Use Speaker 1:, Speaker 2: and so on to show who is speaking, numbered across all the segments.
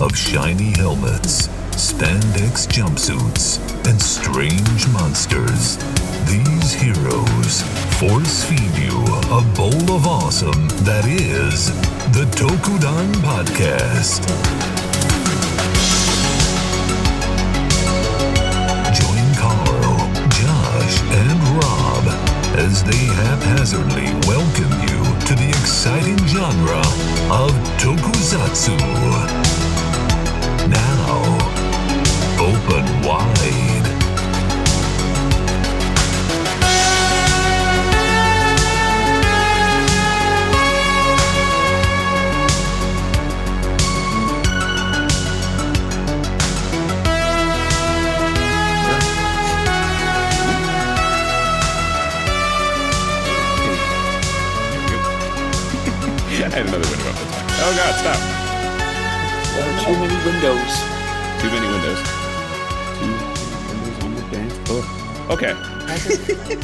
Speaker 1: of shiny helmets, spandex jumpsuits, and strange monsters. These heroes force feed you a bowl of awesome that is the Tokudon Podcast. Join Carl, Josh, and Rob as they haphazardly welcome you to the exciting genre of Tokusatsu. Now, open wide.
Speaker 2: I had another window up the top. Oh god, stop.
Speaker 3: There are too many windows.
Speaker 2: Too many windows. Too many windows on the dance floor. Okay.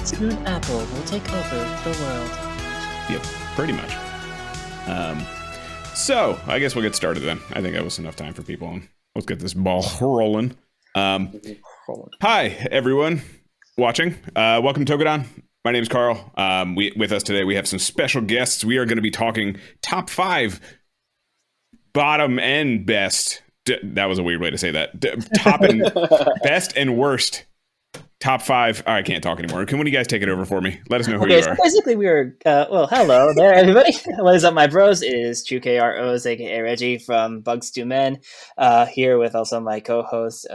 Speaker 3: Soon Apple will take over the world.
Speaker 2: Yep, pretty much. So, I guess we'll get started then. I think that was enough time for people. Let's get this ball rolling. Hi, everyone watching. Welcome to Tokudon. My name is Carl. With us today, we have some special guests. We are going to be talking top 5 bottom and best. That was a weird way to say that. Top and best and worst top 5. I can't talk anymore. Can one of you guys take it over for me? Let us know who you are.
Speaker 3: So basically we were, hello there, everybody. What is up, my bros? It is True KROs, aka Reggie from Bugz2Men, here with also my co-host,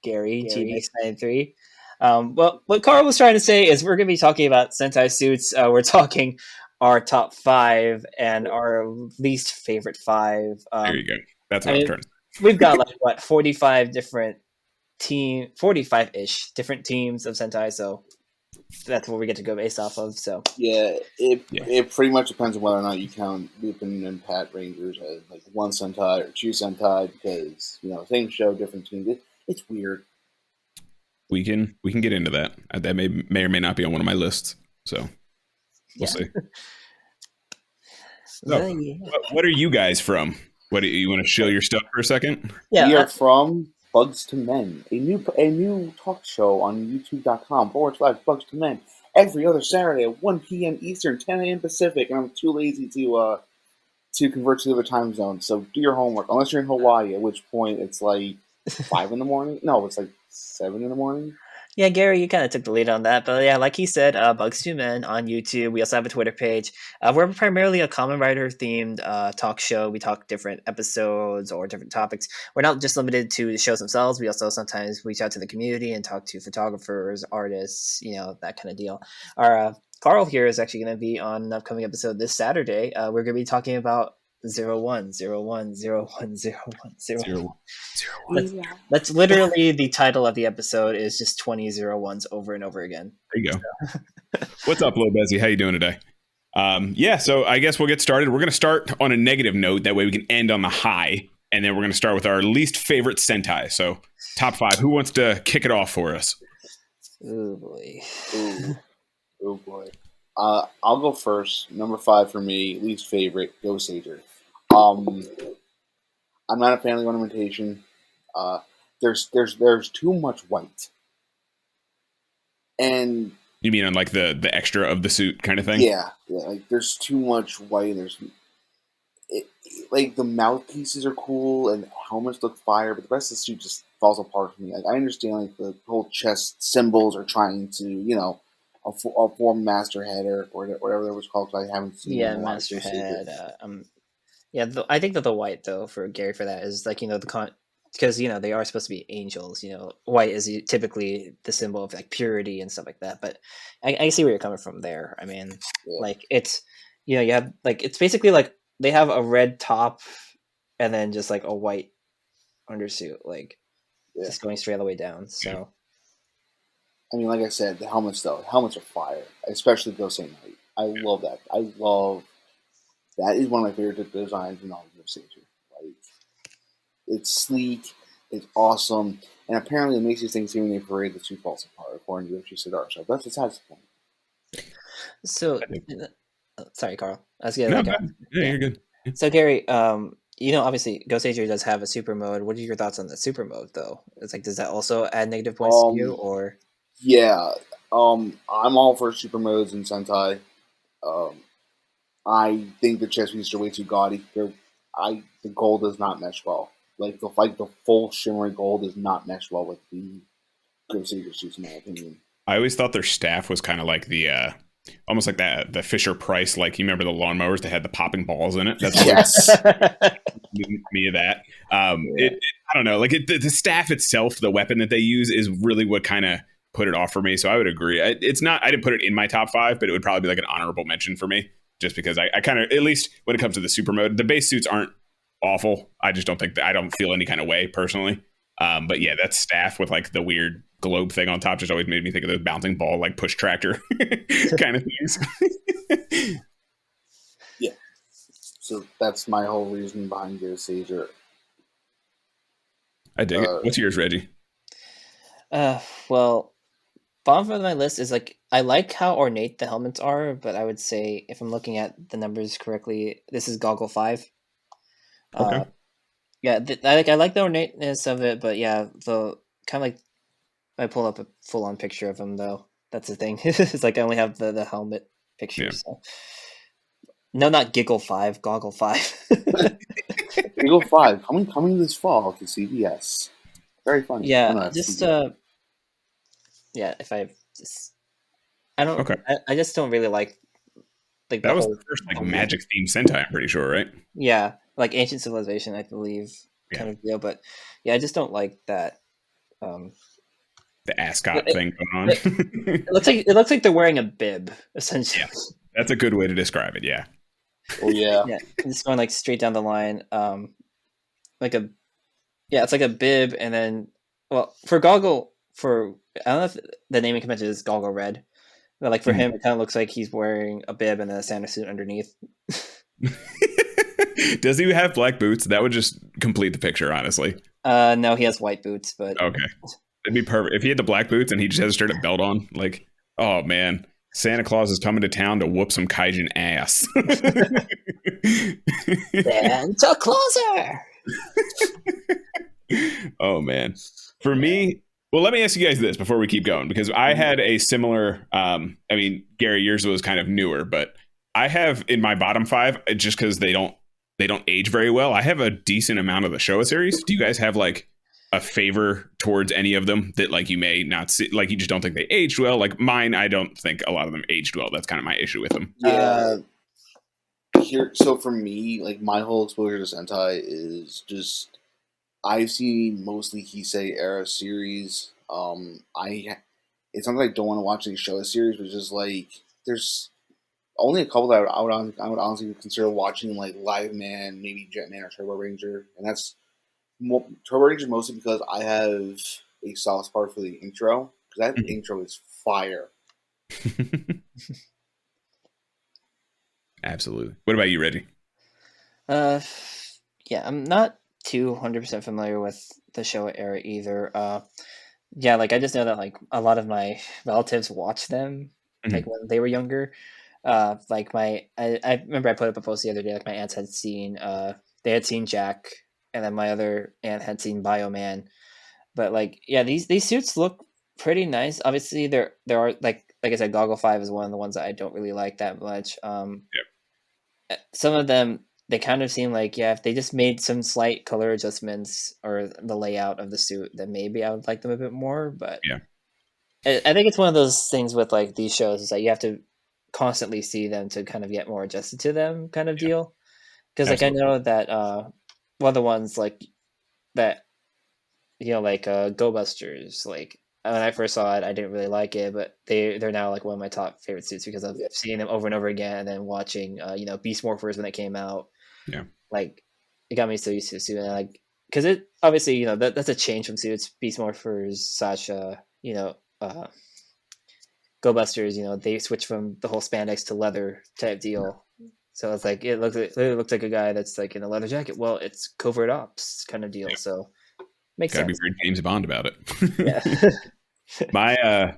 Speaker 3: Gary. GX93. Well, what Carl was trying to say is we're going to be talking about Sentai Suits. We're talking our top 5 and our least favorite 5.
Speaker 2: There you go. That's what I was trying to say.
Speaker 3: We've got 45 different 45-ish different teams of Sentai, so that's what we get to go based off of. So
Speaker 4: it pretty much depends on whether or not you count Lupin and Pat Rangers as one Sentai or 2 Sentai, because same show, different teams. It's weird.
Speaker 2: We can get into that. That may or may not be on one of my lists. So we'll see. So, what are you guys from? What do you want to show your stuff for a second?
Speaker 4: Yeah, we are from Bugz2Men, a new talk show on youtube.com/Bugz2Men every other Saturday at 1 p.m. Eastern, 10 a.m. Pacific, and I'm too lazy to convert to the other time zone. So do your homework, unless you're in Hawaii, at which point it's 5 in the morning. No, it's 7 in the morning.
Speaker 3: Yeah, Gary, you kind of took the lead on that. But yeah, like he said, Bugz2Men on YouTube. We also have a Twitter page. We're primarily a Kamen Rider themed talk show. We talk different episodes or different topics. We're not just limited to the shows themselves. We also sometimes reach out to the community and talk to photographers, artists, that kind of deal. Our Carl here is actually going to be on an upcoming episode this Saturday. We're going to be talking about 01. That's literally the title of the episode, is just 20 01s over and over again.
Speaker 2: There you go. What's up, Lil Bezzy? How you doing today? So I guess we'll get started. We're going to start on a negative note. That way we can end on the high. And then we're going to start with our least favorite Sentai. So top 5. Who wants to kick it off for us?
Speaker 3: Oh, boy.
Speaker 4: Oh, boy. I'll go first. Number 5 for me, least favorite, Gokaiger. I'm not a fan of the ornamentation. There's too much white. And
Speaker 2: you mean on the extra of the suit kind of thing?
Speaker 4: Yeah. There's too much white. The mouthpieces are cool and the helmets look fire, but the rest of the suit just falls apart for me. I understand the whole chest symbols are trying to a form master head or whatever that was called. I haven't seen.
Speaker 3: Yeah, master head. I think that the white though for Gary for that is because they are supposed to be angels. White is typically the symbol of purity and stuff like that. But I see where you're coming from there. I mean, it's you have it's basically they have a red top and then just a white undersuit, just going straight all the way down. So.
Speaker 4: I mean, like I said, the helmets are fire, especially Gosei Knight. I love that. That is one of my favorite designs in all of Gosei. It's sleek, it's awesome, and apparently it makes these things when they parade the suit falls apart, according to Yoshi Sadar. So that's besides the point.
Speaker 3: So, sorry, Carl. I was
Speaker 2: you're good.
Speaker 3: So, Gary, obviously Gokaiger does have a super mode. What are your thoughts on the super mode, though? It's like, does that also add negative points to you, or?
Speaker 4: Yeah. I'm all for super modes in Sentai. Um, I think the chess pieces are way too gaudy. The gold does not mesh well. The full shimmery gold does not mesh well with the Crusader suits, in my opinion.
Speaker 2: I always thought their staff was kind of like the almost like that the Fisher Price, like you remember the lawnmowers that had the popping balls in it. That's
Speaker 4: Yes.
Speaker 2: me of that. I don't know, like the staff itself, the weapon that they use is really what kind of put it off for me. So I would agree. It's not. I didn't put it in my top 5, but it would probably be like an honorable mention for me, just because I kind of, at least when it comes to the super mode, the base suits aren't awful. I just don't think that, I don't feel any kind of way personally. But yeah, that staff with like the weird globe thing on top just always made me think of those bouncing ball, like push tractor kind of things.
Speaker 4: Yeah. So that's my whole reason behind Gokaiger.
Speaker 2: I dig it. What's yours, Reggie?
Speaker 3: Well, bottom of my list is like, I like how ornate the helmets are, but I would say if I'm looking at the numbers correctly, this is Goggle 5.
Speaker 2: Okay.
Speaker 3: Yeah, I like the ornateness of it, but yeah, the kind of like, I pull up a full on picture of him though. That's the thing. It's like I only have the helmet picture.
Speaker 2: Yeah.
Speaker 3: So. No, not Giggle 5, Goggle 5.
Speaker 4: Giggle 5 coming this fall to CBS. Very funny.
Speaker 3: Yeah, just yeah. If I just, I don't.
Speaker 2: Okay.
Speaker 3: I just don't really like
Speaker 2: that was the first like magic themed Sentai, I'm pretty sure, right?
Speaker 3: Yeah, like Ancient Civilization, I believe, kind of deal. But yeah, I just don't like that.
Speaker 2: The ascot thing going on.
Speaker 3: It looks like they're wearing a bib, essentially.
Speaker 2: Yeah, that's a good way to describe it. Yeah.
Speaker 4: Oh yeah.
Speaker 3: Yeah, just going like straight down the line. It's like a bib, and then for Goggle, I don't know if the naming convention is Goggle Red, but like for him, it kind of looks like he's wearing a bib and then a Santa suit underneath.
Speaker 2: Does he have black boots? That would just complete the picture, honestly.
Speaker 3: No, he has white boots, but
Speaker 2: okay, it'd be perfect if he had the black boots and he just has a straight up belt on. Like, oh man, Santa Claus is coming to town to whoop some kaijin ass.
Speaker 3: Santa Clauser.
Speaker 2: Oh man, for me, well, let me ask you guys this before we keep going, because I had a similar. I mean, Gary, yours was kind of newer, but I have in my bottom 5 just because they don't age very well. I have a decent amount of the Showa series. Do you guys have like a favor towards any of them that like you may not see, like you just don't think they aged well? Like mine, I don't think a lot of them aged well. That's kind of my issue with them.
Speaker 4: Yeah. So for me, like my whole exposure to Sentai is just I've seen mostly Heisei era series. It's not that I don't want to watch any Showa series, but just like there's only a couple that I would honestly consider watching, like Live Man, maybe Jetman or Turbo Ranger, and that's Turbo Ranger mostly because I have a soft spot for the intro, because that intro is fire.
Speaker 2: Absolutely. What about you, Reggie?
Speaker 3: Yeah, I'm not 100% familiar with the Showa era either. Yeah, like I just know that like a lot of my relatives watched them like when they were younger. Like I remember I put up a post the other day, like my aunts had seen they had seen Jack, and then my other aunt had seen Bioman. But like, yeah, these suits look pretty nice. Obviously there are like I said, Goggle 5 is one of the ones that I don't really like that much. Some of them, they kind of seem like, yeah, if they just made some slight color adjustments or the layout of the suit, then maybe I would like them a bit more. But
Speaker 2: yeah,
Speaker 3: I think it's one of those things with like these shows is that you have to constantly see them to kind of get more adjusted to them kind of deal. Because like I know that one of the ones like that, like Go Busters, like when I first saw it, I didn't really like it, but they're now like one of my top favorite suits because I've seen them over and over again, and then watching Beast Morphers when it came out.
Speaker 2: Yeah, like
Speaker 3: it got me so used to the suit, and like because it obviously that's a change from suits. Beast Morphers, Sasha, Go Busters, they switch from the whole spandex to leather type deal. So it's like it looks like a guy that's like in a leather jacket. Well, it's covert ops kind of deal. Yeah. So makes sense.
Speaker 2: Gotta be very James Bond about it.
Speaker 3: Yeah.
Speaker 2: My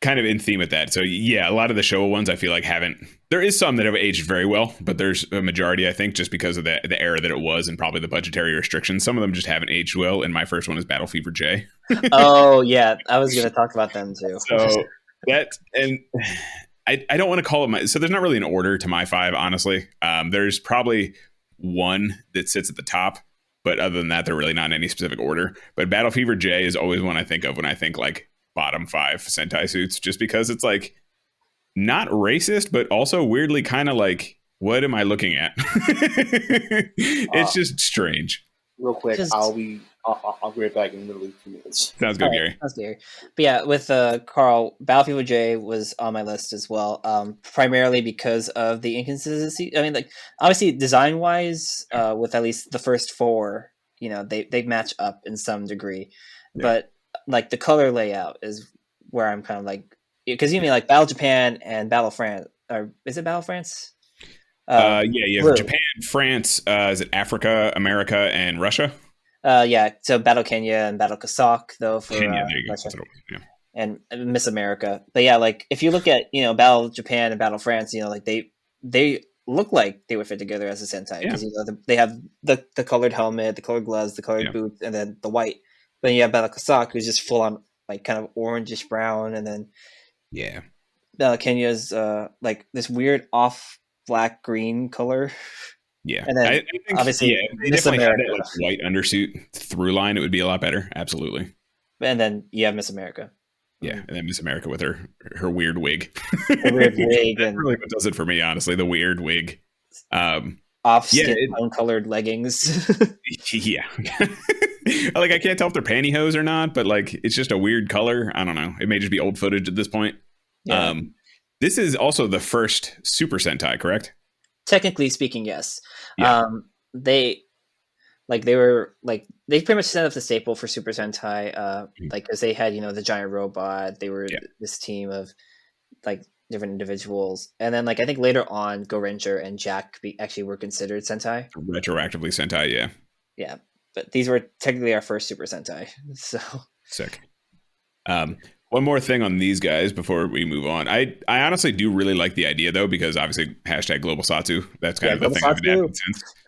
Speaker 2: kind of in theme with that. So yeah, a lot of the Showa ones I feel like haven't. There is some that have aged very well, but there's a majority I think just because of the era that it was and probably the budgetary restrictions. Some of them just haven't aged well. And my first one is Battle Fever J.
Speaker 3: Oh yeah, I was gonna talk about them too.
Speaker 2: So that and. I don't want to call it so there's not really an order to my 5, honestly. There's probably one that sits at the top, but other than that, they're really not in any specific order. But Battle Fever J is always one I think of when I think like bottom 5 Sentai Suits, just because it's like not racist, but also weirdly kind of like, what am I looking at? It's just strange.
Speaker 4: Real quick, I'll be right back in literally 2 minutes.
Speaker 2: Sounds good, Gary.
Speaker 3: Sounds Gary. But yeah, with Carl, Battlefield J was on my list as well, primarily because of the inconsistency. I mean, like obviously design-wise, with at least the first 4, you know, they match up in some degree, but like the color layout is where I'm kind of like, because you mean like Battle Japan and Battle France, or is it Battle France?
Speaker 2: You have Japan, France, is it Africa, America, and Russia?
Speaker 3: So Battle Kenya and Battle Cossack, though, for
Speaker 2: Kenya, there you go.
Speaker 3: Russia. And Miss America. But yeah, like if you look at, you know, Battle Japan and Battle France, you know, like they look like they would fit together as a Sentai because you know they have the colored helmet, the colored gloves, the colored boots, and then the white. But then you have Battle Cossack, who's just full on like kind of orangish brown, and then Battle Kenya's like this weird off black green color.
Speaker 2: Yeah,
Speaker 3: and then
Speaker 2: I think,
Speaker 3: obviously
Speaker 2: they definitely had that like white undersuit through line. It would be a lot better, absolutely.
Speaker 3: And then you have Miss America.
Speaker 2: Yeah, and then Miss America with her weird wig.
Speaker 3: The weird wig,
Speaker 2: and really what does it for me, honestly. The weird wig,
Speaker 3: off skin tone colored leggings.
Speaker 2: Yeah, like I can't tell if they're pantyhose or not, but like it's just a weird color. I don't know. It may just be old footage at this point. Yeah. This is also the first Super Sentai, correct?
Speaker 3: Technically speaking, yes. Yeah. They were like they pretty much set up the staple for Super Sentai, like because they had, you know, the giant robot. They were this team of like different individuals, and then like I think later on, Go Ranger and Jack actually were considered Sentai.
Speaker 2: Retroactively Sentai,
Speaker 3: yeah. But these were technically our first Super Sentai. So
Speaker 2: sick. One more thing on these guys before we move on. I honestly do really like the idea though, because obviously #GlobalSatsu. That's kind of the thing I've adapted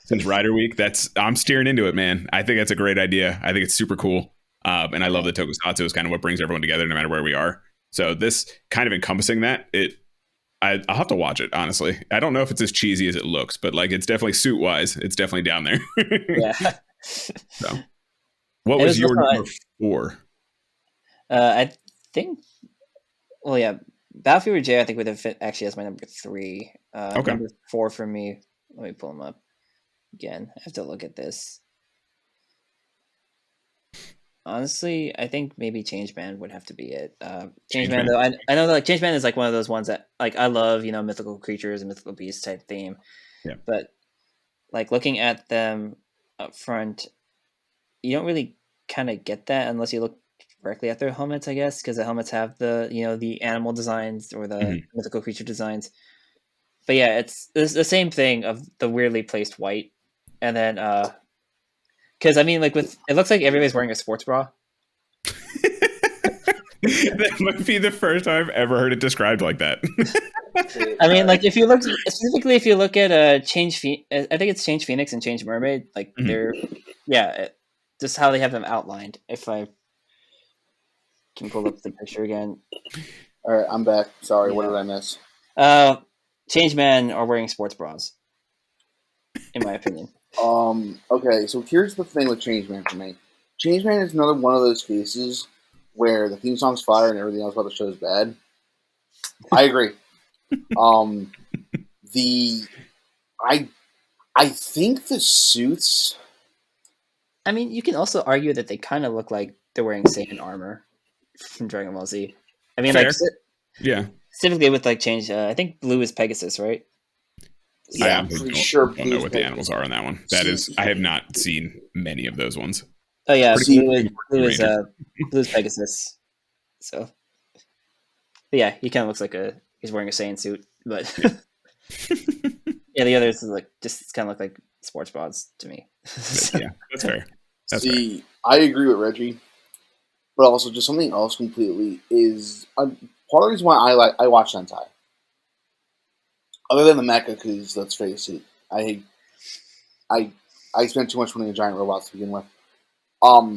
Speaker 2: since Rider Week. I'm steering into it, man. I think that's a great idea. I think it's super cool. And I love that Tokusatsu is kind of what brings everyone together no matter where we are. So this kind of encompassing that, I'll have to watch it, honestly. I don't know if it's as cheesy as it looks, but like it's definitely suit wise, it's definitely down there.
Speaker 3: Yeah.
Speaker 2: So what was your number 4?
Speaker 3: I think, well, yeah, Battlefield J, I think would have fit actually as my number 3. Okay. Number 4 for me. Let me pull them up again. I have to look at this. Honestly, I think maybe Changeman would have to be it. Changeman, though, I know that like Changeman is like one of those ones that like I love, you know, mythical creatures and mythical beasts type theme. Yeah. But like looking at them up front, you don't really kind of get that unless you look directly at their helmets, I guess, because the helmets have the, you know, the animal designs or the mythical creature designs. But yeah, it's the same thing of the weirdly placed white, and then because I mean, like it looks like everybody's wearing a sports bra.
Speaker 2: That might be the first time I've ever heard it described like that.
Speaker 3: I mean, like if you look specifically, if you look at I think it's Change Phoenix and Change Mermaid, like they're just how they have them outlined. If I can pull up the picture again.
Speaker 4: All right, I'm back. Sorry, what did I miss?
Speaker 3: Changeman are wearing sports bras, in my opinion.
Speaker 4: Okay, so here's the thing with Changeman for me. Changeman is another one of those cases where the theme song's fire and everything else about the show is bad. I agree. I think the suits.
Speaker 3: I mean, you can also argue that they kind of look like they're wearing Saiyan armor from Dragon Ball Z. I mean,
Speaker 2: fair.
Speaker 3: Like,
Speaker 2: yeah,
Speaker 3: specifically with like Change. I think blue is Pegasus, right?
Speaker 4: Yeah, I'm pretty sure.
Speaker 2: I don't know what the animals are on that one. That is, I have not seen many of those ones.
Speaker 3: Oh yeah, blue is Pegasus. So, but yeah, he kind of looks like he's wearing a Saiyan suit, but yeah, the others like just kind of look like sports bras to me.
Speaker 2: So. Yeah, that's fair.
Speaker 4: I agree with Reggie, but also just something else completely is part of the reason why I watch Sentai, other than the mecha, because let's face it, I spent too much money on giant robots to begin with. Part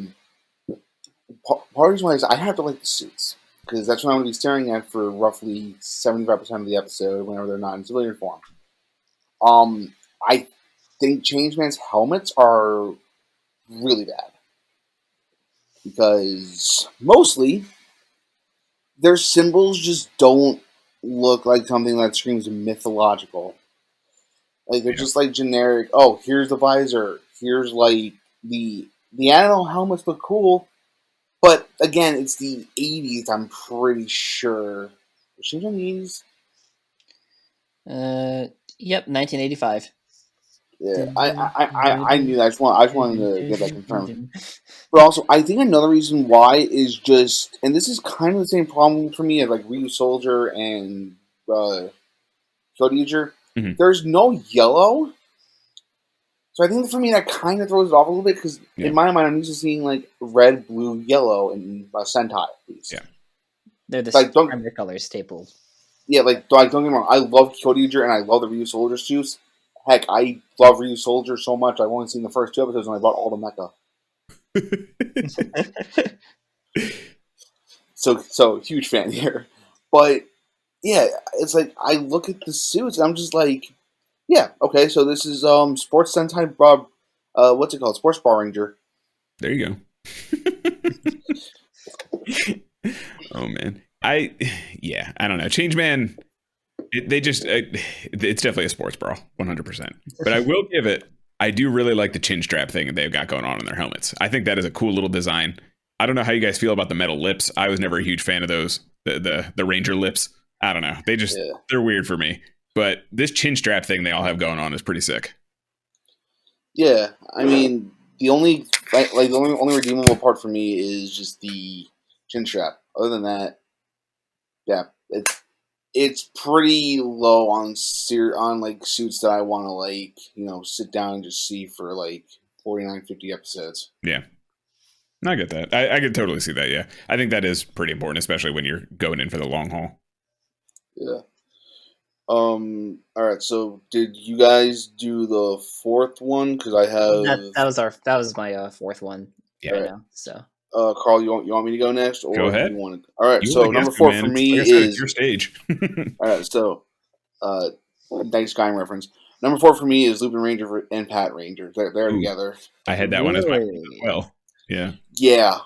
Speaker 4: of the reason why is I have to like the suits, because that's what I'm going to be staring at for roughly 75% of the episode whenever they're not in civilian form. I think Changeman's helmets are really bad, because mostly their symbols just don't look like something that screams mythological. Like they're just like generic. Oh, here's the visor. Here's like the animal helmets look cool, but again, it's the '80s. I'm pretty sure. Was she in the '80s?
Speaker 3: Yep, 1985.
Speaker 4: Yeah, I knew that. I just wanted to get that confirmed. But also, I think another reason why is just, and this is kind of the same problem for me as like Ryu Soldier and Gokaiger.
Speaker 2: Mm-hmm.
Speaker 4: There's no yellow, so I think for me that kind of throws it off a little bit, because in my mind I'm used to seeing like red, blue, yellow in Sentai at least.
Speaker 3: Yeah, they're the
Speaker 4: like,
Speaker 3: primary colors staple.
Speaker 4: Yeah, like don't get me wrong, I love Gokaiger and I love the Ryu Soldier suits. Heck, I love Ryu Soldier so much I've only seen the first 2 episodes and I bought all the mecha. so huge fan here. But yeah, it's like I look at the suits and I'm just like, yeah, okay, so this is Sports Sentai what's it called? Sports Bar Ranger.
Speaker 2: There you go. Oh man. I don't know. Changeman, it's definitely a sports bra, 100%. But I will give it, I do really like the chin strap thing that they've got going on in their helmets. I think that is a cool little design. I don't know how you guys feel about the metal lips. I was never a huge fan of those, the Ranger lips. I don't know. They're weird for me. But this chin strap thing they all have going on is pretty sick. Yeah,
Speaker 4: I mean, the only redeemable part for me is just the chin strap. Other than that, yeah, it's pretty low on like suits that I want to like sit down and just see for like 49, 50 episodes.
Speaker 2: Yeah, I get that. I could totally see that. Yeah, I think that is pretty important, especially when you're going in for the long haul.
Speaker 4: Yeah. All right. So, did you guys do the 4th one? Because I have
Speaker 3: that was my 4th one.
Speaker 2: Yeah.
Speaker 3: Right now, so.
Speaker 4: Carl, you want me to go next, or
Speaker 2: go ahead?
Speaker 4: You want to... All right. So number 4 for me is
Speaker 2: your stage.
Speaker 4: All right. So, nice Skyrim reference. Number 4 for me is Lupin Ranger and Pat Ranger. They're together.
Speaker 2: I had that one as my as well. Yeah.
Speaker 4: Yeah.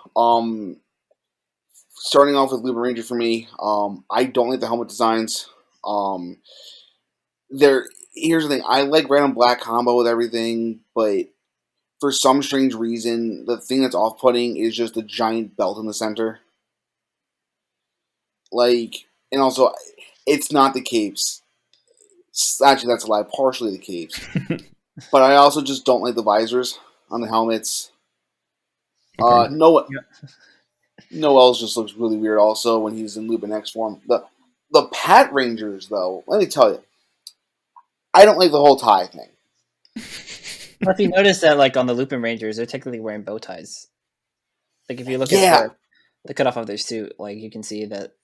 Speaker 4: Starting off with Lupin Ranger for me, I don't like the helmet designs. Here's the thing. I like red and black combo with everything, but for some strange reason, the thing that's off-putting is just the giant belt in the center. Like, and also, it's not the capes. Actually, that's a lie. Partially the capes. But I also just don't like the visors on the helmets.
Speaker 2: Okay.
Speaker 4: Noel's just looks really weird also when he's in Lupin X form. The Pat Rangers, though, let me tell you, I don't like the whole tie thing.
Speaker 3: Well, if you notice that, like, on the Lupin Rangers, they're technically wearing bow ties. Like, if you look at the cutoff of their suit, like, you can see that.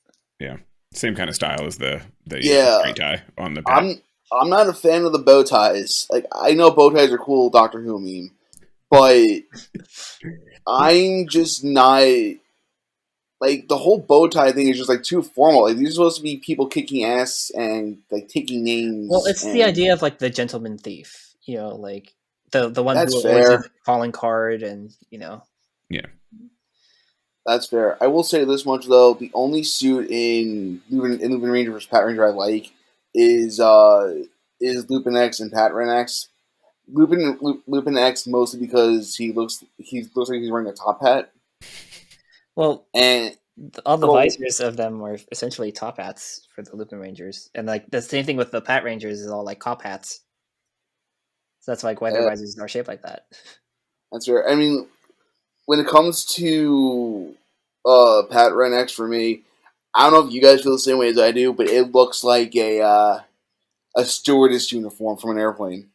Speaker 2: Yeah, same kind of style as the straight tie on the Pat.
Speaker 4: I'm not a fan of the bow ties. Like, I know bow ties are cool, Doctor Who meme, but I'm just not... Like, the whole bow tie thing is just, like, too formal. Like, these are supposed to be people kicking ass and, like, taking names.
Speaker 3: Well, it's the idea of, like, the gentleman thief. Like, the one
Speaker 4: That's
Speaker 3: who
Speaker 4: fair.
Speaker 3: always calling card and,
Speaker 2: Yeah.
Speaker 4: That's fair. I will say this much, though. The only suit in Lupin Ranger vs. Pat Ranger I like is Lupin X and Pat Ren X. Lupin X mostly because he looks like he's wearing a top hat.
Speaker 3: Well,
Speaker 4: and
Speaker 3: all the visors of them are essentially top hats for the Lupin Rangers, and like the same thing with the Pat Rangers is all like cop hats. So that's like why their visors are shaped like that.
Speaker 4: That's fair. I mean, when it comes to Pat Ren X for me, I don't know if you guys feel the same way as I do, but it looks like a stewardess uniform from an airplane.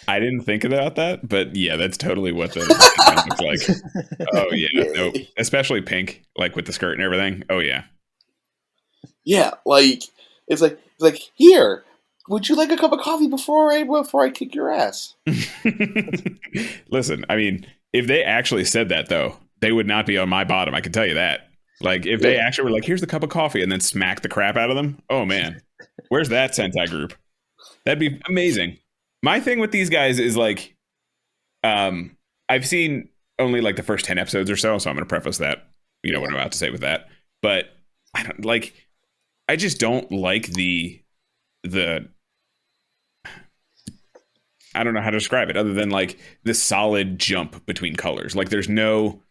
Speaker 2: I didn't think about that, but yeah, that's totally what the design looks like. Oh yeah, no, especially pink, like with the skirt and everything. Oh yeah,
Speaker 4: Yeah, like it's like here. Would you like a cup of coffee before I kick your ass?
Speaker 2: Listen, I mean, if they actually said that though, they would not be on my bottom. I can tell you that. Like if they actually were like, "Here's the cup of coffee," and then smack the crap out of them. Oh man, where's that Sentai group? That'd be amazing. My thing with these guys is like, I've seen only like the first 10 episodes or so, so I'm going to preface that, what I'm about to say with that. But I just don't like the I don't know how to describe it other than like the solid jump between colors. Like there's no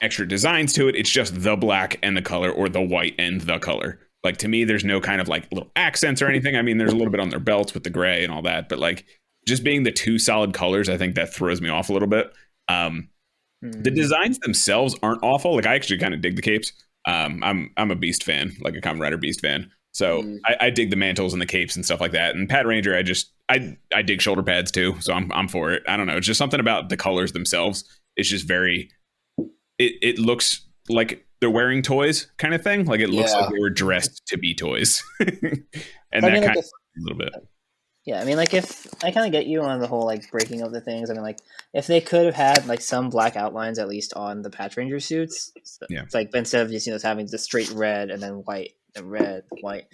Speaker 2: extra designs to it. It's just the black and the color, or the white and the color. Like to me, there's no kind of like little accents or anything. I mean, there's a little bit on their belts with the gray and all that, but like just being the two solid colors, I think that throws me off a little bit. The designs themselves aren't awful. Like I actually kind of dig the capes. I'm a Beast fan, like a Kamen Rider Beast fan. So I dig the mantles and the capes and stuff like that. And Pat Ranger, I dig shoulder pads too. So I'm for it. I don't know. It's just something about the colors themselves. It's just very, it looks like they're wearing toys kind of thing. Like it looks like they were dressed to be toys. And that kind of a little bit.
Speaker 3: Yeah, I mean, like, if I kind of get you on the whole like breaking of the things. I mean, like, if they could have had like some black outlines at least on the Patch Ranger suits, it's like instead of just having the straight red and then white and red, white.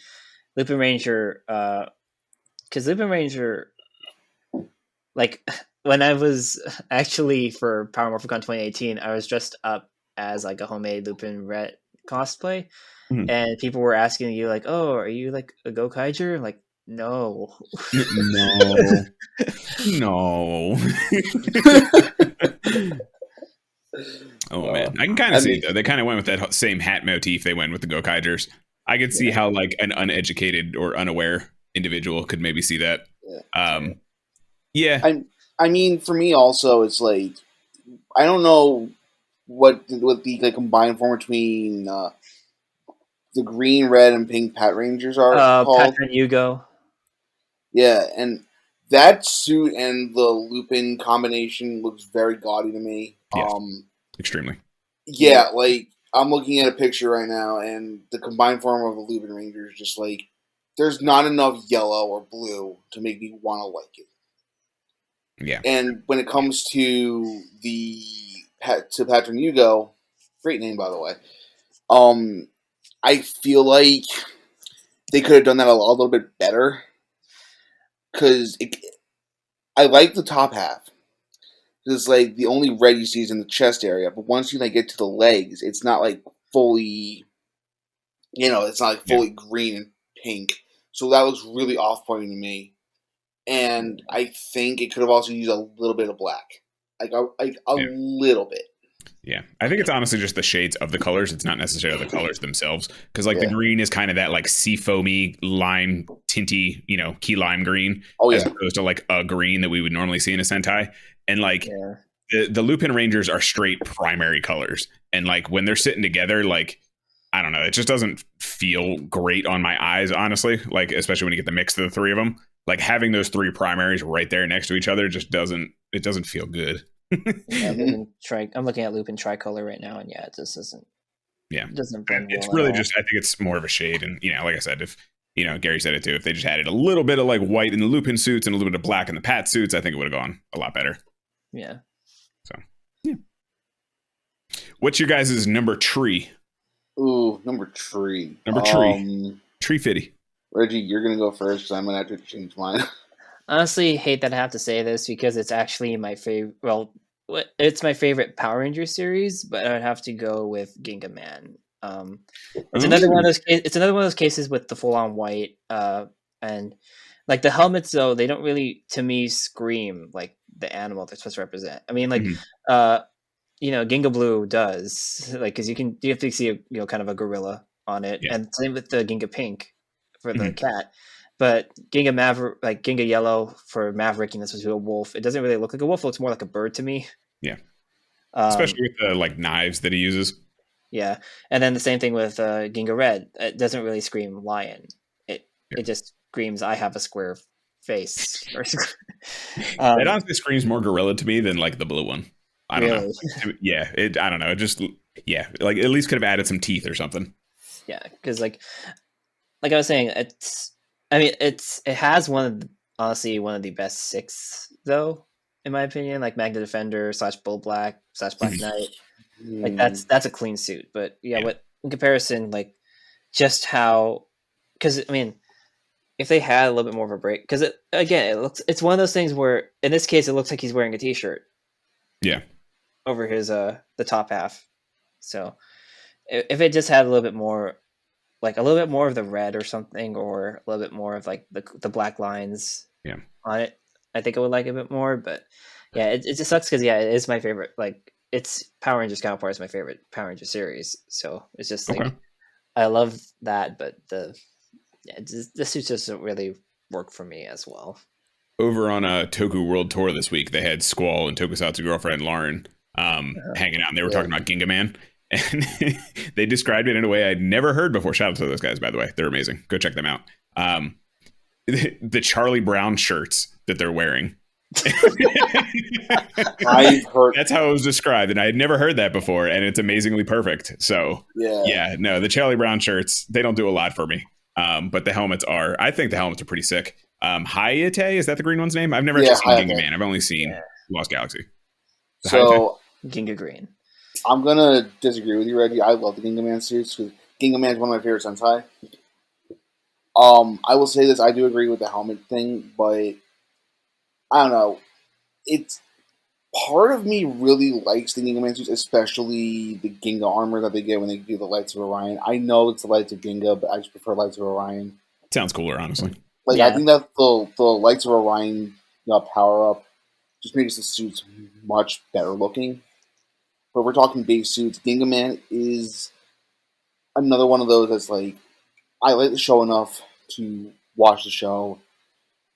Speaker 3: Lupin Ranger, because Lupin Ranger, like when I was actually for Power Morphicon 2018, I was dressed up as like a homemade Lupin Red cosplay, and people were asking you like, "Oh, are you like a Gokaiger?" Like, no.
Speaker 2: Oh man, I can kind of see it though. They kind of went with that same hat motif they went with the Gokaigers. I could see how like an uneducated or unaware individual could maybe see that.
Speaker 4: I mean, for me also, it's like I don't know what the like combined form between the green, red, and pink Pat Rangers are called.
Speaker 3: Patron Yugo.
Speaker 4: Yeah, and that suit and the Lupin combination looks very gaudy to me.
Speaker 2: Yes, extremely.
Speaker 4: Yeah, like I'm looking at a picture right now, and the combined form of the Lupin Ranger is just like there's not enough yellow or blue to make me want to like it.
Speaker 2: Yeah.
Speaker 4: And when it comes to Patron Yugo, great name by the way. I feel like they could have done that a little bit better. Because I like the top half. Because like the only red you see is in the chest area, but once you like get to the legs, it's not like fully, it's not like fully green and pink. So that looks really off-putting to me. And I think it could have also used a little bit of black, like a little bit.
Speaker 2: Yeah, I think it's honestly just the shades of the colors. It's not necessarily the colors themselves, because like the green is kind of that like seafoamy lime tinty, key lime green, as opposed to like a green that we would normally see in a Sentai. And like the Lupin Rangers are straight primary colors, and like when they're sitting together, like I don't know, it just doesn't feel great on my eyes, honestly. Like especially when you get the mix of the three of them, like having those three primaries right there next to each other just doesn't feel good.
Speaker 3: I'm looking at Lupin Tricolor right now, and it just doesn't. Yeah, it doesn't.
Speaker 2: It's really just. I think it's more of a shade, and like I said, if Gary said it too. If they just added a little bit of like white in the Lupin suits and a little bit of black in the Pat suits, I think it would have gone a lot better.
Speaker 3: Yeah.
Speaker 2: So yeah. What's your guys' number tree?
Speaker 4: Ooh, number tree.
Speaker 2: Tree fitty.
Speaker 4: Reggie, you're gonna go first, so I'm gonna have to change mine.
Speaker 3: Honestly, hate that I have to say this because it's actually my favorite. Well, it's my favorite Power Ranger series, but I would have to go with Ginga Man. It's another one of those. It's another one of those cases with the full-on white, and like the helmets. Though they don't really, to me, scream like the animal they're supposed to represent. I mean, like, Ginga Blue does, like, because you have to see kind of a gorilla on it, and same with the Ginga Pink for the cat. But Ginga Maverick, like Ginga Yellow for Maverick, and this was a wolf. It doesn't really look like a wolf; it looks more like a bird to me.
Speaker 2: Yeah, especially with the like knives that he uses.
Speaker 3: Yeah, and then the same thing with Ginga Red. It doesn't really scream lion. It just screams, "I have a square face.
Speaker 2: It honestly screams more gorilla to me than like the blue one. I don't know. Yeah, I don't know. It just like at least could have added some teeth or something.
Speaker 3: Yeah, because like I was saying, it has honestly one of the best 6 though, in my opinion. Like Magna Defender / Bull Black / Black Knight. Like that's a clean suit. But what in comparison, like just how, because I mean, if they had a little bit more of a break, because it's one of those things where in this case it looks like he's wearing a t-shirt.
Speaker 2: Yeah.
Speaker 3: Over his the top half. So if it just had a little bit more, like a little bit more of the red or something, or a little bit more of like the black lines on it, I think I would like it a bit more. But yeah, it just sucks because it is my favorite. Like it's Power Rangers Counterpart is my favorite Power Ranger series. So it's just like I love that, but the suit doesn't really work for me as well.
Speaker 2: Over on a Toku World Tour this week, they had Squall and Tokusatsu girlfriend Lauren hanging out, and they were talking about Ginga Man, and they described it in a way I'd never heard before. Shout out to those guys, by the way. They're amazing. Go check them out. The Charlie Brown shirts that they're wearing.
Speaker 4: I've heard
Speaker 2: that's how it was described, and I had never heard that before, and it's amazingly perfect. So the Charlie Brown shirts, they don't do a lot for me. But the helmets I think the helmets are pretty sick. Hayate, is that the green one's name? I've never actually seen Ginga Man. I've only seen Lost Galaxy.
Speaker 4: So
Speaker 3: Ginga Green.
Speaker 4: I'm gonna disagree with you, Reggie. I love the Ginga Man suits because Ginga Man is one of my favorite Sentai. I will say this: I do agree with the helmet thing, but I don't know. It's part of me really likes the Ginga Man suits, especially the Ginga armor that they get when they do the Lights of Orion. I know it's the Lights of Ginga, but I just prefer Lights of Orion.
Speaker 2: Sounds cooler, honestly.
Speaker 4: Like I think that the Lights of Orion power up just makes the suits much better looking. But we're talking base suits. Ginga Man is another one of those that's like I like the show enough to watch the show.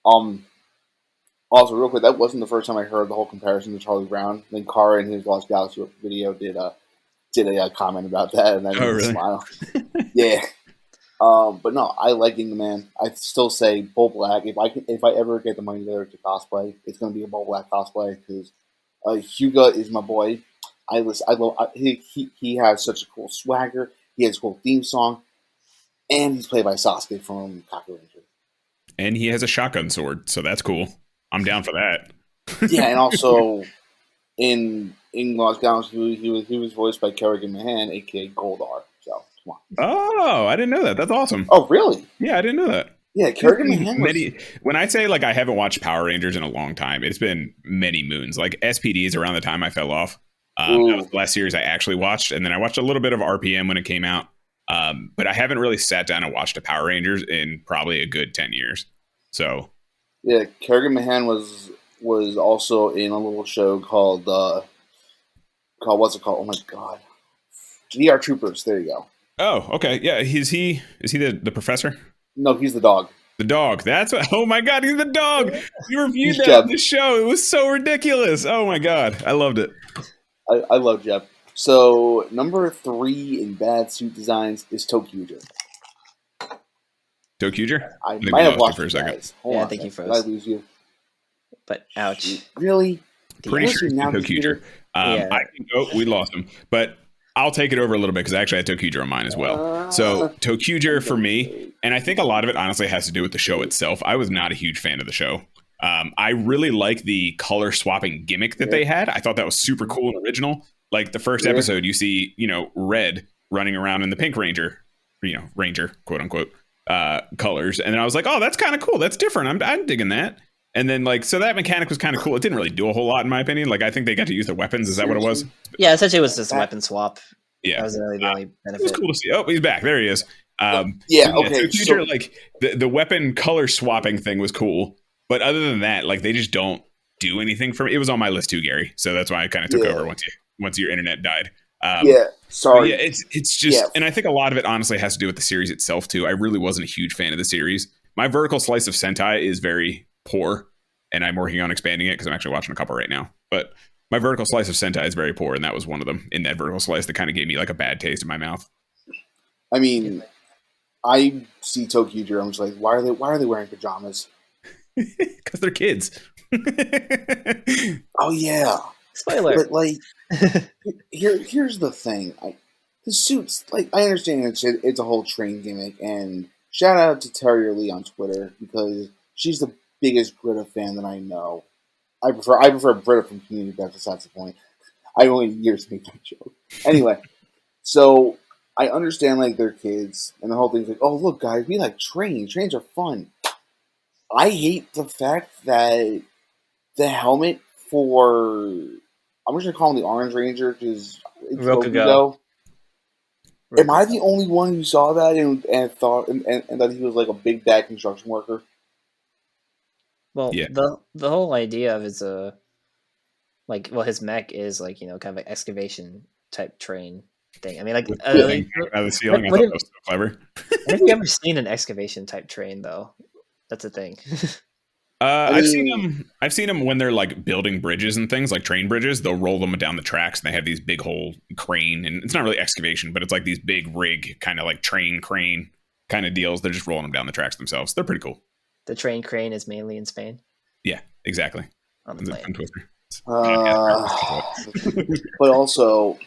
Speaker 4: Also, real quick, that wasn't the first time I heard the whole comparison to Charlie Brown. Then Kara in his Lost Galaxy video did a comment about that, and I made me smile. Yeah. But no, I like Ginga Man. I still say Bull Black. If I ever get the money there to cosplay, it's gonna be a Bull Black cosplay because Hyuga is my boy. I love. He has such a cool swagger. He has a cool theme song, and he's played by Sasuke from Kamen Ranger.
Speaker 2: And he has a shotgun sword, so that's cool. I'm down for that.
Speaker 4: Yeah, and also in Lost Galaxy, he was voiced by Kerrigan Mahan, aka Goldar. So come on.
Speaker 2: Oh, I didn't know that. That's awesome.
Speaker 4: Oh, really?
Speaker 2: Yeah, I didn't know that.
Speaker 4: Yeah, Kerrigan Mahan.
Speaker 2: When I say like I haven't watched Power Rangers in a long time, it's been many moons. Like SPD is around the time I fell off. That was the last series I actually watched, and then I watched a little bit of RPM when it came out. But I haven't really sat down and watched a Power Rangers in probably a good 10 years. So
Speaker 4: yeah, Kerrigan Mahan was also in a little show called what's it called? Oh my god, VR Troopers. There you go.
Speaker 2: Oh, okay, yeah. Is he the professor?
Speaker 4: No, he's the dog.
Speaker 2: The dog. That's what. Oh my god, he's the dog. You reviewed that on the show. It was so ridiculous. Oh my god, I loved it.
Speaker 4: I love Jeff. So number 3 in bad suit designs is Tokudon.
Speaker 2: Tokudon?
Speaker 4: I might have lost
Speaker 2: for a second.
Speaker 3: I think you froze.
Speaker 4: Did I lose you?
Speaker 3: But ouch.
Speaker 4: Really?
Speaker 2: Pretty sure it's Tokudon. We lost him. But I'll take it over a little bit because I actually had Tokudon on mine as well. So Tokudon for me, and I think a lot of it honestly has to do with the show itself. I was not a huge fan of the show. I really like the color swapping gimmick that they had. I thought that was super cool and original. Like the first episode, you see, Red running around in the Pink Ranger, Ranger, quote unquote, colors. And then I was like, oh, that's kind of cool. That's different. I'm digging that. And then so that mechanic was kind of cool. It didn't really do a whole lot in my opinion. Like I think they got to use their weapons. Is that what it was?
Speaker 3: Yeah, essentially it was just a weapon swap.
Speaker 2: Yeah.
Speaker 3: That was really the only benefit.
Speaker 2: It was cool to see. Oh, he's back. There he is.
Speaker 4: Okay.
Speaker 2: Tokudon, the weapon color swapping thing was cool. But other than that, they just don't do anything for me. It was on my list too, Gary. So that's why I kind of took over once your internet died.
Speaker 4: Sorry.
Speaker 2: Yeah, it's just, and I think a lot of it honestly has to do with the series itself too. I really wasn't a huge fan of the series. My vertical slice of Sentai is very poor, and I'm working on expanding it because I'm actually watching a couple right now. But my vertical slice of Sentai is very poor, and that was one of them in that vertical slice that kind of gave me a bad taste in my mouth.
Speaker 4: I mean, I see Tokudon. I'm just like, why are they wearing pajamas?
Speaker 2: Because they're kids.
Speaker 4: Oh yeah,
Speaker 3: Spoiler.
Speaker 4: but like, here's the thing. The suits, like, I understand it's a whole train gimmick, and shout out to Terrier Lee on Twitter because she's the biggest Brita fan that I know. I prefer Brita from Community Breakfast. That's the point. I only years to make that joke. Anyway, so I understand like they're kids, and the whole thing's like, oh look, guys, we like trains. Trains are fun. I hate the fact that the helmet for I'm just gonna call him the Orange Ranger because it's
Speaker 3: Rokugo.
Speaker 4: Am I the only one who saw that and thought and that he was like a big bad construction worker?
Speaker 3: Well,
Speaker 2: Yeah.
Speaker 3: the whole idea of his his mech is like, you know, kind of an excavation type train thing. I mean, like,
Speaker 2: Out of the ceiling. I thought that was so clever.
Speaker 3: have you ever seen an excavation type train though? That's a thing.
Speaker 2: I've seen them when they're like building bridges and things, like train bridges. They'll roll them down the tracks, and they have these big whole crane, and it's not really excavation, but it's like these big rig kind of like train crane kind of deals. They're just rolling them down the tracks themselves. They're pretty cool.
Speaker 3: The train crane is mainly in Spain.
Speaker 2: Yeah, exactly.
Speaker 3: On the plane.
Speaker 4: But also,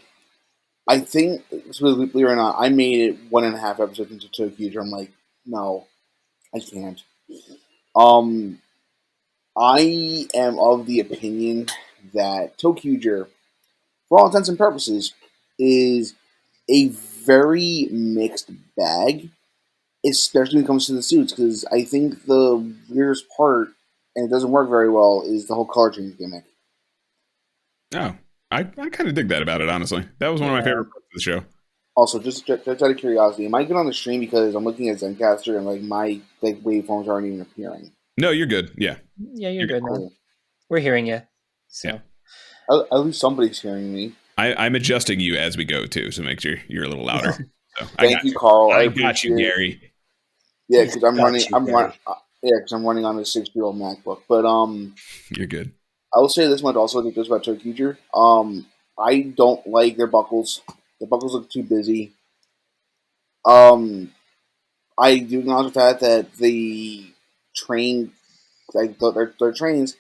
Speaker 4: I think, believe it or not, I made it 1.5 episodes into Tokyo. I'm like, no, I can't. I am of the opinion that Tokuger, for all intents and purposes, is a very mixed bag, especially when it comes to the suits, because I think the weirdest part, and it doesn't work very well, is the whole color change gimmick.
Speaker 2: Oh, I kind of dig that about it, honestly. That was one of my favorite parts of the show.
Speaker 4: Also, just out of curiosity, am I good on the stream because I'm looking at Zencaster and like my like waveforms aren't even appearing?
Speaker 2: No, you're good. Yeah.
Speaker 3: Yeah, you're good, man. We're hearing you. So.
Speaker 2: Yeah.
Speaker 4: At least somebody's hearing me.
Speaker 2: I'm adjusting you as we go too, so make sure you're a little louder. So,
Speaker 4: Thank you, Carl.
Speaker 2: I got you, Gary.
Speaker 4: Yeah, because I'm running on a 6-year-old MacBook. But
Speaker 2: you're good.
Speaker 4: I will say this much also that goes about Tokuger. I don't like their buckles. The buckles look too busy. I do acknowledge the fact that the train, like their trains.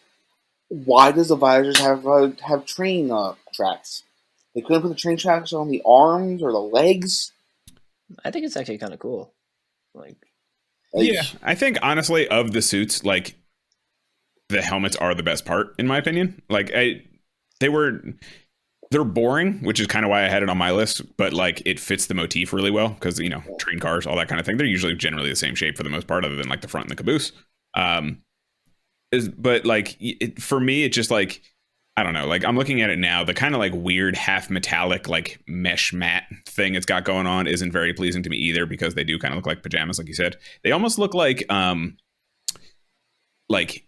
Speaker 4: Why does the visors have train tracks? They couldn't put the train tracks on the arms or the legs.
Speaker 3: I think it's actually kind of cool.
Speaker 2: Yeah, I think honestly of the suits, like the helmets are the best part in my opinion. Like they're boring, which is kind of why I had it on my list, but like it fits the motif really well because, you know, train cars, all that kind of thing. They're usually generally the same shape for the most part, other than like the front and the caboose. But like for me, it's just like, I don't know, like I'm looking at it now, the kind of like weird half metallic like mesh mat thing it's got going on isn't very pleasing to me either, because they do kind of look like pajamas, like you said. They almost look like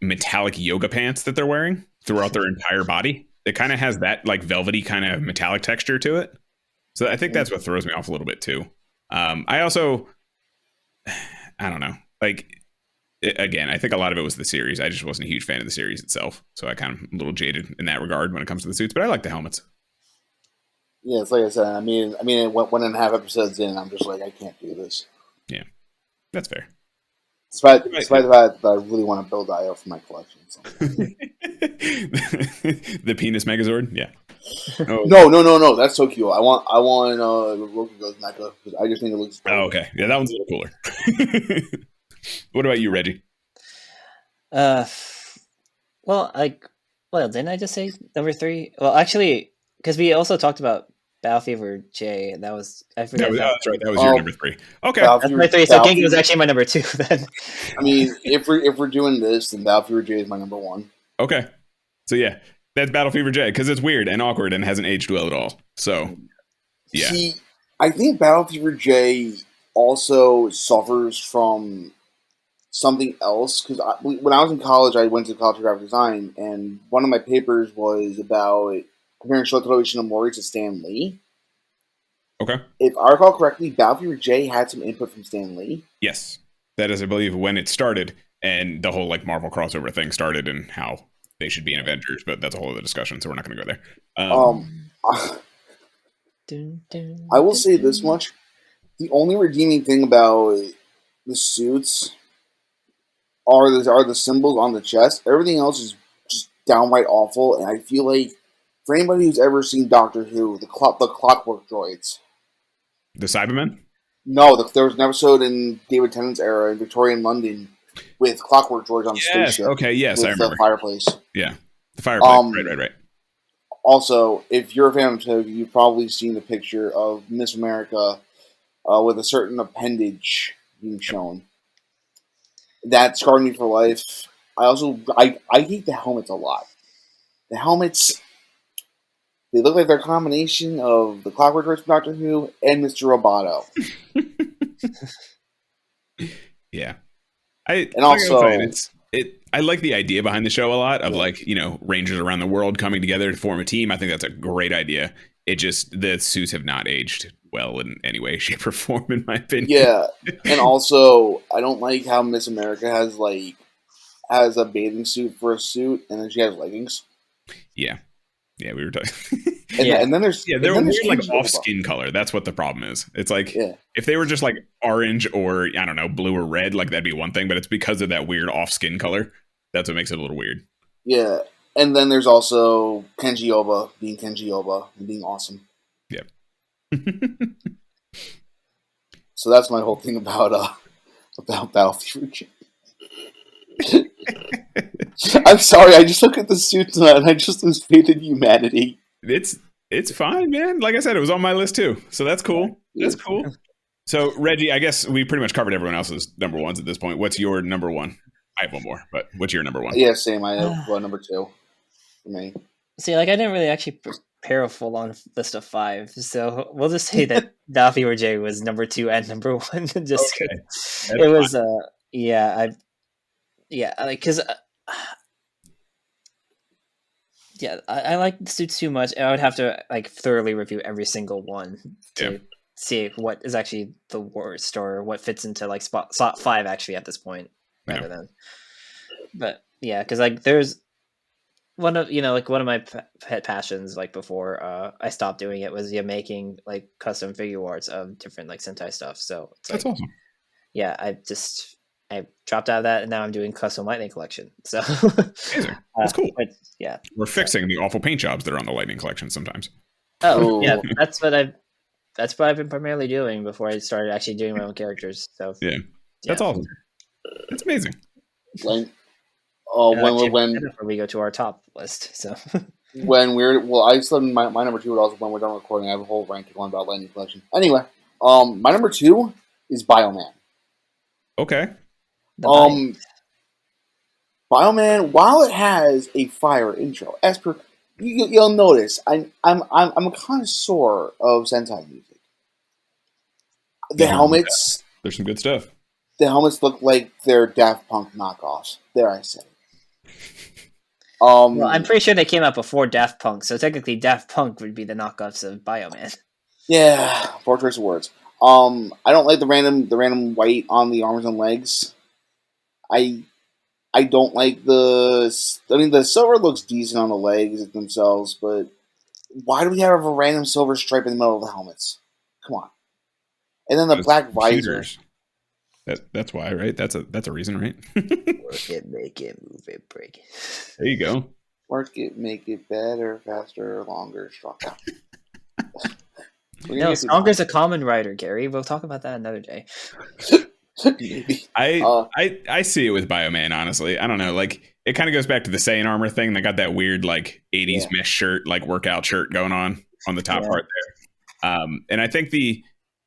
Speaker 2: metallic yoga pants that they're wearing throughout their entire body. It kind of has that like velvety kind of metallic texture to it. So I think that's what throws me off a little bit too. I also, I don't know, like, again, I think a lot of it was the series. I just wasn't a huge fan of the series itself. So I kind of a little jaded in that regard when it comes to the suits, but I like the helmets.
Speaker 4: Yeah, it's like I said, I mean, 1.5 episodes in, I'm just like, I can't do this.
Speaker 2: Yeah, that's fair.
Speaker 4: Despite the fact that I really want to build IO for my collection. So.
Speaker 2: The penis Megazord? Yeah.
Speaker 4: Oh. No. That's so cute. I want Rokugo's mecha because I just think it looks.
Speaker 2: Oh, okay. Yeah, that one's a little cooler. What about you, Reggie?
Speaker 3: Didn't I just say number 3? Well, actually, because we also talked about Battle Fever J, and that was I forgot.
Speaker 2: That's right. That was your number 3. Okay,
Speaker 3: that's my 3. So Genki was actually my number 2. Then,
Speaker 4: I mean, if we're doing this, then Battle Fever J is my number 1.
Speaker 2: Okay, so yeah, that's Battle Fever J because it's weird and awkward and hasn't aged well at all. So, yeah.
Speaker 4: See, I think Battle Fever J also suffers from something else because when I was in college, I went to college of graphic design, and one of my papers was about comparing Shotaro Ishinomori to Stan Lee.
Speaker 2: Okay.
Speaker 4: If I recall correctly, Battle Fever J had some input from Stan Lee.
Speaker 2: Yes. That is, I believe, when it started and the whole like Marvel crossover thing started and how they should be in Avengers, but that's a whole other discussion, so we're not going to go
Speaker 4: there. I will say this much. The only redeeming thing about the suits are the symbols on the chest. Everything else is just downright awful, and I feel like for anybody who's ever seen Doctor Who, the Clockwork Droids.
Speaker 2: The Cybermen?
Speaker 4: No, there was an episode in David Tennant's era in Victorian London with Clockwork Droids on the spaceship.
Speaker 2: Okay, yes, I remember.
Speaker 4: The fireplace.
Speaker 2: Yeah, the fireplace. Right.
Speaker 4: Also, if you're a fan of Toku, you've probably seen the picture of Miss America with a certain appendage being shown. That scarred me for life. I hate the helmets a lot. The helmets, they look like they're a combination of the Clockwork Droids from Doctor Who and Mr. Roboto.
Speaker 2: Yeah. I like the idea behind the show a lot of Rangers around the world coming together to form a team. I think that's a great idea. It just, the suits have not aged well in any way, shape, or form, in my opinion.
Speaker 4: Yeah, and also, I don't like how Miss America has a bathing suit for a suit, and then she has leggings.
Speaker 2: Yeah, we were talking.
Speaker 4: and then there's
Speaker 2: they're weird, like off skin color. That's what the problem is. It's like if they were just like orange or I don't know, blue or red, like that'd be one thing. But it's because of that weird off skin color that's what makes it a little weird.
Speaker 4: Yeah, and then there's also Kenji Oba being Kenji Oba and being awesome.
Speaker 2: Yeah.
Speaker 4: So that's my whole thing about Battlefield. I'm sorry, I just look at the suits and I just lose faith in humanity.
Speaker 2: It's fine, man. Like I said, it was on my list too, so that's cool. That's cool. So Reggie, I guess we pretty much covered everyone else's number ones at this point. What's your number one? I have one more, but what's your number one?
Speaker 4: Yeah, same. I have number two for me.
Speaker 3: See, I didn't really actually prepare a full-on list of 5, so we'll just say that Daffy or J was number 2 and number 1. Just
Speaker 2: okay.
Speaker 3: It was because I like the suits too much. I would have to thoroughly review every single one to see what is actually the worst or what fits into slot 5 actually at this point. Rather than, but yeah, because there's one of one of my pet passions before I stopped doing it was making custom figure arts of different Sentai stuff. So it's
Speaker 2: that's awesome.
Speaker 3: Yeah, I dropped out of that and now I'm doing custom Lightning collection. So
Speaker 2: that's cool.
Speaker 3: But, yeah,
Speaker 2: we're fixing the awful paint jobs that are on the Lightning collection sometimes.
Speaker 3: Oh yeah, that's what I've been primarily doing before I started actually doing my own characters. So
Speaker 2: that's awesome. It's amazing.
Speaker 4: When
Speaker 3: we go to our top list, so
Speaker 4: I said my number 2 would also when we're done recording. I have a whole ranking one about Lightning Collection. Anyway, my number 2 is Bioman.
Speaker 2: Okay.
Speaker 4: Bioman, while it has a fire intro, as per you'll notice, I'm a connoisseur of Sentai music. The helmets.
Speaker 2: There's some good stuff.
Speaker 4: The helmets look like they're Daft Punk knockoffs. There, I said it.
Speaker 3: Well, I'm pretty sure they came out before Daft Punk, so technically Daft Punk would be the knockoffs of Bioman.
Speaker 4: Yeah, poor choice of words. I don't like the random white on the arms and legs. I don't like the silver looks decent on the legs themselves, but why do we have a random silver stripe in the middle of the helmets? Come on. And then the black visor.
Speaker 2: That's why, right? That's a reason, right?
Speaker 3: Work it, make it, move it, break it.
Speaker 2: There you go.
Speaker 4: Work it, make it better, faster, longer, stronger.
Speaker 3: No, Stronger's a Kamen writer, Gary. We'll talk about that another day.
Speaker 4: Maybe.
Speaker 2: I see it with Bioman, honestly. I don't know. It kind of goes back to the Saiyan armor thing. They got that weird 80s mesh shirt, workout shirt going on the top part there. And I think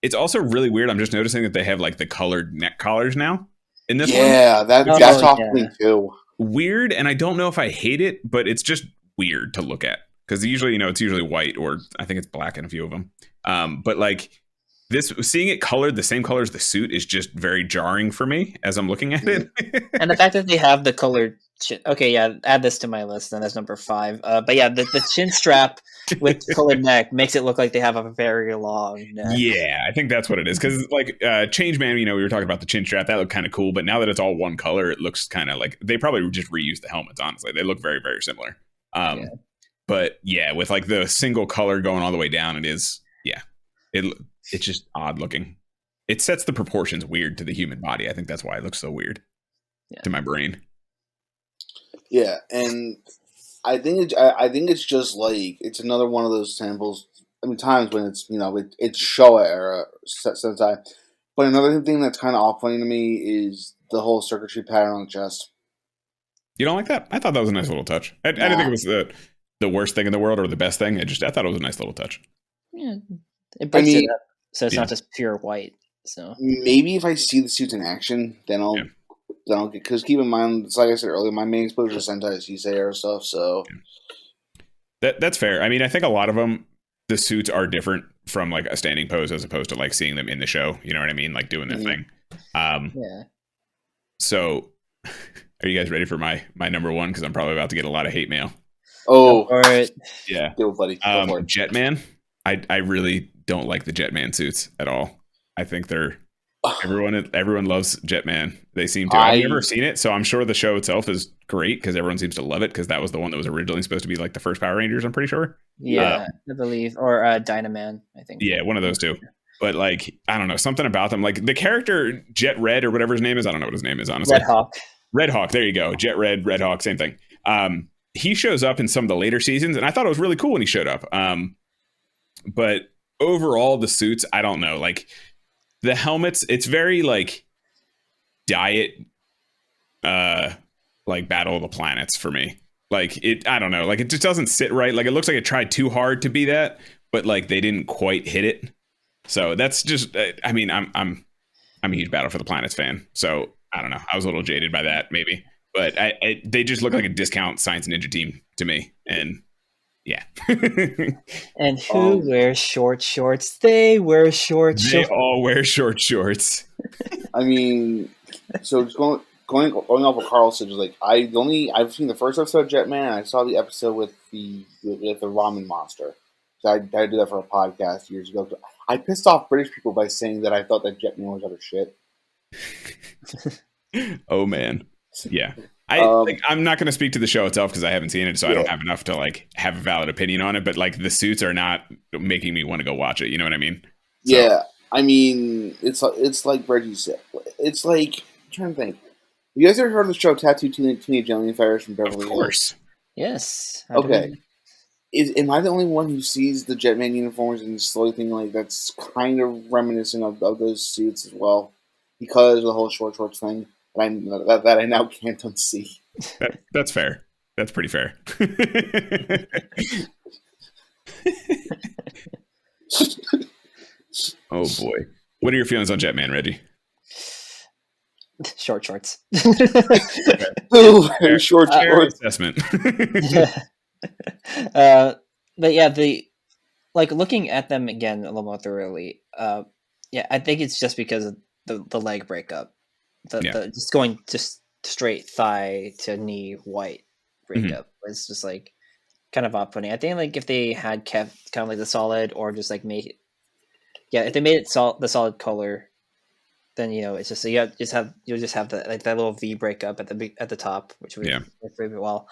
Speaker 2: it's also really weird. I'm just noticing that they have the colored neck collars now in this one.
Speaker 4: Yeah, that's off me too.
Speaker 2: Weird, and I don't know if I hate it, but it's just weird to look at because usually, it's usually white or I think it's black in a few of them. But this, seeing it colored the same color as the suit is just very jarring for me as I'm looking at it.
Speaker 3: And the fact that they have the colored chin. Okay, yeah, add this to my list, and that's number 5. But yeah, the chin strap with colored neck makes it look like they have a very long neck.
Speaker 2: Yeah, I think that's what it is. Because Changeman, we were talking about the chin strap. That looked kind of cool. But now that it's all one color, it looks kind of they probably just reused the helmets, honestly. They look very, very similar. But yeah, with the single color going all the way down, it is, it's just odd looking. It sets the proportions weird to the human body. I think that's why it looks so weird. to my brain.
Speaker 4: Yeah, and I think it's just like it's another one of those samples. I mean, times when it's it's Showa era Sentai. But another thing that's kind of off-putting to me is the whole circuitry pattern on the chest.
Speaker 2: You don't like that? I thought that was a nice little touch. I didn't think it was the worst thing in the world or the best thing. I thought it was a nice little touch.
Speaker 3: Yeah, it breaks it up, so it's not just pure white. So
Speaker 4: maybe if I see the suits in action, then I'll get. Because keep in mind, it's like I said earlier, my main exposure to Sentai is Heisei era stuff. So
Speaker 2: that's fair. I mean, I think a lot of them, the suits are different from like a standing pose as opposed to like seeing them in the show. You know what I mean? Like doing their thing. So, are you guys ready for my number one? Because I'm probably about to get a lot of hate mail.
Speaker 4: Oh,
Speaker 3: all right.
Speaker 4: Yeah. Go, buddy. Go for it.
Speaker 2: Jetman. I really don't like the Jetman suits at all. I think they're everyone loves Jetman. They seem to. I've never seen it, so I'm sure the show itself is great because everyone seems to love it because that was the one that was originally supposed to be like the first Power Rangers. I'm pretty sure.
Speaker 3: Yeah, I believe, or Dynaman. I think.
Speaker 2: Yeah, one of those two. But like, I don't know, something about them. Like the character Jet Red or whatever his name is. I don't know what his name is honestly. Red Hawk. There you go. Jet Red, Red Hawk, same thing. He shows up in some of the later seasons, and I thought it was really cool when he showed up. But overall, the suits, I don't know. Like the helmets, it's very like diet, like Battle of the Planets for me. Like it, I don't know. Like it just doesn't sit right. Like it looks like it tried too hard to be that, but like they didn't quite hit it. So that's just. I mean, I'm a huge Battle for the Planets fan. So I don't know. I was a little jaded by that, maybe. But they just look like a discount Science Ninja team to me. And yeah.
Speaker 3: And who wears short shorts? They wear short shorts.
Speaker 2: They all wear short shorts.
Speaker 4: I mean, so just going off what Carl said, like I've seen the first episode of Jetman. I saw the episode with the ramen monster. So I did that for a podcast years ago. I pissed off British people by saying that I thought that Jetman was utter shit.
Speaker 2: Oh man. Yeah. I'm not going to speak to the show itself because I haven't seen it, so I don't have enough to like have a valid opinion on it. But like the suits are not making me want to go watch it. You know what I mean? So.
Speaker 4: Yeah, I mean it's like Reggie said. It's like I'm trying to think. You guys ever heard of the show Tattoo Teenage Alien Fighters from Beverly Hills?
Speaker 2: Of course.
Speaker 3: Yes.
Speaker 4: Okay. Am I the only one who sees the Jetman uniforms and slowly thinking like that's kind of reminiscent of those suits as well because of the whole short shorts thing? That I now can't unsee.
Speaker 2: That's fair. That's pretty fair. Oh boy. What are your feelings on Jetman, Reggie?
Speaker 3: Short shorts.
Speaker 4: Ooh, short shorts.
Speaker 2: Assessment.
Speaker 3: But yeah, like looking at them again a little more thoroughly. Yeah, I think it's just because of the leg breakup. The just going just straight thigh to knee white breakup was just like kind of off-putting. I think like if they had kept kind of like the solid or just like made if they made it the solid color, then it's just you'll just have the like that little V breakup at the top, which would work very well.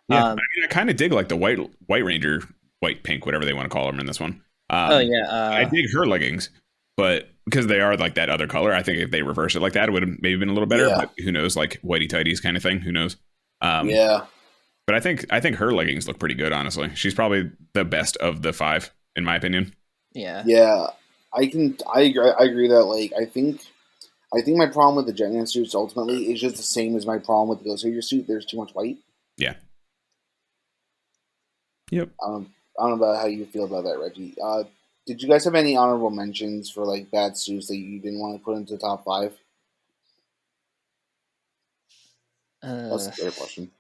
Speaker 2: Yeah, I mean, I kind of dig like the white Ranger, white pink, whatever they want to call them in this one. I dig her leggings. But because they are like that other color, I think if they reverse it like that, it would have maybe been a little better. But who knows, like whitey tighties kind of thing. Who knows? But I think her leggings look pretty good. Honestly, she's probably the best of the 5 in my opinion.
Speaker 3: Yeah.
Speaker 4: Yeah, I agree that like I think my problem with the Jetman suits ultimately is just the same as my problem with the Gokaiger suit. There's too much white.
Speaker 2: Yeah. Yep.
Speaker 4: I don't know about how you feel about that, Reggie. Did you guys have any honorable mentions for like bad suits that you didn't want to put into the top 5? That's a fair question.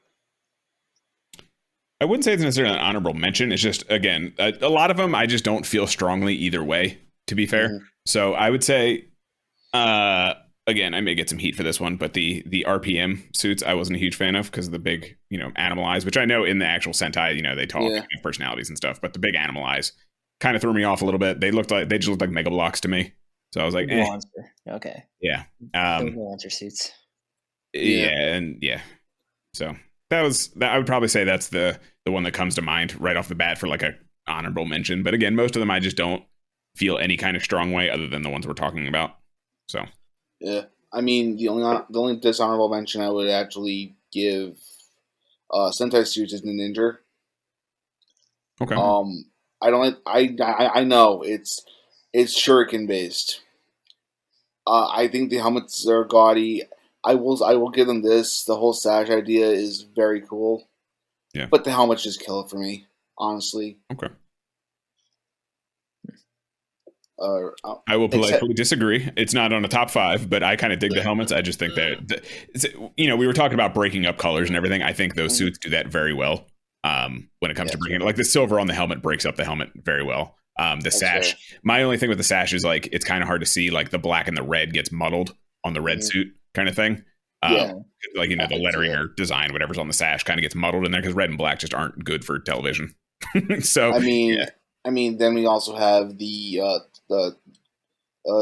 Speaker 2: I wouldn't say it's necessarily an honorable mention. It's just, again, a lot of them I just don't feel strongly either way, to be fair. Mm-hmm. So I would say, again, I may get some heat for this one, but the RPM suits I wasn't a huge fan of because of the big, animal eyes, which I know in the actual Sentai, they talk and have personalities and stuff, but the big animal eyes kind of threw me off a little bit. They just looked like Mega Blocks to me. So I was like,
Speaker 3: monster. Okay.
Speaker 2: Yeah.
Speaker 3: Monster suits.
Speaker 2: Yeah. So I would probably say that's the one that comes to mind right off the bat for like a honorable mention. But again, most of them I just don't feel any kind of strong way other than the ones we're talking about. So
Speaker 4: yeah. I mean, the only dishonorable mention I would actually give Sentai Suits is the Ninja.
Speaker 2: Okay.
Speaker 4: I don't like. I know it's shuriken based. I think the helmets are gaudy. I will give them this. The whole sash idea is very cool.
Speaker 2: Yeah.
Speaker 4: But the helmets just kill it for me, honestly.
Speaker 2: Okay.
Speaker 4: I
Speaker 2: will politely disagree. It's not on a top 5, but I kind of dig the helmets. I just think that, we were talking about breaking up colors and everything. I think those suits do that very well. When it comes to breaking it, like the silver on the helmet breaks up the helmet very well. The sash. Fair. My only thing with the sash is like it's kind of hard to see. Like the black and the red gets muddled on the red suit, kind of thing. Like the lettering or design, whatever's on the sash, kind of gets muddled in there because red and black just aren't good for television. So
Speaker 4: I mean, then we also have the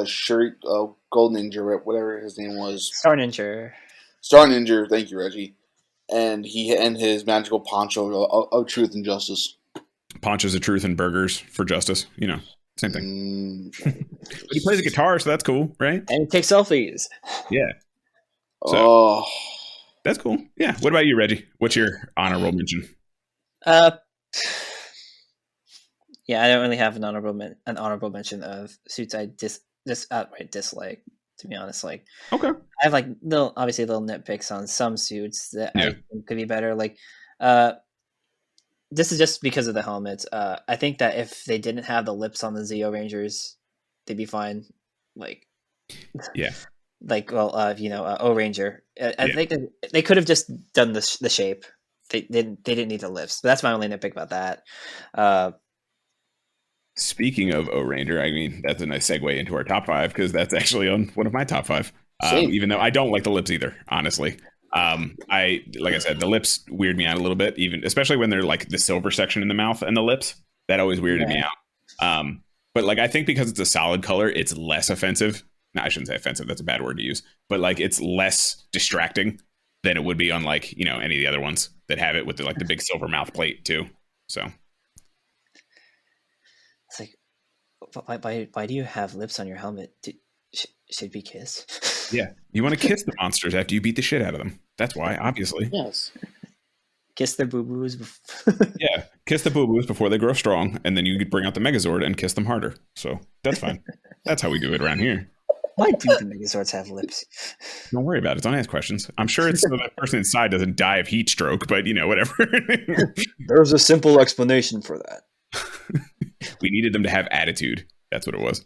Speaker 4: shirt, Gold Ninja, whatever his name was,
Speaker 3: Star Ninja.
Speaker 4: Thank you, Reggie. And his magical poncho of truth and justice.
Speaker 2: Ponchos of truth and burgers for justice. Same thing. But he plays a guitar, so that's cool, right?
Speaker 3: And he takes selfies.
Speaker 2: Yeah. So that's cool. Yeah. What about you, Reggie? What's your honorable mention?
Speaker 3: Yeah, I don't really have an honorable mention of suits I outright dislike. To be honest, like
Speaker 2: okay,
Speaker 3: I have like little nitpicks on some suits that I think could be better. Like, this is just because of the helmets. I think that if they didn't have the lips on the Zeo Rangers, they'd be fine. Like,
Speaker 2: yeah,
Speaker 3: like O Ranger. I think that they could have just done the shape. They didn't need the lips. But that's my only nitpick about that.
Speaker 2: Speaking of O Ranger, I mean that's a nice segue into our top 5 because that's actually on one of my top 5. Even though I don't like the lips either, honestly. Like I said, the lips weird me out a little bit, even especially when they're like the silver section in the mouth and the lips. That always weirded me out. But like I think because it's a solid color, it's less offensive. No, I shouldn't say offensive. That's a bad word to use. But like it's less distracting than it would be on like any of the other ones that have it with the big silver mouth plate too. So.
Speaker 3: It's like, why do you have lips on your helmet? Should we kiss?
Speaker 2: Yeah, you want to kiss the monsters after you beat the shit out of them. That's why, obviously.
Speaker 4: Yes.
Speaker 3: Kiss their boo-boos.
Speaker 2: Yeah, kiss the boo-boos before they grow strong, and then you could bring out the Megazord and kiss them harder. So that's fine. That's how we do it around here.
Speaker 3: Why do the Megazords have lips?
Speaker 2: Don't worry about it. Don't ask questions. I'm sure it's so that person inside doesn't die of heat stroke, but whatever.
Speaker 3: There's a simple explanation for that.
Speaker 2: We needed them to have attitude. That's what it was.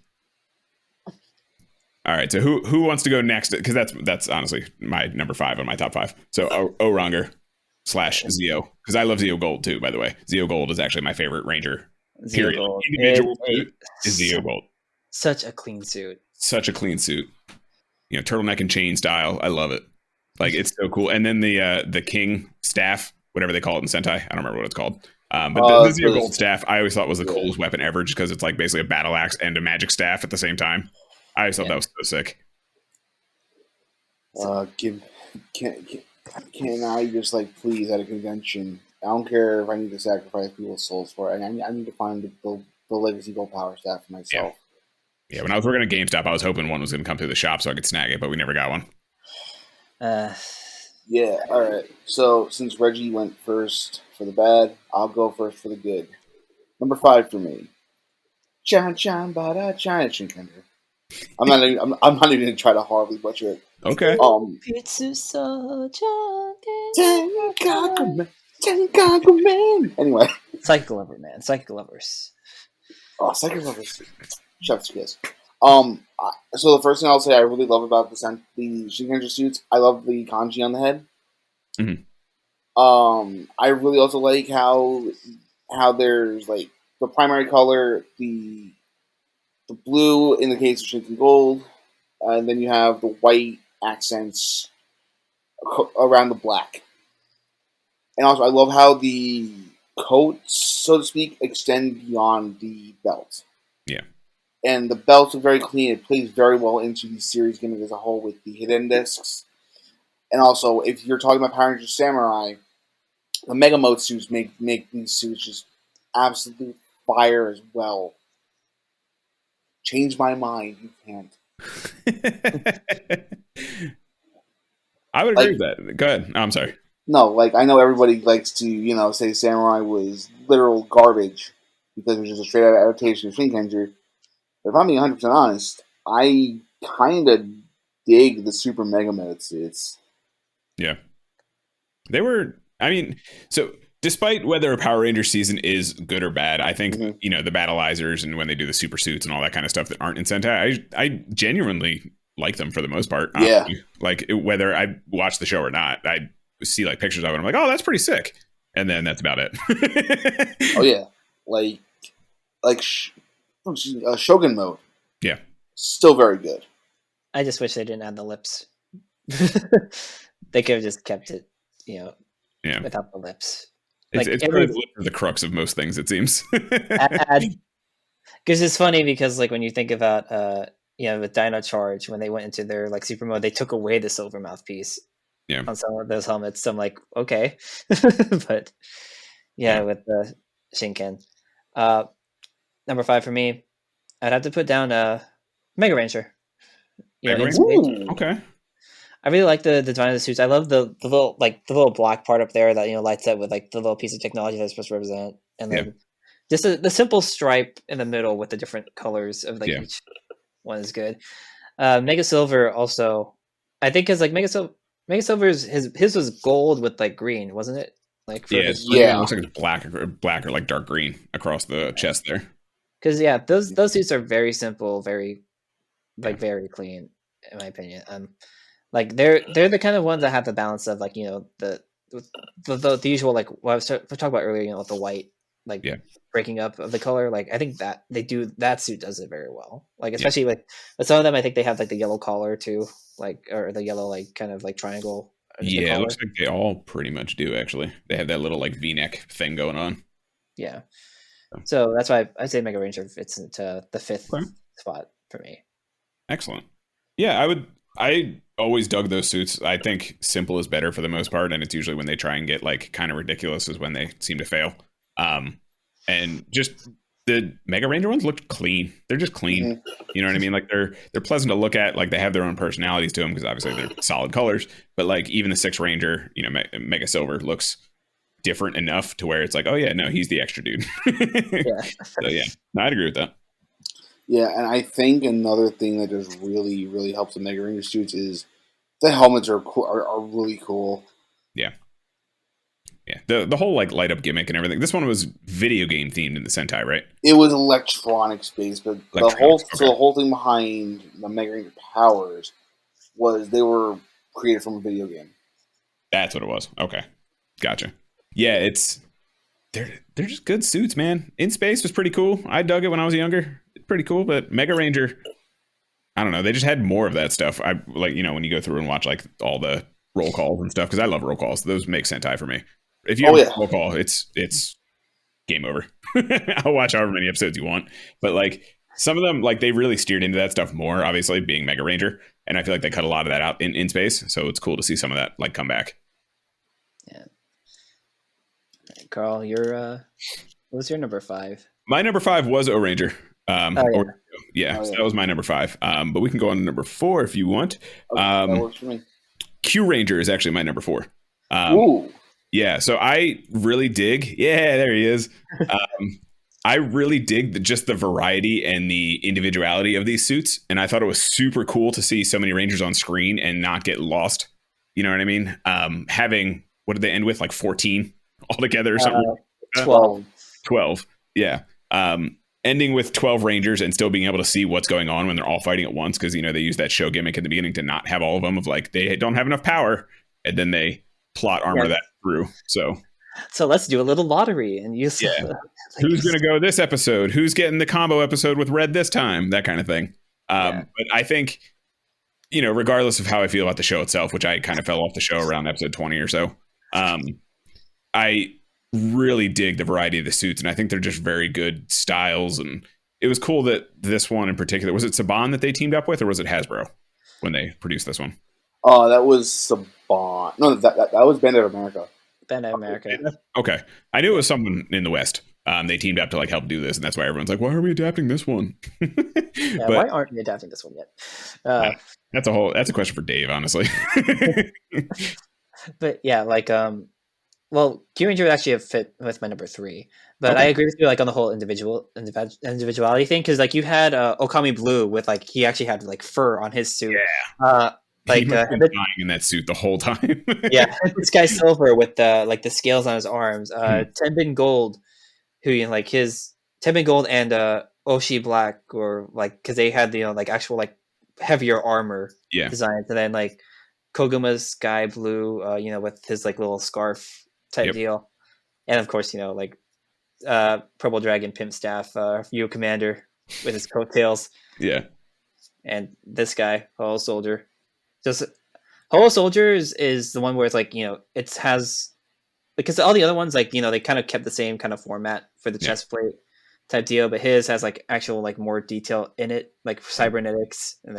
Speaker 2: All right. So who wants to go next? Because that's honestly my number 5 on my top 5. So O-Ranger / Zeo. Because I love Zeo Gold too, by the way. Zeo Gold is actually my favorite Ranger.
Speaker 3: Zeo Gold.
Speaker 2: Individual suit is Zeo Gold.
Speaker 3: Such a clean suit.
Speaker 2: Such a clean suit. Turtleneck and chain style. I love it. Like it's so cool. And then the King staff, whatever they call it in Sentai. I don't remember what it's called. But the Zeo Gold staff, I always thought was the coolest weapon ever, just because it's like basically a battle axe and a magic staff at the same time. I always thought that was so sick.
Speaker 4: Can I just please at a convention? I don't care if I need to sacrifice people's souls for it. I need to find the Legacy Gold Power Staff for myself.
Speaker 2: Yeah, when I was working at GameStop, I was hoping one was going to come through the shop so I could snag it, but we never got one.
Speaker 4: Yeah, all right. So since Reggie went first for the bad, I'll go first for the good. Number 5 for me. Chan bada China Shinkenger. I'm not even gonna try to horribly butcher it.
Speaker 2: Okay.
Speaker 4: Anyway.
Speaker 3: Psychic Lover, man. Psychic Lovers.
Speaker 4: Oh, Psychic Lovers. Chef's kiss. So the first thing I'll say I really love about the Shinkenger suits, I love the kanji on the head.
Speaker 2: Mm-hmm.
Speaker 4: I really also like how there's the primary color, the blue in the case of Shinken Gold, and then you have the white accents around the black. And also, I love how the coats, so to speak, extend beyond the belt.
Speaker 2: Yeah.
Speaker 4: And the belts are very clean. It plays very well into the series gimmick as a whole with the hidden discs. And also, if you're talking about Power Rangers Samurai, the Mega Mode suits make these suits just absolute fire as well. Change my mind. You can't.
Speaker 2: I would agree with that. Go ahead. I'm sorry.
Speaker 4: No, like I know everybody likes to, say Samurai was literal garbage because it was just a straight out adaptation of Shinkenger. But if I'm being 100% honest, I kind of dig the Super Mega Mode suits.
Speaker 2: Yeah. They were, I mean, so despite whether a Power Ranger season is good or bad, I think, the Battleizers and when they do the super suits and all that kind of stuff that aren't in Sentai, I genuinely like them for the most part.
Speaker 4: Yeah.
Speaker 2: Like whether I watch the show or not, I see like pictures of it. I'm like, oh, that's pretty sick. And then that's about it.
Speaker 4: Oh, yeah. Like Shogun Mode.
Speaker 2: Yeah.
Speaker 4: Still very good.
Speaker 3: I just wish they didn't add the lips. They could have just kept it, without the lips.
Speaker 2: It's really the crux of most things, it seems.
Speaker 3: Because it's funny because like when you think about with Dino Charge, when they went into their like super mode, they took away the silver mouthpiece on some of those helmets. So I'm like, okay. But with the Shinken. Number 5 for me, I'd have to put down Mega Ranger.
Speaker 2: Okay.
Speaker 3: I really like the design of the suits. I love the little black part up there that lights up with like the little piece of technology that's supposed to represent, and then just the simple stripe in the middle with the different colors of each one is good. Mega Silver also, I think, because like Mega Silver's his was gold with like green, wasn't it? Like
Speaker 2: it looks like it's black or like dark green across the chest there.
Speaker 3: Because those suits are very simple, very very clean in my opinion. Like they're the kind of ones that have the balance of like the usual like what I was talking about earlier, with the white breaking up of the color. Like I think that that suit does it very well. Like especially with some of them, I think they have like the yellow collar too, like or the yellow like kind of like triangle.
Speaker 2: Yeah, it looks like they all pretty much do actually. They have that little like V-neck thing going on.
Speaker 3: Yeah, so that's why I say Mega Ranger fits into the 5th spot for me.
Speaker 2: Excellent. Yeah, I always dug those suits. I think simple is better for the most part, and it's usually when they try and get like kind of ridiculous is when they seem to fail. And just the Mega Ranger ones looked clean. They're just clean.
Speaker 4: Mm-hmm.
Speaker 2: You know what I mean? Like they're pleasant to look at. Like they have their own personalities to them because obviously they're solid colors. But like even the 6th Ranger, Mega Silver looks different enough to where it's like, oh yeah, no, he's the extra dude. So yeah, no, I'd agree with that.
Speaker 4: Yeah, and I think another thing that just really, really helps the Mega Ranger suits is the helmets are cool, are really cool.
Speaker 2: Yeah. Yeah. The whole like light up gimmick and everything. This one was video game themed in the Sentai, right?
Speaker 4: It was electronics based, but the whole thing behind the Mega Ranger powers was they were created from a video game.
Speaker 2: That's what it was. Okay. Gotcha. Yeah, they're just good suits, man. In Space was pretty cool. I dug it when I was younger. Pretty cool, but Mega Ranger, I don't know. They just had more of that stuff. I like, when you go through and watch like all the roll calls and stuff, because I love roll calls. Those make Sentai for me. If you have a roll call, it's game over. I'll watch however many episodes you want. But like some of them, like they really steered into that stuff more, obviously being Mega Ranger. And I feel like they cut a lot of that out in Space. So it's cool to see some of that like come back.
Speaker 3: Yeah. Carl, what was your number 5?
Speaker 2: My number 5 was O-Ranger. So that was my number 5. But we can go on to number 4 if you want.
Speaker 4: That works for me.
Speaker 2: Q Ranger is actually my number 4.
Speaker 4: Ooh.
Speaker 2: Yeah, so I really dig. Yeah, there he is. I really dig just the variety and the individuality of these suits, and I thought it was super cool to see so many Rangers on screen and not get lost. You know what I mean? Having, what did they end with? Like 14 altogether or something? 12. Yeah. Ending with 12 Rangers and still being able to see what's going on when they're all fighting at once. Because, they use that show gimmick at the beginning to not have all of them of like, they don't have enough power. And then they plot armor that through. So
Speaker 3: let's do a little lottery and use
Speaker 2: who's going to go this episode? Who's getting the combo episode with Red this time? That kind of thing. But I think, regardless of how I feel about the show itself, which I kind of fell off the show around episode 20 or so, I really dig the variety of the suits, and I think they're just very good styles. And it was cool that this one in particular, was it Saban that they teamed up with, or was it Hasbro when they produced this one?
Speaker 4: Oh, that was Saban. No, that was Bandai America.
Speaker 3: Bandai America.
Speaker 2: Okay, I knew it was someone in the West. They teamed up to like help do this, and that's why everyone's like, "Why are we adapting this one?"
Speaker 3: Yeah,
Speaker 2: But
Speaker 3: why aren't we adapting this one yet?
Speaker 2: that's a question for Dave, honestly.
Speaker 3: But yeah, like well, Kyuranger would actually have fit with my number 3, but I
Speaker 2: Okay.
Speaker 3: agree with you like on the whole individuality thing because like you had Okami Blue with like he actually had like fur on his suit.
Speaker 2: He
Speaker 3: Like
Speaker 2: must have been dying in that suit the whole time.
Speaker 3: yeah, this guy Silver with the like the scales on his arms. Tenbin Gold, who you know, like his Tenbin Gold and Oshi Black, or like because they had like actual like heavier armor
Speaker 2: Yeah.
Speaker 3: designs, and then like Koguma's Sky Blue, with his like little scarf type deal, and of course like Purple Dragon Pimp Staff, Yu Commander with his coattails,
Speaker 2: Yeah.
Speaker 3: and this guy Hollow Soldier. Just Hollow Soldier is the one where it's like it has because all the other ones like they kind of kept the same kind of format for the chest plate type deal, but his has like actual like more detail in it, like cybernetics,
Speaker 2: and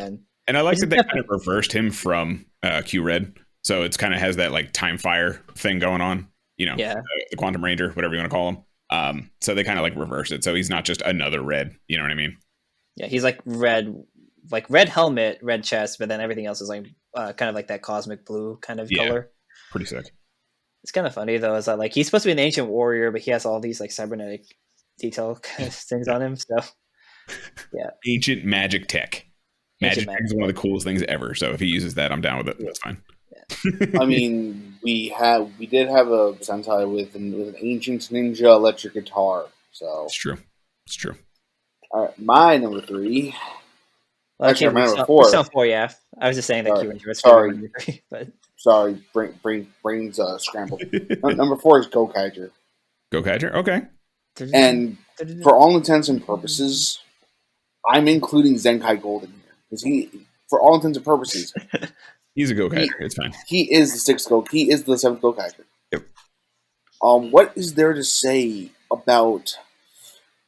Speaker 2: I like that they kind of reversed him from Q Red, so it's kind of has that like time fire thing going on, the Quantum Ranger, whatever you want to call him. So they kind of like reverse it, so he's not just another red. You know what I mean?
Speaker 3: Yeah, he's like red helmet, red chest, but then everything else is like kind of like that cosmic blue kind of color.
Speaker 2: Pretty sick.
Speaker 3: It's kind of funny though, is that like he's supposed to be an ancient warrior, but he has all these like cybernetic detail kind of things on him. So yeah,
Speaker 2: ancient magic tech. Magic tech is one of the coolest things ever. So if he uses that, I'm down with it. That's fine.
Speaker 3: Yeah.
Speaker 4: I mean, we did have a Sentai with an ancient ninja electric guitar. So
Speaker 2: it's true. It's true.
Speaker 4: All right, my number 3.
Speaker 3: Well,
Speaker 4: actually, my number 4.
Speaker 3: 4, yeah. I was just saying that Kyuranger was
Speaker 4: sorry.
Speaker 3: 3, but
Speaker 4: sorry, brains scrambled. Number 4 is Gokaiger.
Speaker 2: Gokaiger, okay.
Speaker 4: And for all intents and purposes, I'm including Zenkai Gold in here because for all intents and purposes,
Speaker 2: he's a Gokaiger. It's fine.
Speaker 4: He is the 6th He is the 7th Gokaiger.
Speaker 2: Yep.
Speaker 4: What is there to say about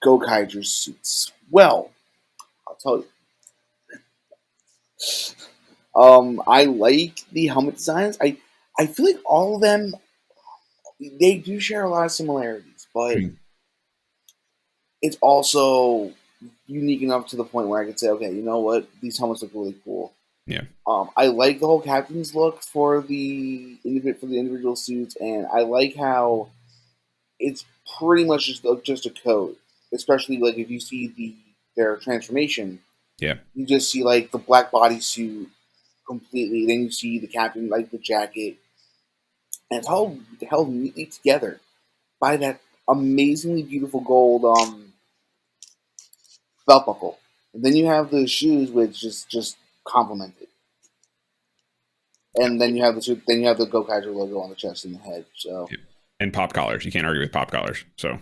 Speaker 4: Gokaiger's suits? Well, I'll tell you. I like the helmet designs. I feel like all of them, they do share a lot of similarities, but it's also unique enough to the point where I could say, okay, you know what? These helmets look really cool.
Speaker 2: Yeah.
Speaker 4: I like the whole captain's look for the individual suits, and I like how it's pretty much just a coat. Especially like if you see their transformation.
Speaker 2: Yeah.
Speaker 4: You just see like the black bodysuit completely, then you see the captain like the jacket, and it's all held neatly together by that amazingly beautiful gold belt buckle. And then you have the shoes which just complement it. And then you have the suit, then you have the Gokaiger logo on the chest and the head. So
Speaker 2: and pop collars. You can't argue with pop collars. So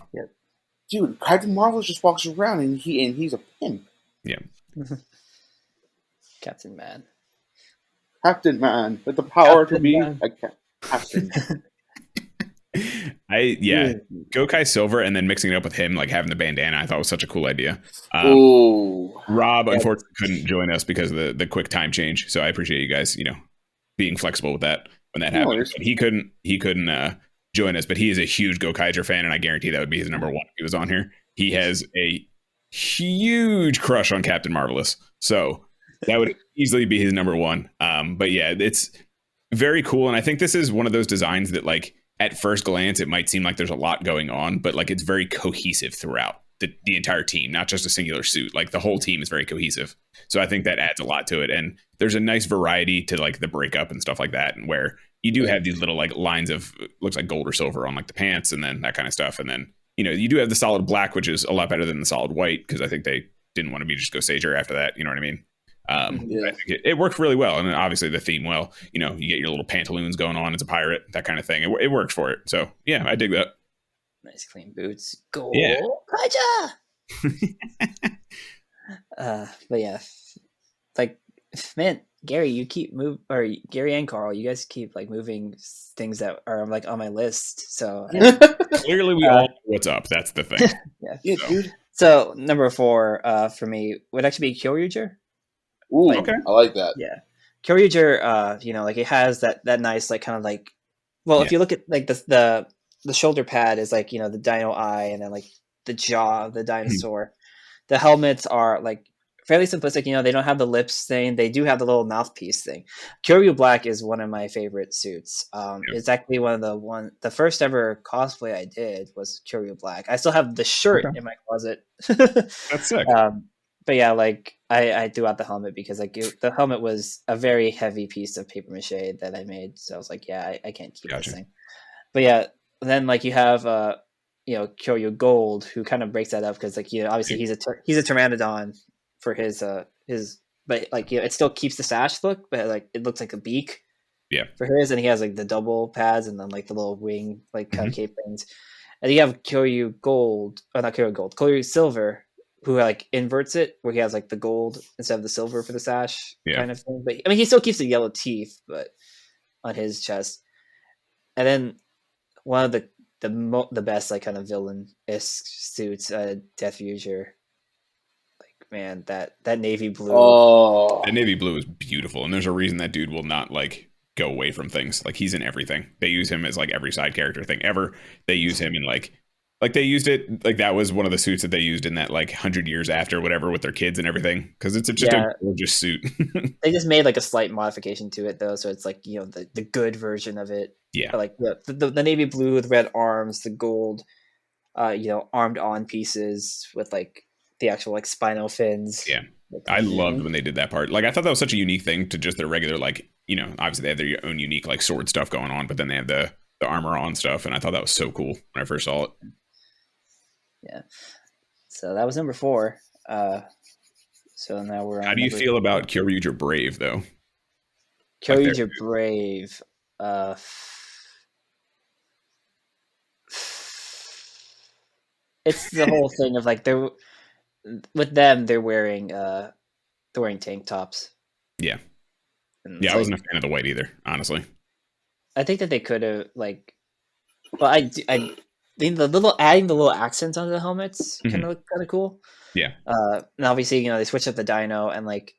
Speaker 4: dude, Captain Marvel just walks around and he's a pimp.
Speaker 2: Yeah.
Speaker 3: Captain Man.
Speaker 4: Captain Man with the power to be a captain.
Speaker 2: Gokai Silver and then mixing it up with him, like having the bandana, I thought was such a cool idea. Rob unfortunately couldn't join us because of the quick time change, so I appreciate you guys, being flexible with that when that happened. But he couldn't join us, but he is a huge Gokaiger fan, and I guarantee that would be his number 1 if he was on here. He has a huge crush on Captain Marvelous, so that would easily be his number 1. But yeah, it's very cool, and I think this is one of those designs that, like, at first glance, it might seem like there's a lot going on, but like it's very cohesive throughout the entire team, not just a singular suit. Like the whole team is very cohesive, so I think that adds a lot to it. And there's a nice variety to like the breakup and stuff like that, and where you do have these little like lines of looks like gold or silver on like the pants, and then that kind of stuff, and then you do have the solid black, which is a lot better than the solid white because I think they didn't want to be just go Sager after that. You know what I mean? I think it worked really well, and then obviously the theme. Well, you get your little pantaloons going on. It's a pirate, that kind of thing. It works for it. So yeah, I dig that.
Speaker 3: Nice clean boots. Go,
Speaker 2: yeah.
Speaker 3: But yeah, like man, Gary, you keep Gary and Carl, you guys keep like moving things that are like on my list. So
Speaker 2: clearly we all know what's up. That's the thing.
Speaker 4: Yeah, dude.
Speaker 3: So number 4 for me would actually be Kyoryuger.
Speaker 4: Ooh, okay. I like that.
Speaker 3: Yeah. Kyoryuger, like it has that nice, like kind of like, well, if you look at like the shoulder pad is like, the dino eye, and then like the jaw of the dinosaur. The helmets are like fairly simplistic. They don't have the lips thing. They do have the little mouthpiece thing. Kyoryu Black is one of my favorite suits. It's actually the first ever cosplay I did was Kyoryu Black. I still have the shirt in my closet.
Speaker 2: That's sick.
Speaker 3: But yeah, like I threw out the helmet because like the helmet was a very heavy piece of paper mache that I made. So I was like, yeah, I can't keep this thing. But yeah, then like you have Kyoryu Gold, who kind of breaks that up because like obviously he's a pteranodon for his but like it still keeps the sash look, but like it looks like a beak.
Speaker 2: Yeah.
Speaker 3: For his, and he has like the double pads and then like the little wing like kind of cape things. And you have Kyoryu Gold, or not Kyoryu Gold, Kyoryu Silver, who like inverts it where he has like the gold instead of the silver for the sash kind of thing. But I mean, he still keeps the yellow teeth, but on his chest. And then one of the best like kind of villain-esque suits, Death Future. Like man, that navy blue.
Speaker 4: Oh,
Speaker 2: that navy blue is beautiful, and there's a reason that dude will not like go away from things. Like he's in everything. They use him as like every side character thing ever. They use him in like they used it like that was one of the suits that they used in that like 100 years after whatever with their kids and everything because it's just a gorgeous suit.
Speaker 3: They just made like a slight modification to it though, so it's like the good version of it.
Speaker 2: Yeah,
Speaker 3: but, like the navy blue with red arms, the gold, armed on pieces with like the actual like spinal fins.
Speaker 2: Yeah, I loved when they did that part. Like I thought that was such a unique thing to just their regular like obviously they have their own unique like sword stuff going on, but then they have the armor on stuff, and I thought that was so cool when I first saw it.
Speaker 3: Yeah, so that was number 4. So now we're on.
Speaker 2: How do you feel about Kyoryu Brave though?
Speaker 3: Kyoryu Brave. It's the whole thing of like they're wearing tank tops.
Speaker 2: Yeah. I wasn't a fan of the white either, honestly. I
Speaker 3: think that they could have like, well, I think adding the little accents onto the helmets kind of look kind of cool.
Speaker 2: Yeah.
Speaker 3: And obviously, they switched up the dino and like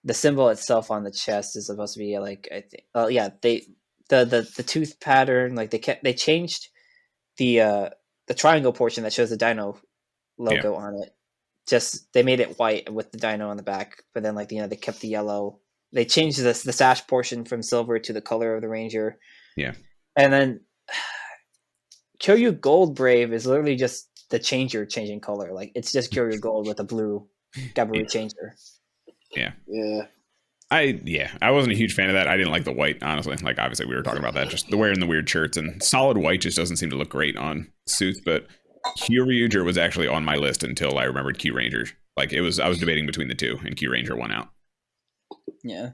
Speaker 3: the symbol itself on the chest is supposed to be like I think. The tooth pattern like they changed the triangle portion that shows the dino logo on it. Just they made it white with the dino on the back, but then like they kept the yellow. They changed the sash portion from silver to the color of the Ranger. Yeah, and then Kyoryu Gold Brave is literally just the changer changing color. Like it's just Kyoryu Gold with a blue Gabaru changer. Yeah. I wasn't a huge fan of that. I didn't like the white, honestly. Like obviously we were talking about that, just the wearing the weird shirts and solid white just doesn't seem to look great on suits. But Kyoryu was actually on my list until I remembered Q Ranger. Like I was debating between the two, and Q Ranger won out. Yeah.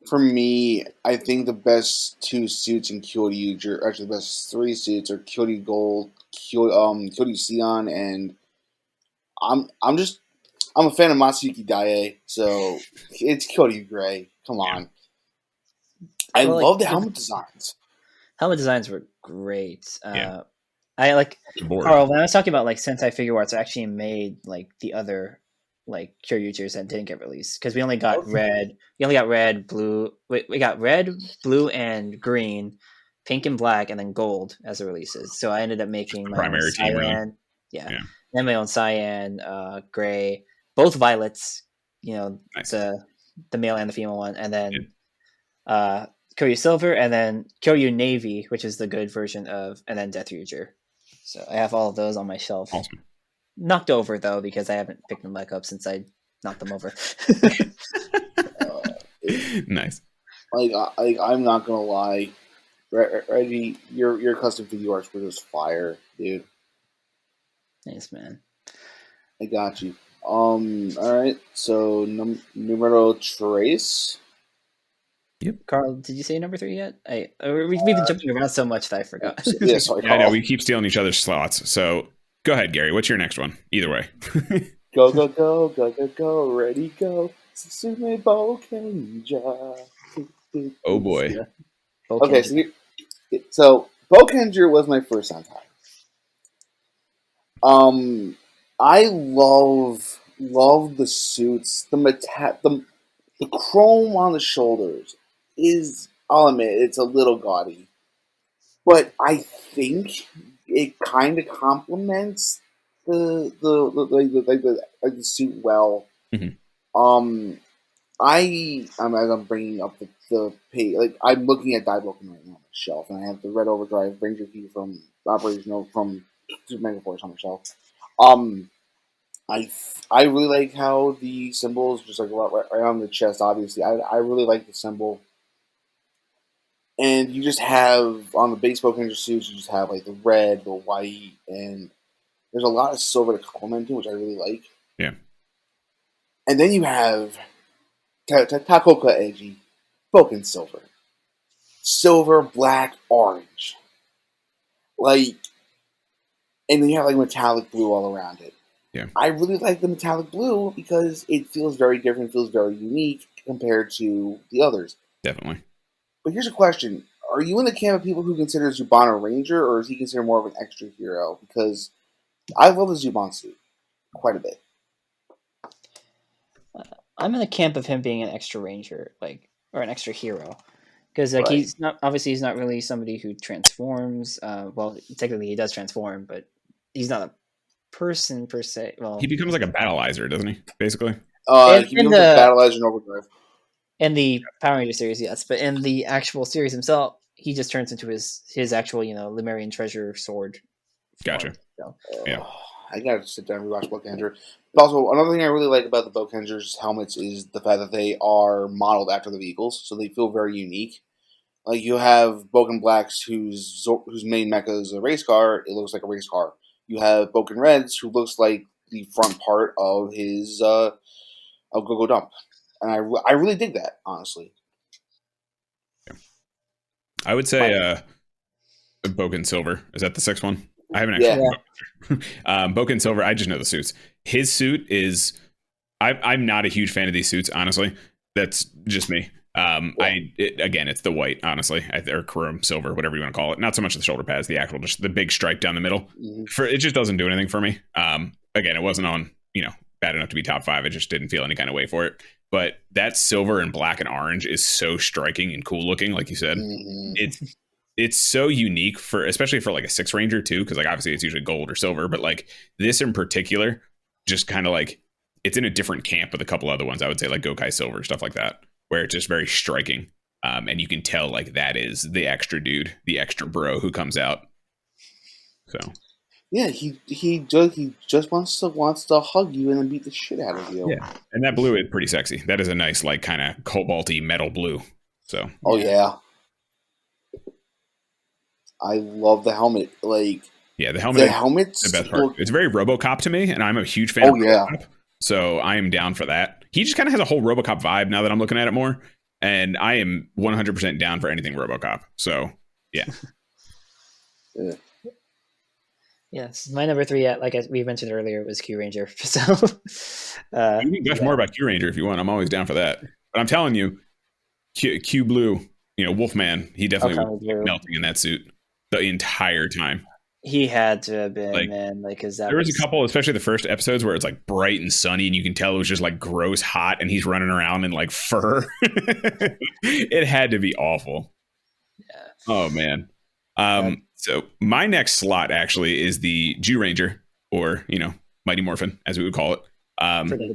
Speaker 4: For me, I think the best 2 suits in Kyoryu, actually the best 3 suits are Kyoryu Gold, Kyoryu Sion, and I'm a fan of Masayuki Daie, so it's Kyoryu Gray. Come on. I love the helmet designs.
Speaker 3: Helmet designs were great. I like Carl, when I was talking about like Sentai Figure Arts, I actually made like the other like Kyoryugers that didn't get released because we only got red. We only got red, blue. We got red, blue, and green, pink and black, and then gold as the releases. So I ended up making my
Speaker 2: primary
Speaker 3: own
Speaker 2: team,
Speaker 3: cyan.
Speaker 2: really.
Speaker 3: Yeah. Then my own cyan, gray, both violets.
Speaker 2: Nice.
Speaker 3: The male and the female one, and then Kyoryu Silver, and then Kyoryu Navy, which is the good version of, and then Death Future. So I have all of those on my shelf.
Speaker 2: Awesome.
Speaker 3: Knocked over though because I haven't picked them back up since I knocked them over.
Speaker 2: Nice.
Speaker 4: I'm not gonna lie, Reggie, your custom figure arts were just fire, dude.
Speaker 3: Thanks, man.
Speaker 4: I got you. All right. So numero tres.
Speaker 2: Yep.
Speaker 3: Carl, did you say number 3 yet? We've been jumping around so much that I forgot.
Speaker 4: Yeah, sorry.
Speaker 2: I know we keep stealing each other's slots. So go ahead, Gary. What's your next one? Either way.
Speaker 4: Go, go, go, go, go, go, ready, go. Susume Bokenja.
Speaker 2: Oh boy.
Speaker 4: Yeah. Okay, so Bokenja was my first Sentai. I love the suits, the chrome on the shoulders is, I'll admit, it's a little gaudy. But I think it kind of complements the suit well.
Speaker 2: Mhm.
Speaker 4: As I'm bringing up the page, like I'm looking at Daiboken right now on the shelf, and I have the Red Overdrive Ranger key from from Super Mega Force on the shelf. I really like how the symbol is just like right on the chest. Obviously, I really like the symbol. And you just have on the base Bowcanger suits, you just have like the red, the white, and there's a lot of silver to complement it, which I really like.
Speaker 2: Yeah.
Speaker 4: And then you have Takoka Eiji, Boken Silver. Silver, black, orange. Like, and then you have like metallic blue all around it.
Speaker 2: Yeah.
Speaker 4: I really like the metallic blue because it feels very different, feels very unique compared to the others.
Speaker 2: Definitely.
Speaker 4: But here's a question. Are you in the camp of people who consider Zubon a ranger, or is he considered more of an extra hero? Because I love the Zubon suit quite a bit.
Speaker 3: I'm in the camp of him being an extra ranger, or an extra hero, because
Speaker 4: Right.
Speaker 3: he's not really somebody who transforms. Well, technically he does transform, but he's not a person per se. Well,
Speaker 2: He becomes like a battleizer, doesn't he? Basically.
Speaker 4: He becomes a battleizer in Overdrive.
Speaker 3: In the Power Ranger series, yes, but in the actual series himself, he just turns into his actual, Lemurian treasure sword.
Speaker 2: Gotcha.
Speaker 3: So.
Speaker 2: Yeah.
Speaker 4: I gotta sit down and rewatch Bowcanger. Also, another thing I really like about the Bowcanger's helmets is the fact that they are modeled after the vehicles, so they feel very unique. Like you have Boken Blacks, whose main mecha is a race car. It looks like a race car. You have Boken Reds, who looks like the front part of his of Go Dump, and I really dig that, honestly.
Speaker 2: Yeah. I would say Boken Silver. Is that the sixth one? I haven't actually.
Speaker 4: Yeah.
Speaker 2: Boken Silver. I just know the suits. His suit is. I'm not a huge fan of these suits, honestly. That's just me. Again, it's the white, honestly, or chrome silver, whatever you want to call it. Not so much the shoulder pads, the actual, just the big stripe down the middle.
Speaker 4: Mm-hmm.
Speaker 2: It just doesn't do anything for me. Again, it wasn't on, bad enough to be top 5. I just didn't feel any kind of way for it. But that silver and black and orange is so striking and cool looking, like you said.
Speaker 4: Mm-hmm.
Speaker 2: It's so unique especially for like a 6 Ranger too, because like obviously it's usually gold or silver, but like this in particular, just kind of like it's in a different camp with a couple other ones. I would say like Gokai Silver, stuff like that, where it's just very striking. And you can tell like that is the extra dude, the extra bro who comes out. So
Speaker 4: yeah, he just wants to hug you and then beat the shit out of you.
Speaker 2: Yeah, and that blue is pretty sexy. That is a nice like kind of cobalty metal blue. So
Speaker 4: yeah. I love the helmet. Like,
Speaker 2: yeah, the helmet's the best part. It's very RoboCop to me, and I'm a huge fan of RoboCop. So I am down for that. He just kind of has a whole RoboCop vibe now that I'm looking at it more, and I am 100% down for anything RoboCop. So yeah.
Speaker 3: Yes, my number 3, like we mentioned earlier, was Q Ranger. So
Speaker 2: you can gush more about Q Ranger if you want. I'm always down for that. But I'm telling you, Q Blue, Wolfman, he definitely was melting in that suit the entire time.
Speaker 3: He had to have been, man. Because
Speaker 2: there was a couple, especially the first episodes, where it's like bright and sunny, and you can tell it was just like gross hot, and he's running around in like fur. It had to be awful.
Speaker 3: Yeah.
Speaker 2: Oh man. So my next slot actually is the Jew Ranger, or Mighty Morphin, as we would call it.
Speaker 3: For number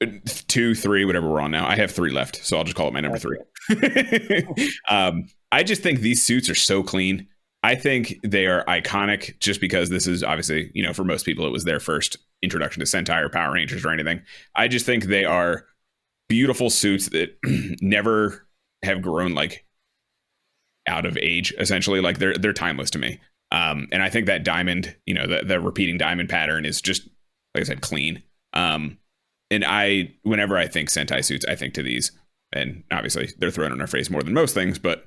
Speaker 3: 2?
Speaker 2: 2, 3, whatever we're on now. I have 3 left, so I'll just call it my number 3. I just think these suits are so clean. I think they are iconic just because this is obviously, for most people, it was their first introduction to Sentai or Power Rangers or anything. I just think they are beautiful suits that never have grown like out of age, essentially. Like they're timeless to me. And I think that diamond, the repeating diamond pattern is just, like I said, clean. And whenever I think Sentai suits, I think to these. And obviously they're thrown in our face more than most things, but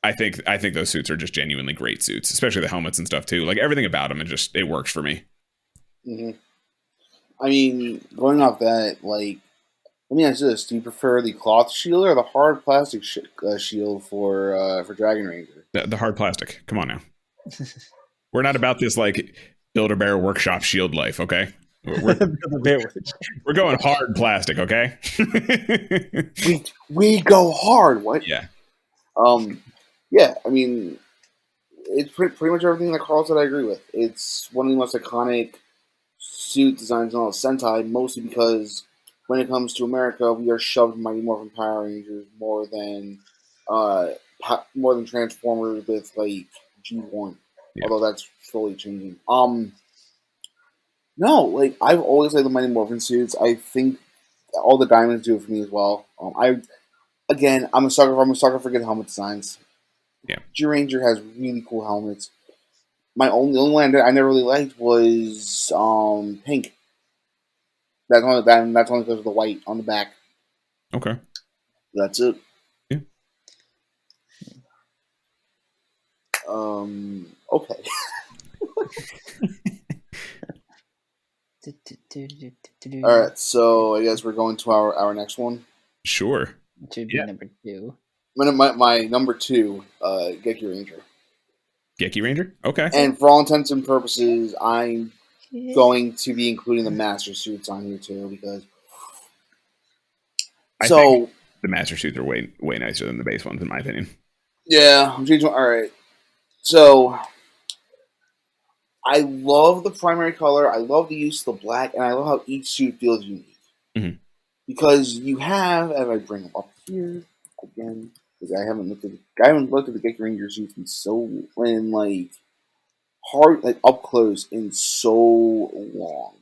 Speaker 2: I think those suits are just genuinely great suits, especially the helmets and stuff too. Like everything about them, it works for me.
Speaker 4: Mm-hmm. I mean, going off that, like, let me ask you this: do you prefer the cloth shield or the hard plastic shield for Dragon Ranger?
Speaker 2: The hard plastic. Come on now. We're not about this like Build-A-Bear workshop shield life, okay? We're going hard plastic, okay?
Speaker 4: we go hard. What?
Speaker 2: Yeah.
Speaker 4: Yeah. I mean, it's pretty much everything that Carl said I agree with. It's one of the most iconic suit designs in all of Sentai, mostly because when it comes to America, we are shoved Mighty Morphin Power Rangers more than Transformers with like G1.
Speaker 2: Yeah.
Speaker 4: Although that's slowly changing. No, like I've always liked the Mighty Morphin suits. I think all the diamonds do it for me as well. I'm a sucker for good helmet designs.
Speaker 2: Yeah.
Speaker 4: G-Ranger has really cool helmets. The only one I never really liked was pink. That's only because of the white on the back.
Speaker 2: Okay.
Speaker 4: That's it.
Speaker 2: Yeah.
Speaker 4: Okay. All right, so I guess we're going to our next one.
Speaker 2: Sure.
Speaker 3: To be number 2.
Speaker 4: My number 2, Geki Ranger.
Speaker 2: Geki Ranger? Okay.
Speaker 4: And for all intents and purposes, I'm going to be including the master suits on here too because.
Speaker 2: I think the master suits are way nicer than the base ones, in my opinion.
Speaker 4: Yeah, I'm changing. All right, so I love the primary color. I love the use of the black, and I love how each suit feels unique.
Speaker 2: Mm-hmm.
Speaker 4: Because you have, as I bring them up here again, because I haven't looked at the Geki Ranger suits in up close in so long.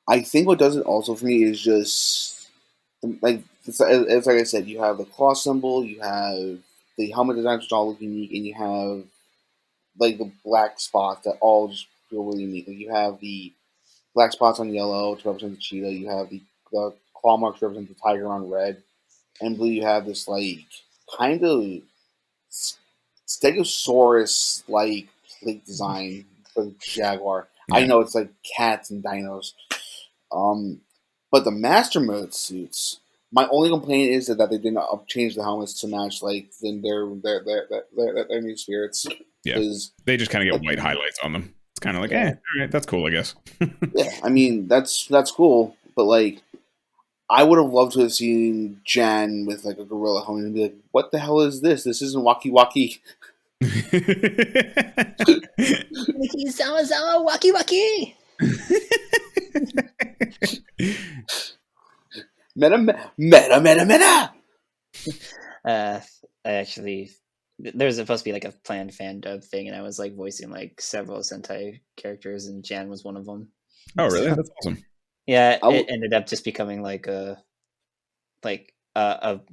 Speaker 4: I think what does it also for me is just it's like I said, you have the claw symbol, you have the helmet designs which all look unique, and you have like the black spots that all just feel really unique. Like you have the black spots on yellow to represent the cheetah. You have the claw marks to represent the tiger on red. And blue, you have this like kind of Stegosaurus like plate design for the jaguar. Yeah. I know it's like cats and dinos. But the Master Mode suits, my only complaint is that they didn't change the helmets to match like their new spirits.
Speaker 2: Yeah, they just kind of get white highlights on them. It's kind of like, all right, that's cool, I guess.
Speaker 4: Yeah, I mean that's cool, but like, I would have loved to have seen Jan with like a gorilla helmet and be like, "What the hell is this? This isn't Waki Waki."
Speaker 3: Sama Waki Waki.
Speaker 4: Meta.
Speaker 3: I actually, there was supposed to be like a planned fan dub thing, and I was like voicing like several Sentai characters, and Jan was one of them.
Speaker 2: Oh, really? That's awesome.
Speaker 3: Yeah, it ended up just becoming like a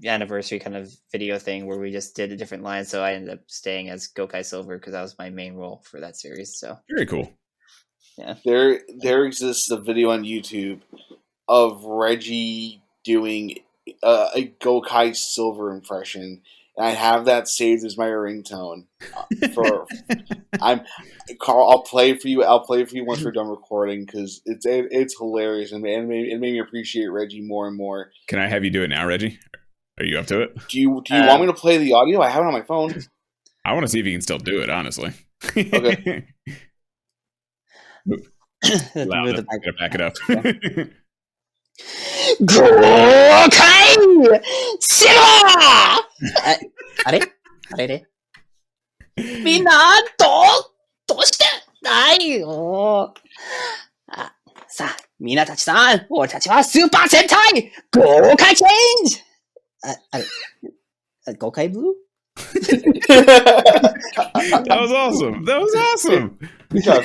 Speaker 3: anniversary kind of video thing where we just did a different line. So I ended up staying as Gokai Silver because that was my main role for that series. So
Speaker 2: very cool.
Speaker 3: Yeah,
Speaker 4: there exists a video on YouTube of Reggie doing a Gokai Silver impression, and I have that saved as my ringtone. Carl, I'll play it for you. I'll play it for you once we're done recording because it's hilarious and it made me appreciate Reggie more and more.
Speaker 2: Can I have you do it now, Reggie? Are you up to it?
Speaker 4: Do you want me to play the audio? I have it on my phone.
Speaker 2: I want to see if you can still do it. Honestly.
Speaker 4: Okay.
Speaker 2: Loud. Back it up.
Speaker 3: Gokai Silver! あれ みんな、どうしてないよ。さあ、みんなたちさん、俺たちはスーパー戦隊豪快チェンジ豪快ブルー
Speaker 2: That was awesome.
Speaker 4: Good job.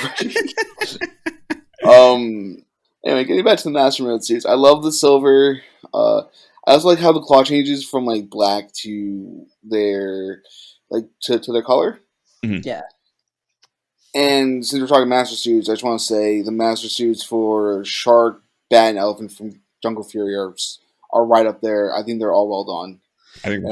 Speaker 4: Anyway, getting back to the Master Mode suits, I love the silver. I also like how the claw changes from like black to their to their color.
Speaker 2: Mm-hmm.
Speaker 3: Yeah.
Speaker 4: And since we're talking Master Suits, I just want to say the Master Suits for Shark, Bat, and Elephant from Jungle Fury are right up there. I think they're all well done.
Speaker 2: I think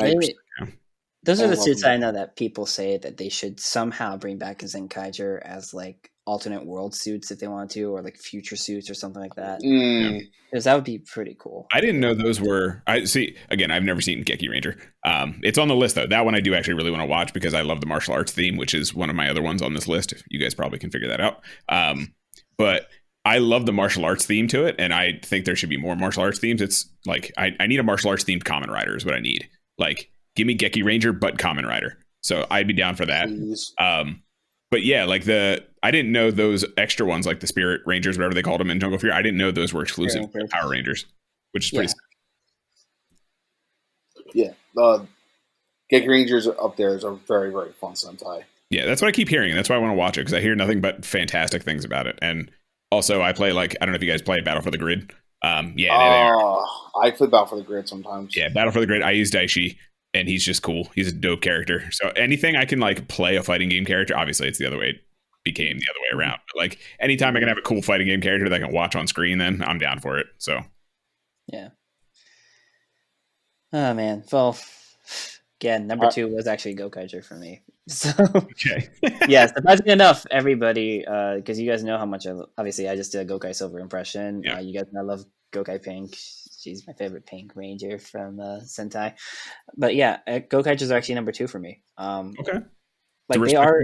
Speaker 3: those are the suits I know that people say that they should somehow bring back as Gokaiger as like alternate world suits if they want to, or like future suits or something like that. Because that would be pretty cool.
Speaker 2: I didn't know those were. I see. Again, I've never seen Geki Ranger. It's on the list though. That one I do actually really want to watch because I love the martial arts theme, which is one of my other ones on this list. You guys probably can figure that out. But I love the martial arts theme to it, and I think there should be more martial arts themes. It's like I need a martial arts themed Kamen Rider is what I need. Like, give me Geki Ranger, but Kamen Rider. So I'd be down for that.
Speaker 4: Please.
Speaker 2: But yeah, like I didn't know those extra ones, like the Spirit Rangers, whatever they called them in Jungle Fear. I didn't know those were exclusive to Power Rangers, which is pretty.
Speaker 4: Yeah, Gek Rangers up there is a very, very fun Sentai.
Speaker 2: Yeah, that's what I keep hearing. That's why I want to watch it, because I hear nothing but fantastic things about it. And also, I play, like, I don't know if you guys play Battle for the Grid. I
Speaker 4: flip out for the Grid sometimes.
Speaker 2: Yeah, Battle for the Grid. I use Daishi, and he's just cool. He's a dope character. So anything I can, like, play a fighting game character, obviously it's the other way. It became the other way around. But, like, anytime I can have a cool fighting game character that I can watch on screen, then I'm down for it. So.
Speaker 3: Yeah. Oh, man. Well, again, number 2 was actually Gokaiger for me. So,
Speaker 2: okay.
Speaker 3: Yeah, surprisingly enough, everybody, because you guys know how much obviously I just did a Gokai Silver impression.
Speaker 2: Yeah.
Speaker 3: You guys know I love Gokai Pink. She's my favorite Pink Ranger from Sentai. But yeah, Gokaigers are actually number 2 for me.
Speaker 2: Okay.
Speaker 3: Like they are,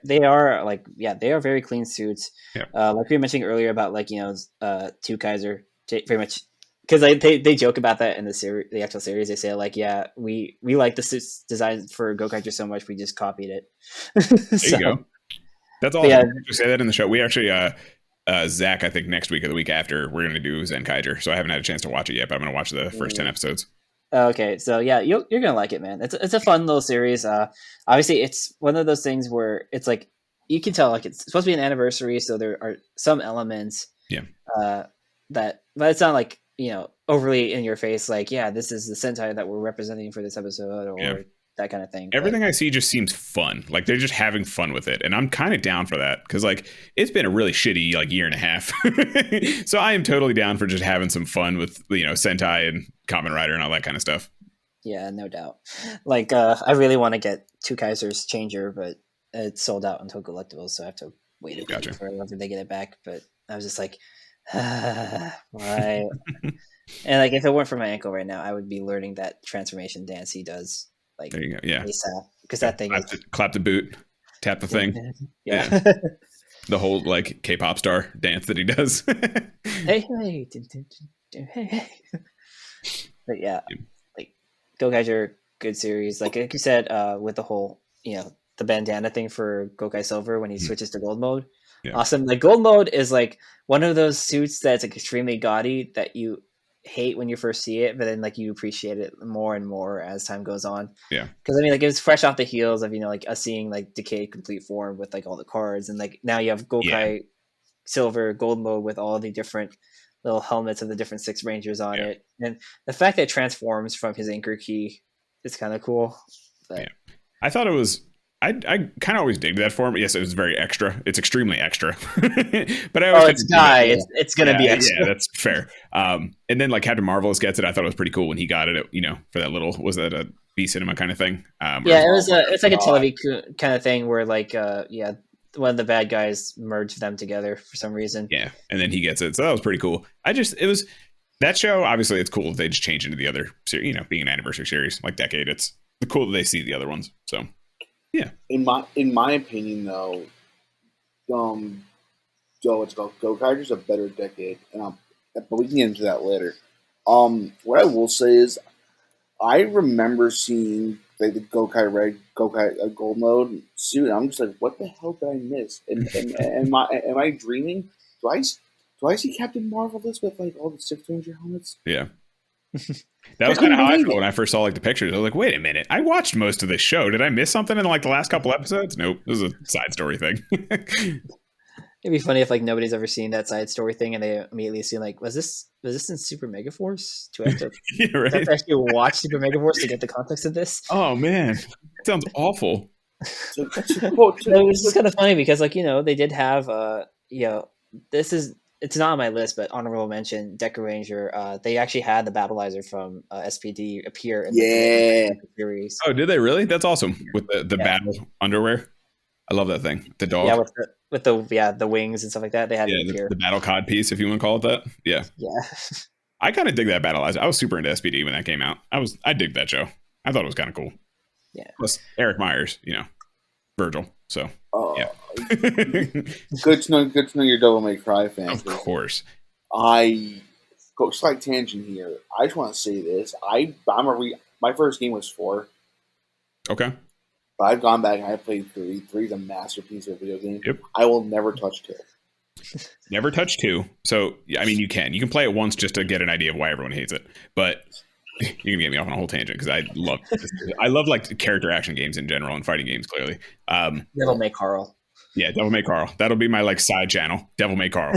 Speaker 3: they are like, they are very clean suits.
Speaker 2: Yeah.
Speaker 3: Like we were mentioning earlier about, like, Two Kaiser, very much. Because they joke about that in the actual series. They say, like, we like the suits design for Gokaiger so much we just copied it.
Speaker 2: There you go. That's all. Yeah, we say that in the show. We actually, Zach, I think next week or the week after, we're going to do Zenkaiger. So I haven't had a chance to watch it yet, but I'm going to watch the first 10 episodes.
Speaker 3: Okay, so yeah, you're gonna like it, man. It's a fun little series. Obviously, it's one of those things where it's like you can tell, like, it's supposed to be an anniversary, so there are some elements. But it's not like, overly in your face, like, this is the Sentai that we're representing for this episode, or that kind of thing.
Speaker 2: Everything I see just seems fun. Like, they're just having fun with it. And I'm kind of down for that, because, like, it's been a really shitty, like, year and a half. So I am totally down for just having some fun with, Sentai and Kamen Rider and all that kind of stuff.
Speaker 3: Yeah, no doubt. Like, I really want to get Two Kaisers Changer, but it's sold out on Toku Collectibles, so I have to wait a bit for whenever they get it back. But I was just like, why? And, like, if it weren't for my ankle right now, I would be learning that transformation dance he does. Like,
Speaker 2: there you go. Yeah,
Speaker 3: because that thing
Speaker 2: clap the boot, tap the thing.
Speaker 3: Yeah.
Speaker 2: The whole, like, K-pop star dance that he does.
Speaker 3: hey. But yeah, like, Gokaiger, good series. Like you said, with the whole, the bandana thing for Gokai Silver when he switches to gold mode.
Speaker 2: Yeah.
Speaker 3: Awesome. Like, gold mode is like one of those suits that's, like, extremely gaudy that you hate when you first see it, but then, like, you appreciate it more and more as time goes on.
Speaker 2: Yeah.
Speaker 3: Because I mean, like, it was fresh off the heels of, like, us seeing, like, Decayed complete form with, like, all the cards, and, like, now you have Gokai Silver gold mode with all the different little helmets of the different 6 Rangers on it, and the fact that it transforms from his anchor key is kind of cool. But
Speaker 2: I thought it was. I kind of always digged that form. Yes, it was very extra. It's extremely extra. But I always
Speaker 3: it's Guy. It's gonna be extra.
Speaker 2: Yeah, that's fair. And then, like, Captain Marvelous gets it. I thought it was pretty cool when he got it. For that little, was that a B cinema kind of thing?
Speaker 3: It's like a television kind of thing where, like, one of the bad guys merged them together for some reason.
Speaker 2: Yeah, and then he gets it. So that was pretty cool. It was that show. Obviously, it's cool if they just change into the other series. Being an anniversary series like Decade, it's cool that they see the other ones. So. Yeah.
Speaker 4: In my opinion, though, it's called Gokaiger's a better Decade, but we can get into that later. What I will say is, I remember seeing, like, the Gokai gold mode suit, and I'm just like, what the hell did I miss? And am I dreaming? Do I see Captain Marvel this with, like, all the 6 Ranger helmets?
Speaker 2: Yeah. That was kind of how I felt when I first saw, like, the pictures. I was like, wait a minute, I watched most of this show. Did I miss something in, like, the last couple episodes? Nope, this is a side story thing.
Speaker 3: It'd be funny if, like, nobody's ever seen that side story thing and they immediately see, like, was this in Super Mega Force? Do I have to,
Speaker 2: right?
Speaker 3: have to actually watch Super Mega Force to get the context of this?
Speaker 2: Oh man, that sounds awful.
Speaker 3: It was just kind of funny because, like, they did have it's not on my list, but honorable mention, Deku Ranger. They actually had the Battleizer from SPD appear in the series.
Speaker 2: Oh, did they really? That's awesome. With the battle underwear. I love that thing. The dog.
Speaker 3: Yeah, with the wings and stuff like that. They had it appear.
Speaker 2: The battle cod piece, if you want to call it that. Yeah.
Speaker 3: Yeah.
Speaker 2: I kind of dig that Battleizer. I was super into SPD when that came out. I dig that show. I thought it was kind of cool.
Speaker 3: Yeah.
Speaker 2: Plus Eric Myers, Virgil. So yeah.
Speaker 4: Good to know you're Devil May Cry fan.
Speaker 2: Of course.
Speaker 4: I go slight tangent here. I just want to say this. My first game was 4.
Speaker 2: Okay.
Speaker 4: But I've gone back and I played 3. 3 is a masterpiece of a video game.
Speaker 2: Yep.
Speaker 4: I will never touch 2.
Speaker 2: Never touch 2. So, I mean, you can play it once just to get an idea of why everyone hates it. But you're gonna get me off on a whole tangent because I love like character action games in general and fighting games. Clearly,
Speaker 3: Devil May Carl.
Speaker 2: Yeah, Devil May Carl. That'll be my like side channel. Devil May Carl.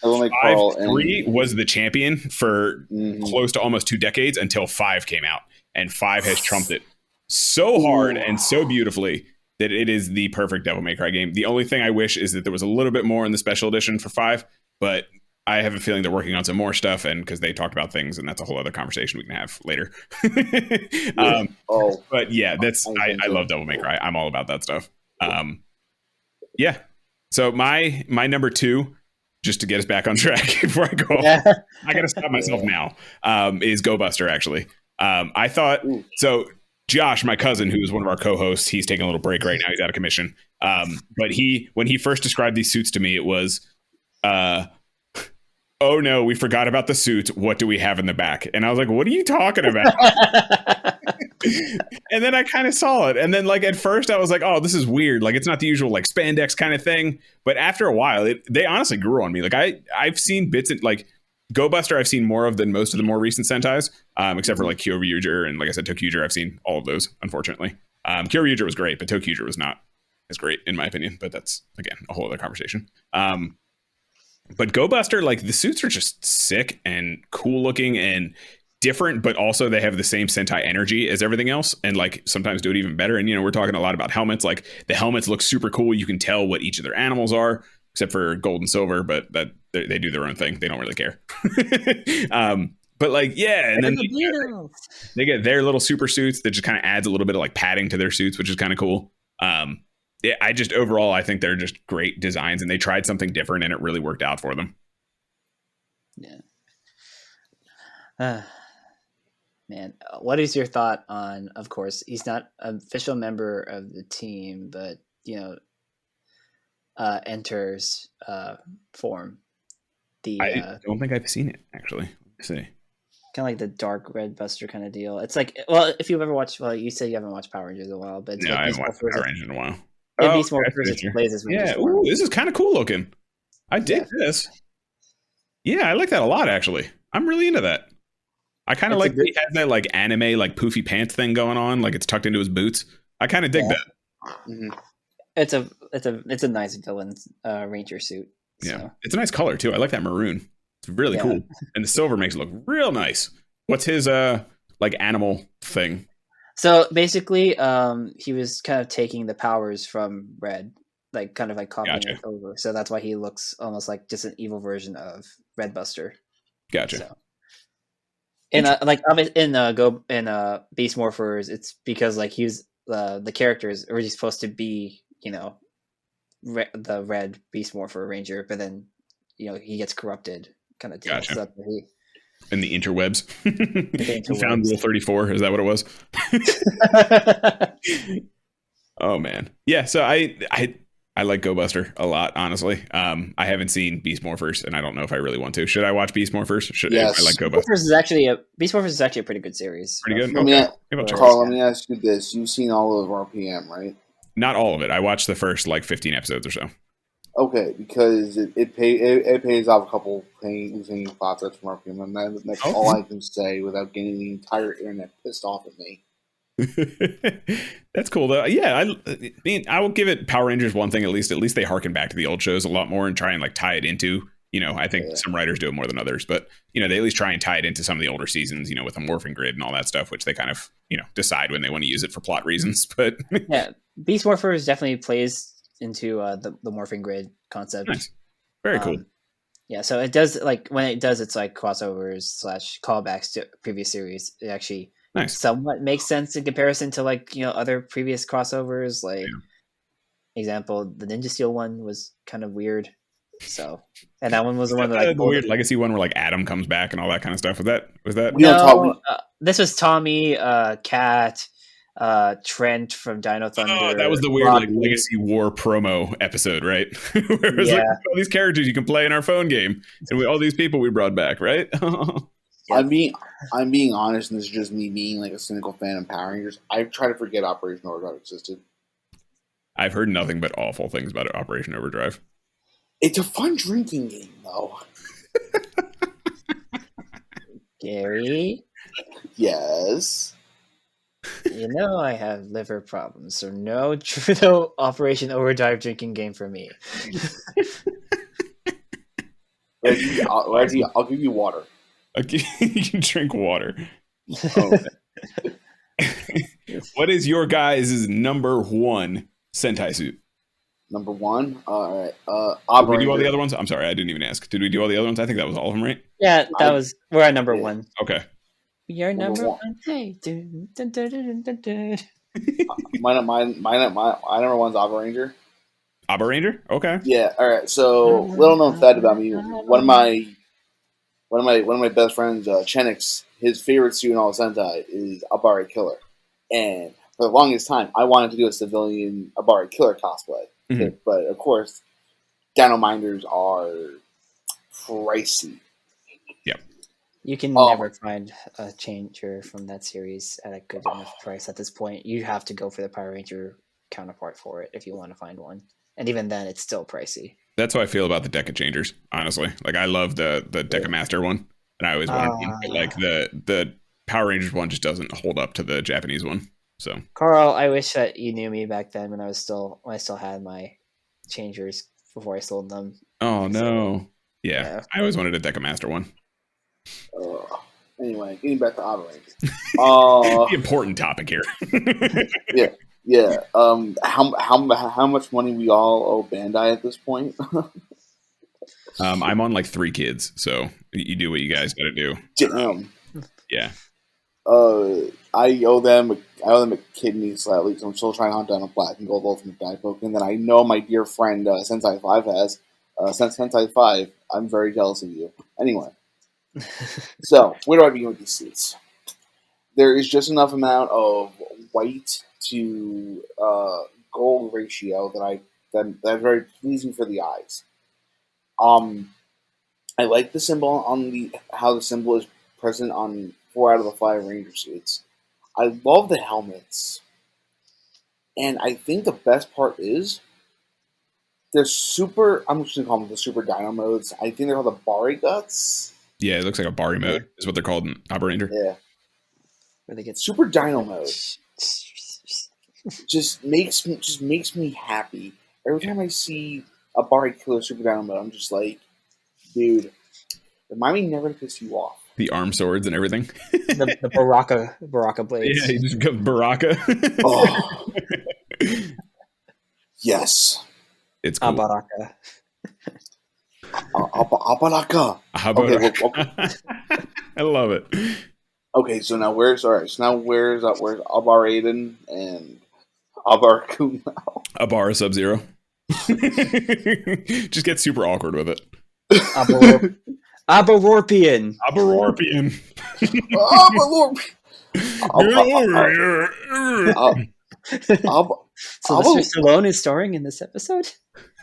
Speaker 4: Devil May Carl
Speaker 2: 3 was the champion for close to almost 2 decades until 5 came out, and 5 has trumped it so hard and so beautifully that it is the perfect Devil May Cry game. The only thing I wish is that there was a little bit more in the special edition for 5, but I have a feeling they're working on some more stuff, and because they talked about things, and that's a whole other conversation we can have later. But yeah, I love Devil May Cry. I'm all about that stuff. Yeah. So my number 2, just to get us back on track before I go off, I got to stop myself now, is Go Buster, actually. I thought, so Josh, my cousin, who is one of our co-hosts, he's taking a little break right now. He's out of commission. But when he first described these suits to me, it was, oh no, we forgot about the suits. What do we have in the back? And I was like, what are you talking about? And then I kind of saw it. And then like at first I was like, oh, this is weird. Like it's not the usual like spandex kind of thing. But after a while, they honestly grew on me. Like I've seen bits of like Go Buster I've seen more of than most of the more recent Sentais, except for like Kyoryuger and like I said, Tokuger. I've seen all of those, unfortunately. Kyoryuger was great, but Tokuger was not as great in my opinion. But that's, again, a whole other conversation. But Go Buster, like the suits are just sick and cool looking and different, but also they have the same Sentai energy as everything else, and like sometimes do it even better. And we're talking a lot about helmets. Like the helmets look super cool. You can tell what each of their animals are, except for Gold and Silver, but that they do their own thing. They don't really care. But like, yeah, and then they get their little super suits that just kind of adds a little bit of like padding to their suits, which is kind of cool. Yeah, I just overall, I think they're just great designs, and they tried something different, and it really worked out for them.
Speaker 3: Yeah. Man, what is your thought on? Of course, he's not an official member of the team, but enters form.
Speaker 2: I don't think I've seen it actually. Let's see.
Speaker 3: Kind of like the dark red Buster kind of deal. It's like, well, if you've ever watched, well, you said you haven't watched Power Rangers in a while, but
Speaker 2: no,
Speaker 3: like
Speaker 2: I haven't watched Power Rangers in a while.
Speaker 3: Beast Morphers plays as
Speaker 2: yeah, ooh, this is kind of cool looking. I dig this. Yeah, I like that a lot, actually. I'm really into that. I kind of like he has that like anime like poofy pants thing going on, like it's tucked into his boots. I kind of dig that.
Speaker 3: Mm-hmm. It's a nice villain ranger suit. So.
Speaker 2: Yeah, it's a nice color too. I like that maroon. It's really cool, and the silver makes it look real nice. What's his like animal thing?
Speaker 3: So basically, he was kind of taking the powers from Red, like kind of like copying it over. So that's why he looks almost like just an evil version of Red Buster.
Speaker 2: Gotcha.
Speaker 3: So. In Beast Morphers, it's because like he's the characters originally supposed to be the Red Beast Morpher Ranger, but then he gets corrupted kind of deal.
Speaker 2: Gotcha.
Speaker 3: So
Speaker 2: in the interwebs. He found Rule 34. Is that what it was? Oh man. Yeah, so I like Go Buster a lot, honestly. I haven't seen Beast Morphers, and I don't know if I really want to. Should I watch Beast Morphers?
Speaker 4: Yes.
Speaker 2: I like Go Buster.
Speaker 3: Beast Morphers is actually a pretty good series.
Speaker 2: Pretty good?
Speaker 4: Okay. Carl, let me ask you this. You've seen all of RPM, right?
Speaker 2: Not all of it. I watched the first 15 episodes or so.
Speaker 4: Okay, because it pays off a couple things thoughts from RPM, and that's all I can say without getting the entire internet pissed off at me.
Speaker 2: That's cool though. Yeah, I mean, I will give it Power Rangers one thing at least. At least they harken back to the old shows a lot more and try and tie it into. I think some writers do it more than others, but they at least try and tie it into some of the older seasons. With the morphing grid and all that stuff, which they kind of decide when they want to use it for plot reasons. But
Speaker 3: yeah, Beast Morphers definitely plays into the morphing grid concept.
Speaker 2: Nice. Very cool.
Speaker 3: Yeah, so it does when it does its crossovers / callbacks to previous series. It actually somewhat makes sense in comparison to other previous crossovers. Example, the Ninja Steel one was kind of weird. So, and that one was the one that
Speaker 2: the weird legacy one where Adam comes back and all that kind of stuff. Was that?
Speaker 3: No, this was Tommy, Cat, Trent from Dino Thunder.
Speaker 2: Oh, that was the weird Legacy War promo episode, right? Where it was all these characters you can play in our phone game, and all these people we brought back, right?
Speaker 4: I'm being honest, and this is just me being like a cynical fan of Power Rangers. I try to forget Operation Overdrive existed.
Speaker 2: I've heard nothing but awful things about Operation Overdrive.
Speaker 4: It's a fun drinking game, though.
Speaker 3: Gary,
Speaker 4: Yes.
Speaker 3: you know I have liver problems, so no Operation Overdrive drinking game for me.
Speaker 4: Reggie, I'll give you water.
Speaker 2: Okay, you can drink water.
Speaker 4: Oh,
Speaker 2: What is your guys' number one Sentai suit?
Speaker 4: number one. All right.
Speaker 2: Did we do all the other ones? I'm sorry, I didn't even ask. Did we do all the other ones? I think that was all of them, right?
Speaker 3: Yeah, we're at number one.
Speaker 2: Okay.
Speaker 3: We are
Speaker 4: Number
Speaker 3: number
Speaker 4: one.
Speaker 3: one. Hey, dun, dun, dun, dun, dun, dun.
Speaker 4: my number one's Abba Ranger.
Speaker 2: Abba Ranger? Okay.
Speaker 4: Yeah. All right. So little known fact about me. One of my best friends, Chenix, his favorite suit in all of Sentai is Abari Killer, and for the longest time, I wanted to do a civilian Abari Killer cosplay.
Speaker 2: Mhm.
Speaker 4: But of course, Dino Minders are pricey.
Speaker 3: You can never find a changer from that series at a good enough price at this point. You have to go for the Power Ranger counterpart for it if you want to find one. And even then, it's still pricey.
Speaker 2: That's how I feel about the Deca Changers, honestly. Like, I love the Deca Master one, and I always wanted one, but like the Power Rangers one just doesn't hold up to the Japanese one. So,
Speaker 3: Carl, I wish that you knew me back then when I still had my changers before I sold them.
Speaker 2: oh no, yeah. I always wanted a Deca Master one.
Speaker 4: Anyway, getting back to Abba Ranger.
Speaker 2: The important topic here.
Speaker 4: Yeah. How much money we all owe Bandai at this point?
Speaker 2: I'm on like 3 kids, so you do what you guys got to do.
Speaker 4: Damn.
Speaker 2: Yeah.
Speaker 4: I owe them a kidney slightly, so I'm still trying to hunt down a black and gold ultimate Dive Poke, and then I know my dear friend Sentai 5 has. Sentai 5, I'm very jealous of you. Anyway. So, where do I begin with these suits? There is just enough amount of white to gold ratio that's very pleasing for the eyes. I like the symbol on how the symbol is present on 4 out of the 5 Ranger suits. I love the helmets, and I think the best part is they're super. I'm just gonna call them the super dino modes. I think they're called the Bari Guts.
Speaker 2: Yeah, it looks like a Bari mode is what they're called in Abba Ranger.
Speaker 4: Yeah.
Speaker 3: Where they get
Speaker 4: Super Dino mode just makes me happy. Every time I see a Bari Killer Super Dino mode, I'm just like, dude, remind me never to piss you off.
Speaker 2: The arm swords and everything.
Speaker 3: the Baraka blades.
Speaker 2: Yeah, you just go Baraka.
Speaker 4: Oh. Yes.
Speaker 2: It's cool.
Speaker 3: Baraka.
Speaker 4: Abalaka.
Speaker 2: I love it.
Speaker 4: Okay, so now where's Abar Aiden and Abar Kun now?
Speaker 2: Abara Sub-Zero. Just get super awkward with it.
Speaker 3: Aberorpian.
Speaker 2: Aberorpian.
Speaker 3: Sylvester Stallone is starring in this episode?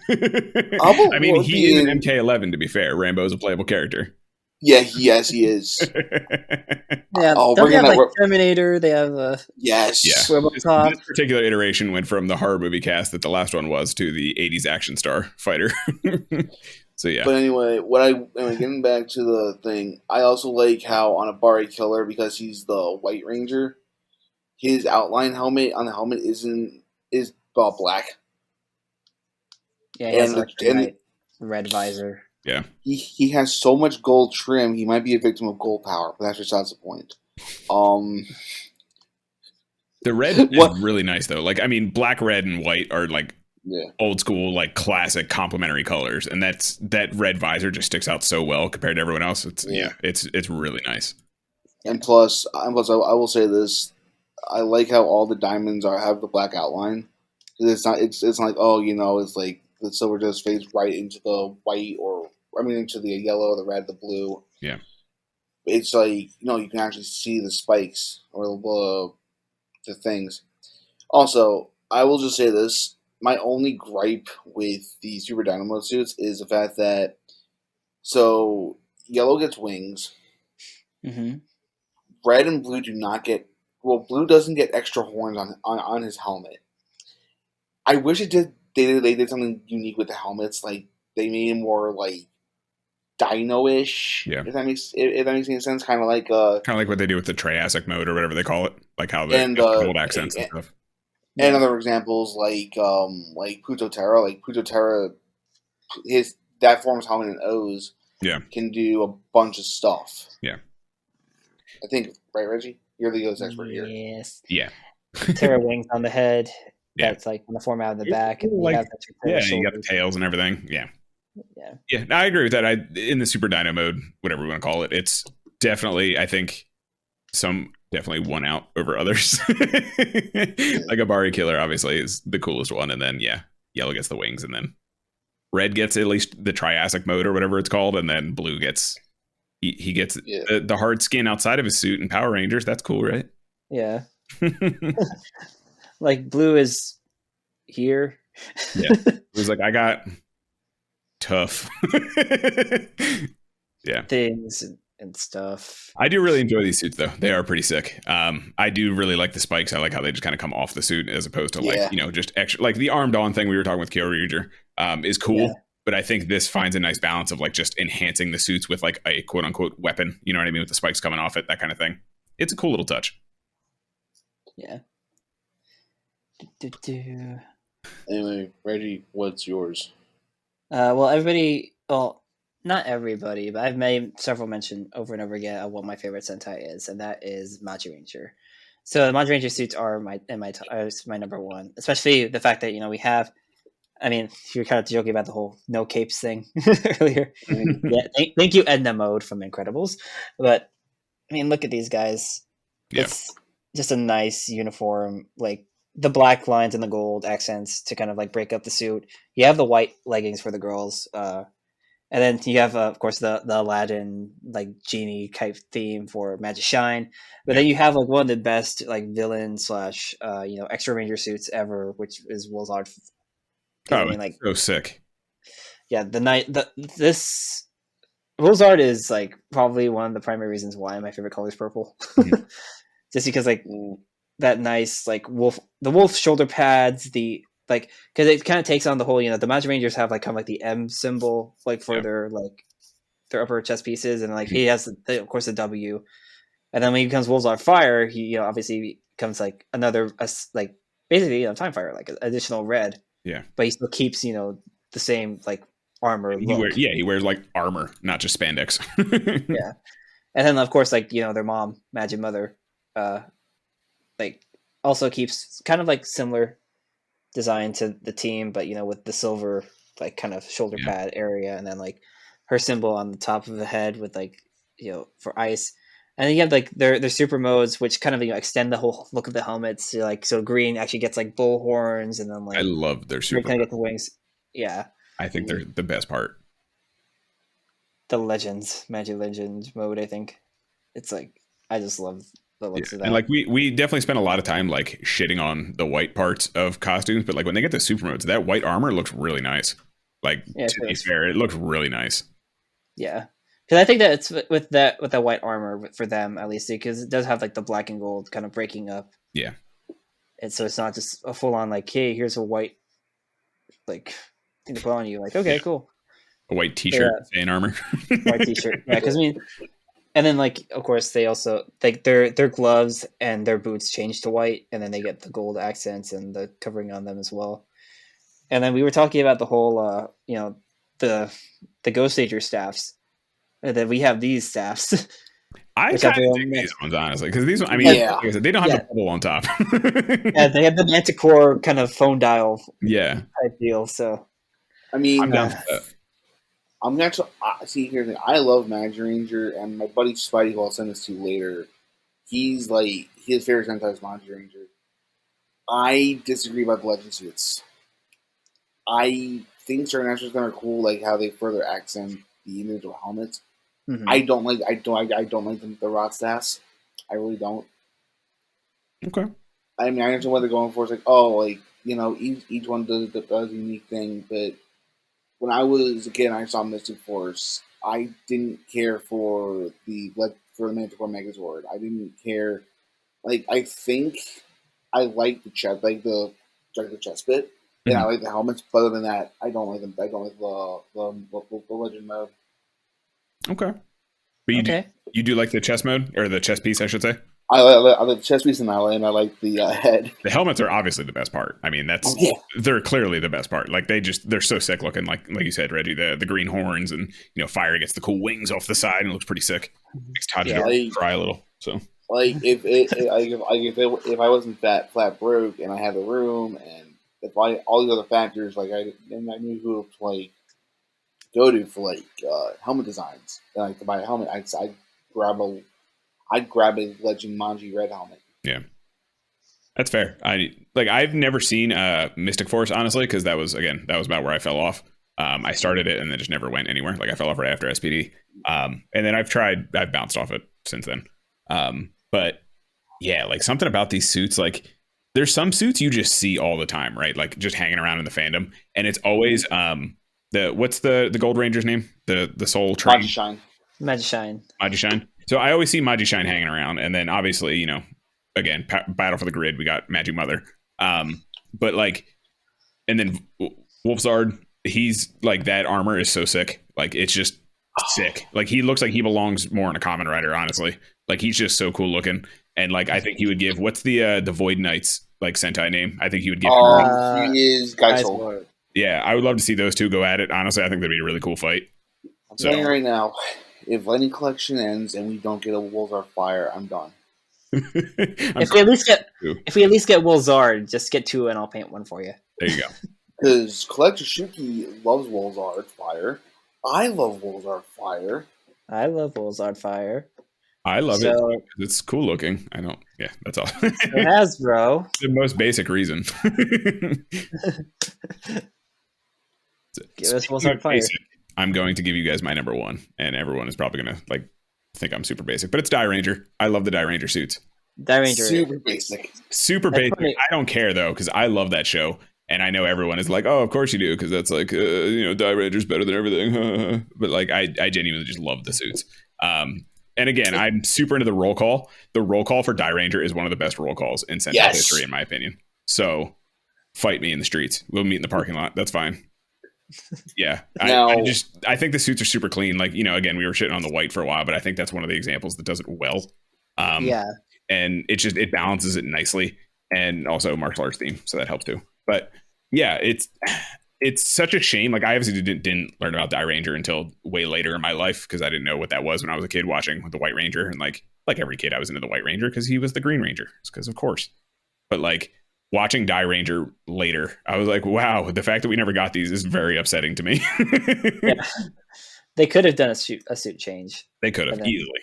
Speaker 2: I mean, he is an MK11, to be fair. Rambo's a playable character.
Speaker 4: Yeah, yes, he is.
Speaker 3: Yeah, they have like Terminator. They have
Speaker 4: yes.
Speaker 2: Yeah. This particular iteration went from the horror movie cast that the last one was to the 80s action star fighter. So yeah.
Speaker 4: But anyway, getting back to the thing, I also like how on a Bari Killer, because he's the White Ranger, his outline helmet on the helmet is black.
Speaker 3: Yeah, he has like red visor.
Speaker 2: Yeah.
Speaker 4: He has so much gold trim, he might be a victim of gold power, but that's besides the point.
Speaker 2: The red is really nice though. Like, I mean, black, red, and white are like old school, like classic complementary colors, and that red visor just sticks out so well compared to everyone else. It's really nice.
Speaker 4: And plus, I will say this: I like how all the diamonds have the black outline. It's not like, oh, it's like the silver just fades right into the white, into the yellow, the red, the blue.
Speaker 2: Yeah.
Speaker 4: It's like, you can actually see the spikes or the things. Also, I will just say this. My only gripe with the Super Dynamo suits is the fact that, so, yellow gets wings,
Speaker 3: Mm-hmm.
Speaker 4: Red and blue do not get. Well, blue doesn't get extra horns on his helmet. I wish it did. They did something unique with the helmets. Like they made it more like dino-ish.
Speaker 2: Yeah.
Speaker 4: If that makes any sense. Kind of like
Speaker 2: what they do with the Triassic mode or whatever they call it, like how they
Speaker 4: and
Speaker 2: gold accents and stuff.
Speaker 4: And other examples like Putoterra. Like Putoterra, that form's helmet in O's.
Speaker 2: Yeah.
Speaker 4: Can do a bunch of stuff.
Speaker 2: Yeah.
Speaker 4: I think, right, Reggie? You're the O's expert here.
Speaker 3: Yes.
Speaker 2: Yeah.
Speaker 3: Terra wings on the head.
Speaker 2: Yeah.
Speaker 3: That's like on the form out of the back. And
Speaker 2: Like,
Speaker 3: you
Speaker 2: you got the tails and everything. Yeah.
Speaker 3: Yeah.
Speaker 2: Yeah. No, I agree with that. In the Super Dino mode, whatever we want to call it, it's definitely, I think, definitely won out over others. Like Abari Killer obviously is the coolest one, and then yellow gets the wings, and then red gets at least the Triassic mode or whatever it's called, and then blue gets he gets the hard skin outside of his suit in Power Rangers. That's cool, right?
Speaker 3: Yeah. Like blue is here.
Speaker 2: Yeah. It was like, I got tough. Yeah.
Speaker 3: Things and stuff.
Speaker 2: I do really enjoy these suits, though. They are pretty sick. I do really like the spikes. I like how they just kind of come off the suit as opposed to just extra. Like the armed on thing we were talking with Kyoryuger is cool. Yeah. But I think this finds a nice balance of like just enhancing the suits with like a quote unquote weapon. You know what I mean? With the spikes coming off it, that kind of thing. It's a cool little touch.
Speaker 3: Yeah.
Speaker 4: Anyway, Reggie, what's yours?
Speaker 3: Not everybody, but I've made several mention over and over again of what my favorite Sentai is, and that is Maji Ranger. So the Maji Ranger suits are my number one, especially the fact that we have. I mean, you were kind of joking about the whole no capes thing earlier. Yeah, thank you, Edna Mode from Incredibles. But I mean, look at these guys. Yeah. It's just a nice uniform, like the black lines and the gold accents to kind of like break up the suit. You have the white leggings for the girls, and then you have, of course, the Aladdin like genie type theme for Magic Shine. But then you have like one of the best like villain / extra ranger suits ever, which is Wolzard.
Speaker 2: Oh, so sick.
Speaker 3: Yeah, this Wolzard is like probably one of the primary reasons why my favorite color is purple. Mm-hmm. Just because like that nice like the wolf shoulder pads, the like, because it kind of takes on the whole, the Magic Rangers have like kind of like the M symbol like for their upper chest pieces, and like he has of course the W, and then when he becomes Wolzard Fire, he obviously becomes like another like basically time fire, like additional red.
Speaker 2: Yeah,
Speaker 3: but he still keeps the same like armor.
Speaker 2: He wears like armor, not just spandex.
Speaker 3: Yeah, and then of course like their mom, Magic Mother, like also keeps kind of like similar design to the team, but with the silver like kind of shoulder pad area, and then like her symbol on the top of the head with like for ice. And then you have like their super modes, which kind of extend the whole look of the helmets. So green actually gets like bull horns, and then like
Speaker 2: I love their super.
Speaker 3: Kind of get the wings. Yeah,
Speaker 2: I think they're the best part.
Speaker 3: The Magic Legends mode. I think it's like I just love the looks of that.
Speaker 2: And like we definitely spent a lot of time like shitting on the white parts of costumes, but like when they get the super modes, that white armor looks really nice. Like to be fair, it looks really nice.
Speaker 3: Yeah. Because I think that it's with that white armor for them at least, because it does have like the black and gold kind of breaking up.
Speaker 2: Yeah,
Speaker 3: and so it's not just a full on like, hey, here's a white like thing to put on you. Like, okay, cool.
Speaker 2: A white T-shirt saying armor.
Speaker 3: White T-shirt, yeah. Because I mean, and then like of course they also like their gloves and their boots change to white, and then they get the gold accents and the covering on them as well. And then we were talking about the whole the Ghost Ranger staffs. And then we have these staffs.
Speaker 2: I kind of dig these ones, honestly, because these ones, I mean, like I said, they don't have the bubble on top.
Speaker 3: Yeah, they have the Manticore kind of phone dial type deal. So,
Speaker 4: I mean, I'm going to see here's the thing. I love Magic Ranger, and my buddy Spidey, who I'll send this to later, he's like, his favorite Sentai is Magic Ranger. I disagree about the Legend Suits. I think certain extras are cool, like how they further accent the individual helmets. Mm-hmm. I don't like the rot staffs. I really don't.
Speaker 2: Okay.
Speaker 4: I mean, I understand what they're going for. It's like, each one does a unique thing. But when I was a kid and I saw Mystic Force, I didn't care for the for the Manticore Megazord. I didn't care. Like, I think I like the chest, like the chest bit, and I like the helmets. But other than that, I don't like them. I don't like the Legend mode.
Speaker 2: Okay, but you do like the chess mode, or the chess piece, I should say.
Speaker 4: I like the chest piece, and I like the head.
Speaker 2: The helmets are obviously the best part. I mean, they're clearly the best part. Like they're so sick looking. Like you said, Reggie, the green horns, and fire gets the cool wings off the side, and it looks pretty sick. Makes Todd cry a little. So
Speaker 4: like if I wasn't flat broke and I had the room, and if all the other factors, like I knew who to like go to for like helmet designs, and like to buy a helmet, I'd grab a Legend Manji red helmet.
Speaker 2: Yeah, that's fair. I've never seen Mystic Force, honestly, because that was about where I fell off. I started it and then just never went anywhere. Like I fell off right after SPD. And then I've bounced off it since then. But yeah, like something about these suits, like there's some suits you just see all the time, right? Like just hanging around in the fandom, and it's always what's the Gold Ranger's name? The Soul Train. Magishine. So I always see Magishine hanging around, and then obviously, again, Battle for the Grid, we got Magic Mother. But like, and then Wolfzard, he's like, that armor is so sick. Like it's just sick. Like he looks like he belongs more in a Kamen Rider, honestly. Like he's just so cool looking, and like I think he would give what's the Void Knights like Sentai name? I think he would give.
Speaker 4: He is Geisel.
Speaker 2: Yeah, I would love to see those two go at it. Honestly, I think that'd be a really cool fight.
Speaker 4: I'm telling you right now, if Lenny Collection ends and we don't get a Wolfzard Fire, I'm done.
Speaker 3: If we at least get Wolfzard, just get two and I'll paint one for you.
Speaker 2: There you go.
Speaker 4: Because Collector Shuki loves Wolfzard Fire. I love Wolfzard Fire.
Speaker 3: I love Wolfzard Fire.
Speaker 2: I love it. It's cool looking. I don't. Yeah, that's all.
Speaker 3: It has, bro.
Speaker 2: The most basic reason.
Speaker 3: Give us Wolfzard Fire.
Speaker 2: Basic, I'm going to give you guys my number one, and everyone is probably gonna like think I'm super basic, but it's Die Ranger. I love the Die Ranger suits.
Speaker 3: Die Ranger,
Speaker 4: super basic.
Speaker 2: Super basic. Funny. I don't care though, because I love that show, and I know everyone is like, "Oh, of course you do," because that's like, Die Ranger's better than everything. But like, I genuinely just love the suits. And again, I'm super into the roll call. The roll call for Die Ranger is one of the best roll calls in Sentai history, in my opinion. So, fight me in the streets. We'll meet in the parking lot. That's fine. Yeah, I think the suits are super clean. Like, again, we were shitting on the white for a while, but I think that's one of the examples that does it well. And it balances it nicely, and also martial arts theme, so that helps too. But yeah, it's such a shame. Like I obviously didn't learn about Die Ranger until way later in my life, because I didn't know what that was when I was a kid watching the White Ranger, and like every kid, I was into the White Ranger because he was the Green Ranger, because of course. But like watching Die Ranger later, I was like, wow, the fact that we never got these is very upsetting to me.
Speaker 3: Yeah. They could have done a suit change.
Speaker 2: They could have easily.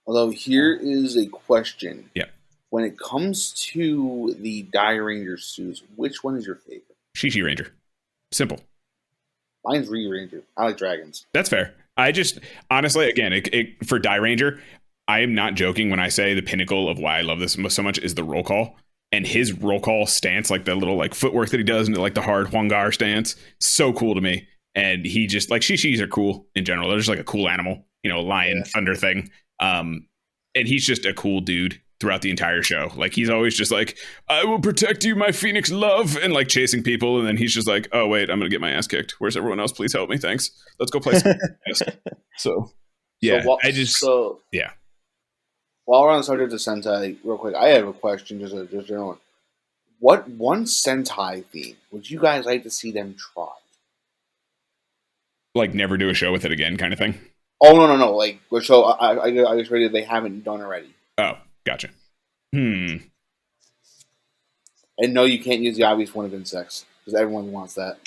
Speaker 4: Although here is a question.
Speaker 2: Yeah.
Speaker 4: When it comes to the Die Ranger suits, which one is your favorite?
Speaker 2: Shishi Ranger. Simple.
Speaker 4: Mine's Re Ranger. I like dragons.
Speaker 2: That's fair. I just, honestly, again, for Die Ranger, I am not joking when I say the pinnacle of why I love this so much is the roll call. And his roll call stance, like the little like footwork that he does, and like the hard Hwangar stance, so cool to me. And he just, like, Shishis are cool in general. They're just like a cool animal, lion, thunder thing. And he's just a cool dude throughout the entire show. Like he's always just like, I will protect you, my Phoenix love, and like chasing people, and then he's just like, oh wait, I'm gonna get my ass kicked. Where's everyone else? Please help me. Thanks. Let's go play some. So yeah, yeah.
Speaker 4: While we're on the subject of Sentai, real quick, I have a question, just general one. What one Sentai theme would you guys like to see them try?
Speaker 2: Like never do a show with it again, kind of thing.
Speaker 4: Oh no! Like what show? I just read it. They haven't done already.
Speaker 2: Oh, gotcha.
Speaker 4: And no, you can't use the obvious one of insects, because everyone wants that.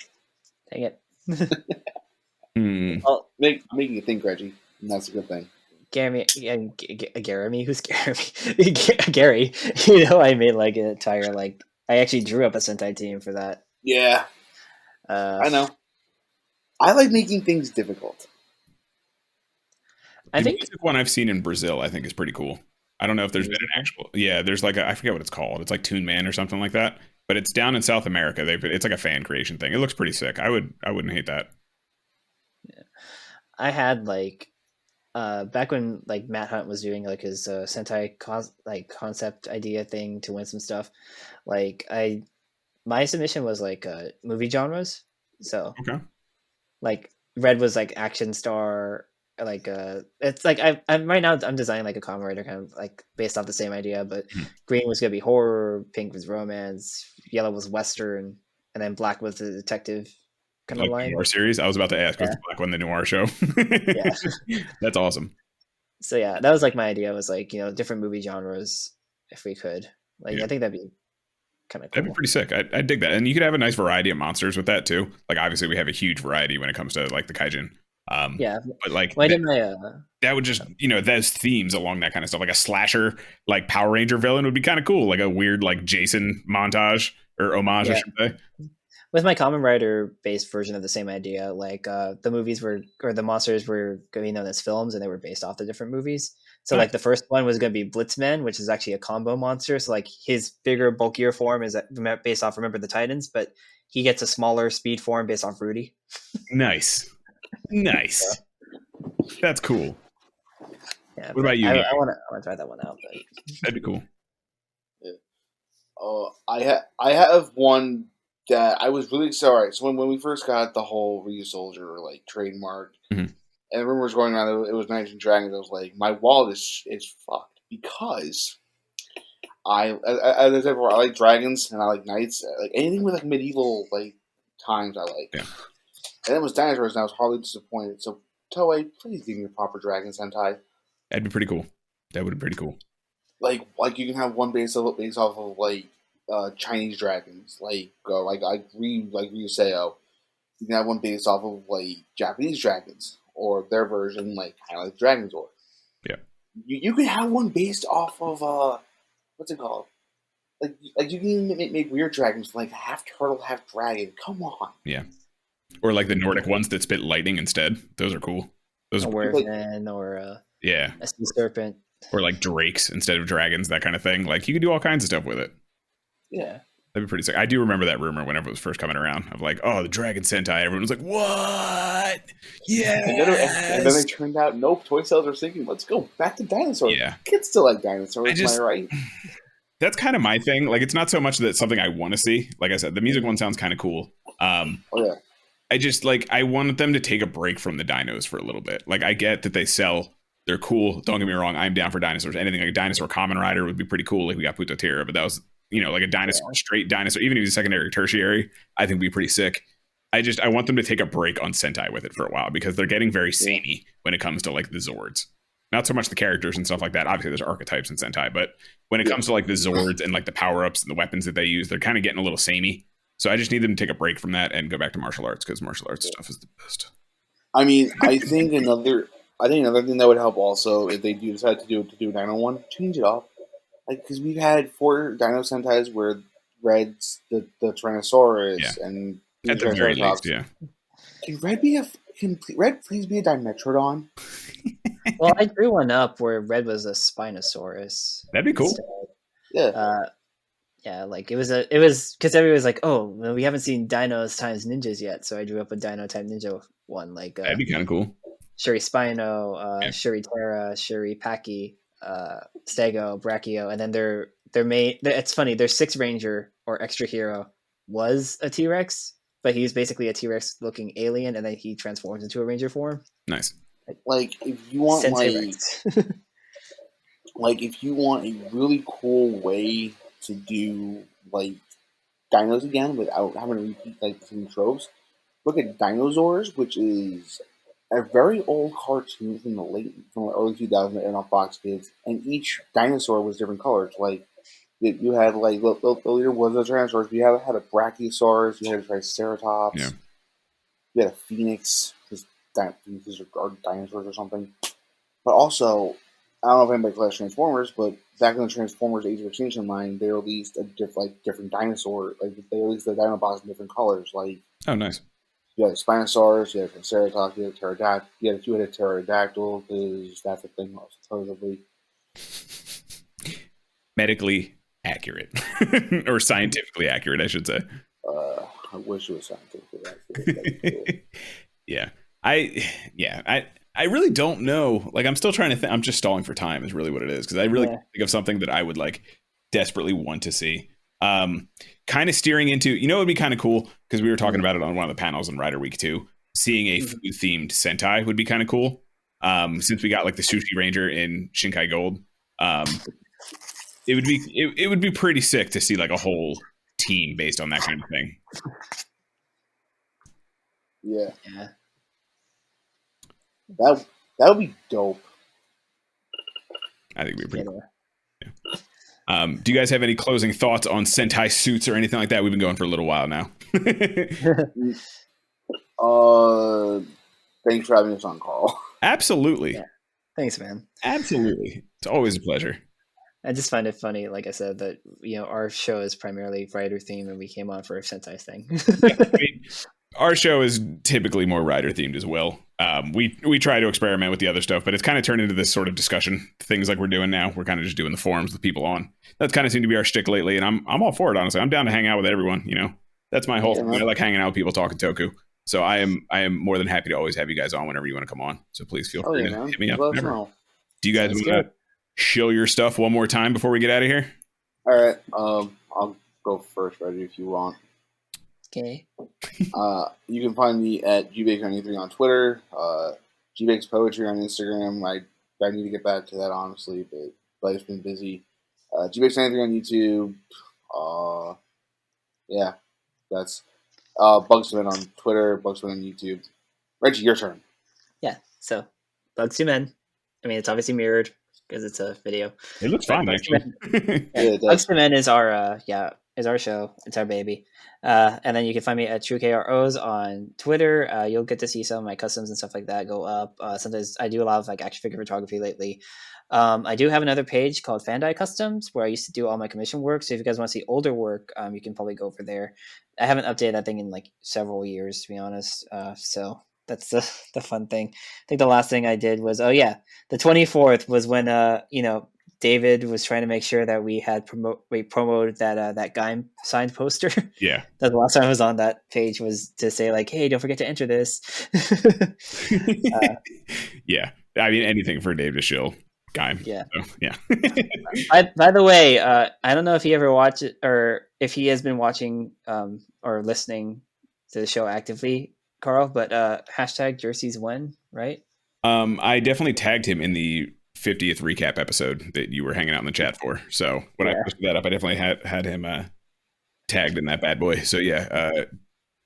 Speaker 3: Dang it.
Speaker 4: Well, making you think, Reggie, and that's a good thing.
Speaker 3: Gary, who's Gary? Gary, I made like an entire, like, I actually drew up a Sentai team for that.
Speaker 4: Yeah. I know. I like making things difficult.
Speaker 2: I think the one I've seen in Brazil, I think, is pretty cool. I don't know if there's been an actual. Yeah, there's like I forget what it's called. It's like Toon Man or something like that. But it's down in South America. It's like a fan creation thing. It looks pretty sick. I wouldn't hate that.
Speaker 3: Yeah. I had like back when like Matt Hunt was doing like his Sentai concept idea thing to win some stuff, like my submission was like movie genres. So
Speaker 2: Okay.
Speaker 3: like red was like action star, like it's like I'm right now I'm designing like a Kamen Rider kind of like based off the same idea, but green was gonna be horror, pink was romance, yellow was western, and then black was the detective kind of
Speaker 2: Like
Speaker 3: line.
Speaker 2: noir series. I was about to ask, was the black one the noir show?
Speaker 3: Yeah.
Speaker 2: That's awesome.
Speaker 3: So yeah, that was like my idea, was like, you know, different movie genres if we could. Like
Speaker 2: Yeah.
Speaker 3: I think that'd be kind of cool.
Speaker 2: That'd be pretty sick. I dig that. And you could have a nice variety of monsters with that too. Like obviously we have a huge variety when it comes to like the kaijin.
Speaker 3: Yeah.
Speaker 2: But like
Speaker 3: Well, I did my
Speaker 2: that would just, you know, those themes along that kind of stuff. Like a slasher, like Power Ranger villain would be kind of cool. Like a weird like Jason montage or homage, I should say.
Speaker 3: with my Kamen Rider based version of the same idea, like the movies were, or the monsters were going to be known as films, and they were based off the different movies. So like the first one was going to be Bugz2Men, which is actually a combo monster. So like his bigger, bulkier form is based off Remember the Titans, but he gets a smaller speed form based off Rudy.
Speaker 2: Nice. That's cool.
Speaker 3: Yeah,
Speaker 2: what about you?
Speaker 3: I want to try that one out. But...
Speaker 2: That'd be cool.
Speaker 4: Yeah. I have one that I was really sorry. So when we first got the whole Ryusoulger like trademark, and the rumor was going around it was Knights and Dragons, I was like, my wallet is fucked because as I said before, I like dragons and I like knights, like anything with like medieval like times I like.
Speaker 2: Yeah.
Speaker 4: And it was dinosaurs, and I was hardly disappointed. So Toei, please give me a proper dragon Sentai.
Speaker 2: That'd be pretty cool. That would be pretty cool.
Speaker 4: Like you can have one based off of like Chinese dragons, like Ryuseo. You can have one based off of like Japanese dragons or their version, like kind of like Dragon's War.
Speaker 2: Yeah.
Speaker 4: You can have one based off of what's it called? Like you can make weird dragons like half turtle, half dragon. Come on.
Speaker 2: Yeah. Or like the Nordic ones that spit lightning instead. Those are cool. Those
Speaker 3: a
Speaker 2: are
Speaker 3: werewolf or a sea serpent.
Speaker 2: Or like drakes instead of dragons, that kind of thing. Like you could do all kinds of stuff with it.
Speaker 3: Yeah.
Speaker 2: That'd be pretty sick. I do remember that rumor whenever it was first coming around of like, oh, the Dragon Sentai. Everyone was like, what? Yeah.
Speaker 4: And then it turned out, nope, toy sales are sinking. Let's go back to dinosaurs.
Speaker 2: Yeah.
Speaker 4: Kids still like dinosaurs, am I right?
Speaker 2: That's kind of my thing. Like, it's not so much that it's something I want to see. Like I said, the music one sounds kind of cool. I just I wanted them to take a break from the dinos for a little bit. Like, I get that they sell. They're cool. Don't get me wrong. I'm down for dinosaurs. Anything like a dinosaur Kamen Rider would be pretty cool. Like we got Putotira, but that was, you know, like a dinosaur, straight dinosaur. Even if he's a secondary, tertiary, I think would be pretty sick. I want them to take a break on Sentai with it for a while because they're getting very samey when it comes to like the Zords. Not so much the characters and stuff like that. Obviously, there's archetypes in Sentai, but when it comes to like the Zords and like the power-ups and the weapons that they use, they're kind of getting a little samey. So I just need them to take a break from that and go back to martial arts because martial arts stuff is the best.
Speaker 4: I mean, I think another thing that would help also if they do decide to do Dino one, change it up. Like because we've had 4 Dino Sentais where Red's the Tyrannosaurus and
Speaker 2: at the very least, yeah.
Speaker 4: Can Red please be a Dimetrodon?
Speaker 3: Well, I drew one up where Red was a Spinosaurus.
Speaker 2: That'd be cool.
Speaker 4: Yeah.
Speaker 3: Yeah, like it was because everybody was like, oh, well, we haven't seen dinos times ninjas yet, so I drew up a dino type ninja one. Like
Speaker 2: that'd be kind of cool.
Speaker 3: Shuri Spino, Shuri Terra, Shuri Paki, Stego, Brachio, and then their main. It's funny. Their 6th Ranger or extra hero was a T-Rex, but he's basically a T-Rex looking alien, and then he transforms into a Ranger form.
Speaker 2: Nice.
Speaker 4: Like if you want if you want a really cool way to do like dinos again without having to repeat like the same tropes, look at Dinosaurs, which is a very old cartoon from the early 2000s that aired on Fox Kids, and each dinosaur was different colors. Like you had like the leader was a Tyrannosaurus, you had a Brachiosaurus, you had a Triceratops, you had a Phoenix, because these are dinosaurs or something. But also, I don't know if anybody collects Transformers, but back in the Transformers Age of Extinction line, they released a different dinosaur. Like they released the Dinobots in different colors. Like
Speaker 2: oh, nice.
Speaker 4: You had a Spinosaurus, you had a Triceratops, you had a Pterodactyl. You had a Pterodactyl because that's the thing, supposedly.
Speaker 2: Medically accurate, or scientifically accurate, I should say. I
Speaker 4: wish it was scientifically accurate.
Speaker 2: Yeah. I I really don't know. Like, I'm still trying to think. I'm just stalling for time is really what it is. Because I really can't think of something that I would like desperately want to see. Kind of steering into, it would be kind of cool because we were talking about it on one of the panels in Rider Week 2. Seeing a food themed Sentai would be kind of cool. Since we got like the Sushi Ranger in Shinkai Gold, it would be pretty sick to see like a whole team based on that kind of thing.
Speaker 4: Yeah. That would be dope.
Speaker 2: I think we'd be pretty cool. Yeah. Do you guys have any closing thoughts on Sentai Suits or anything like that? We've been going for a little while now.
Speaker 4: Thanks for having us on, Carl.
Speaker 2: Absolutely.
Speaker 3: Yeah. Thanks, man.
Speaker 2: Absolutely. It's always a pleasure.
Speaker 3: I just find it funny, like I said, that our show is primarily writer themed, and we came on for a Sentai thing.
Speaker 2: I mean, our show is typically more rider themed as well. We try to experiment with the other stuff, but it's kind of turned into this sort of discussion things like we're doing now. We're kind of just doing the forums with people on. That's kind of seemed to be our shtick lately, and I'm all for it. Honestly, I'm down to hang out with everyone. That's my whole thing. I like hanging out with people talking Toku. So I am more than happy to always have you guys on whenever you want to come on. So please feel free to hit me up. Do you guys want to shill your stuff one more time before we get out of here?
Speaker 4: All right. I'll go first, Reggie, if you want.
Speaker 3: Okay.
Speaker 4: You can find me at gbakes93 on Twitter, gbakes poetry on Instagram. I need to get back to that, honestly, but life's been busy. gbakes93 on YouTube. Yeah, that's Bugz2Men on Twitter, Bugz2Men on YouTube. Reggie, your turn.
Speaker 3: Yeah, so Bugz2Men. I mean, it's obviously mirrored because it's a video.
Speaker 2: It looks fine, actually.
Speaker 3: Bugz2Men is our show. It's our baby. And then you can find me at TrueKROs on Twitter. You'll get to see some of my customs and stuff like that go up. Sometimes I do a lot of like action figure photography lately. I do have another page called Fandai Customs where I used to do all my commission work. So if you guys want to see older work, you can probably go over there. I haven't updated that thing in like several years, to be honest. So that's the fun thing. I think the last thing I did was, the 24th was when, David was trying to make sure that we promoted that guy signed poster.
Speaker 2: Yeah.
Speaker 3: That's the last time I was on that page was to say like, hey, don't forget to enter this.
Speaker 2: Yeah. I mean, anything for Dave to shill. Guy.
Speaker 3: Yeah.
Speaker 2: So, yeah.
Speaker 3: By the way, I don't know if he ever watched it or if he has been watching or listening to the show actively, Carl, but hashtag jerseys win, right?
Speaker 2: I definitely tagged him in the 50th recap episode that you were hanging out in the chat for. So when I posted that up, I definitely had him tagged in that bad boy. So yeah,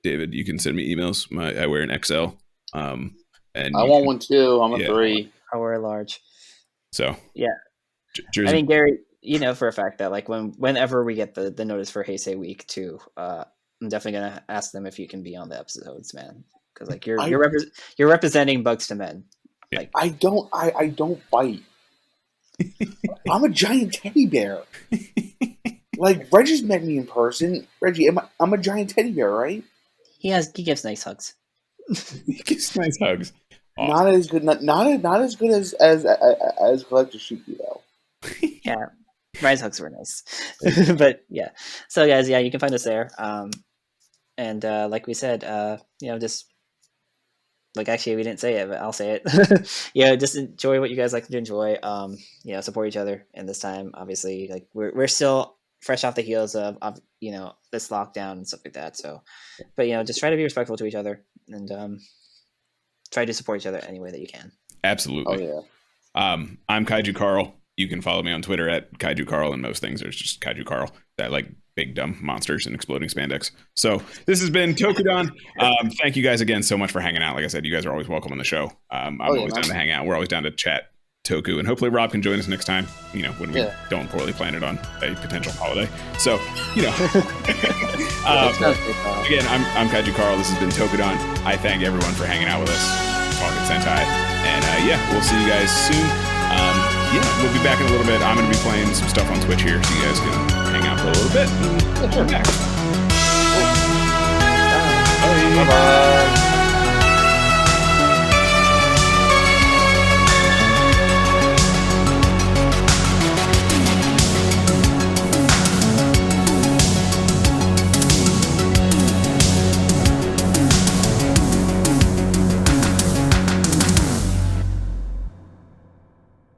Speaker 2: David, you can send me emails. I wear an XL. And
Speaker 4: I want one too. I'm a 3.
Speaker 3: I wear a large.
Speaker 2: So
Speaker 3: yeah,
Speaker 2: Jersey.
Speaker 3: I mean, Gary, for a fact that like whenever we get the notice for Heisei Week 2, I'm definitely gonna ask them if you can be on the episodes, man, because like you're representing Bugz2Men. Like
Speaker 4: I don't bite. I'm a giant teddy bear. Like Reggie's met me in person. Reggie, I'm a giant teddy bear, right?
Speaker 3: He gives nice hugs.
Speaker 2: He gives nice hugs.
Speaker 4: Awesome. Not as good. Not as good as Collector Shuki though.
Speaker 3: Yeah, Ryan's hugs were nice, but yeah. So guys, you can find us there. And like we said, just like actually we didn't say it, but I'll say it. Just enjoy what you guys like to enjoy. Support each other. And this time, obviously, like we're still fresh off the heels of this lockdown and stuff like that. So, but just try to be respectful to each other and try to support each other any way that you can.
Speaker 2: Absolutely.
Speaker 4: Oh yeah.
Speaker 2: I'm Kaiju Carl. You can follow me on Twitter at Kaiju Carl, and most things there's just Kaiju Carl. That like big dumb monsters and exploding spandex. So this has been Tokudon. Thank you guys again so much for hanging out. Like I said, you guys are always welcome on the show. I'm always down to hang out. We're always down to chat Toku, and hopefully Rob can join us next time. When we don't poorly plan it on a potential holiday. So again, I'm Kaiju Carl. This has been Tokudon. I thank everyone for hanging out with us, talking Sentai, and we'll see you guys soon. We'll be back in a little bit. I'm going to be playing some stuff on Twitch here, so you guys can hang out for a little bit. And we'll be back.
Speaker 4: Bye-bye.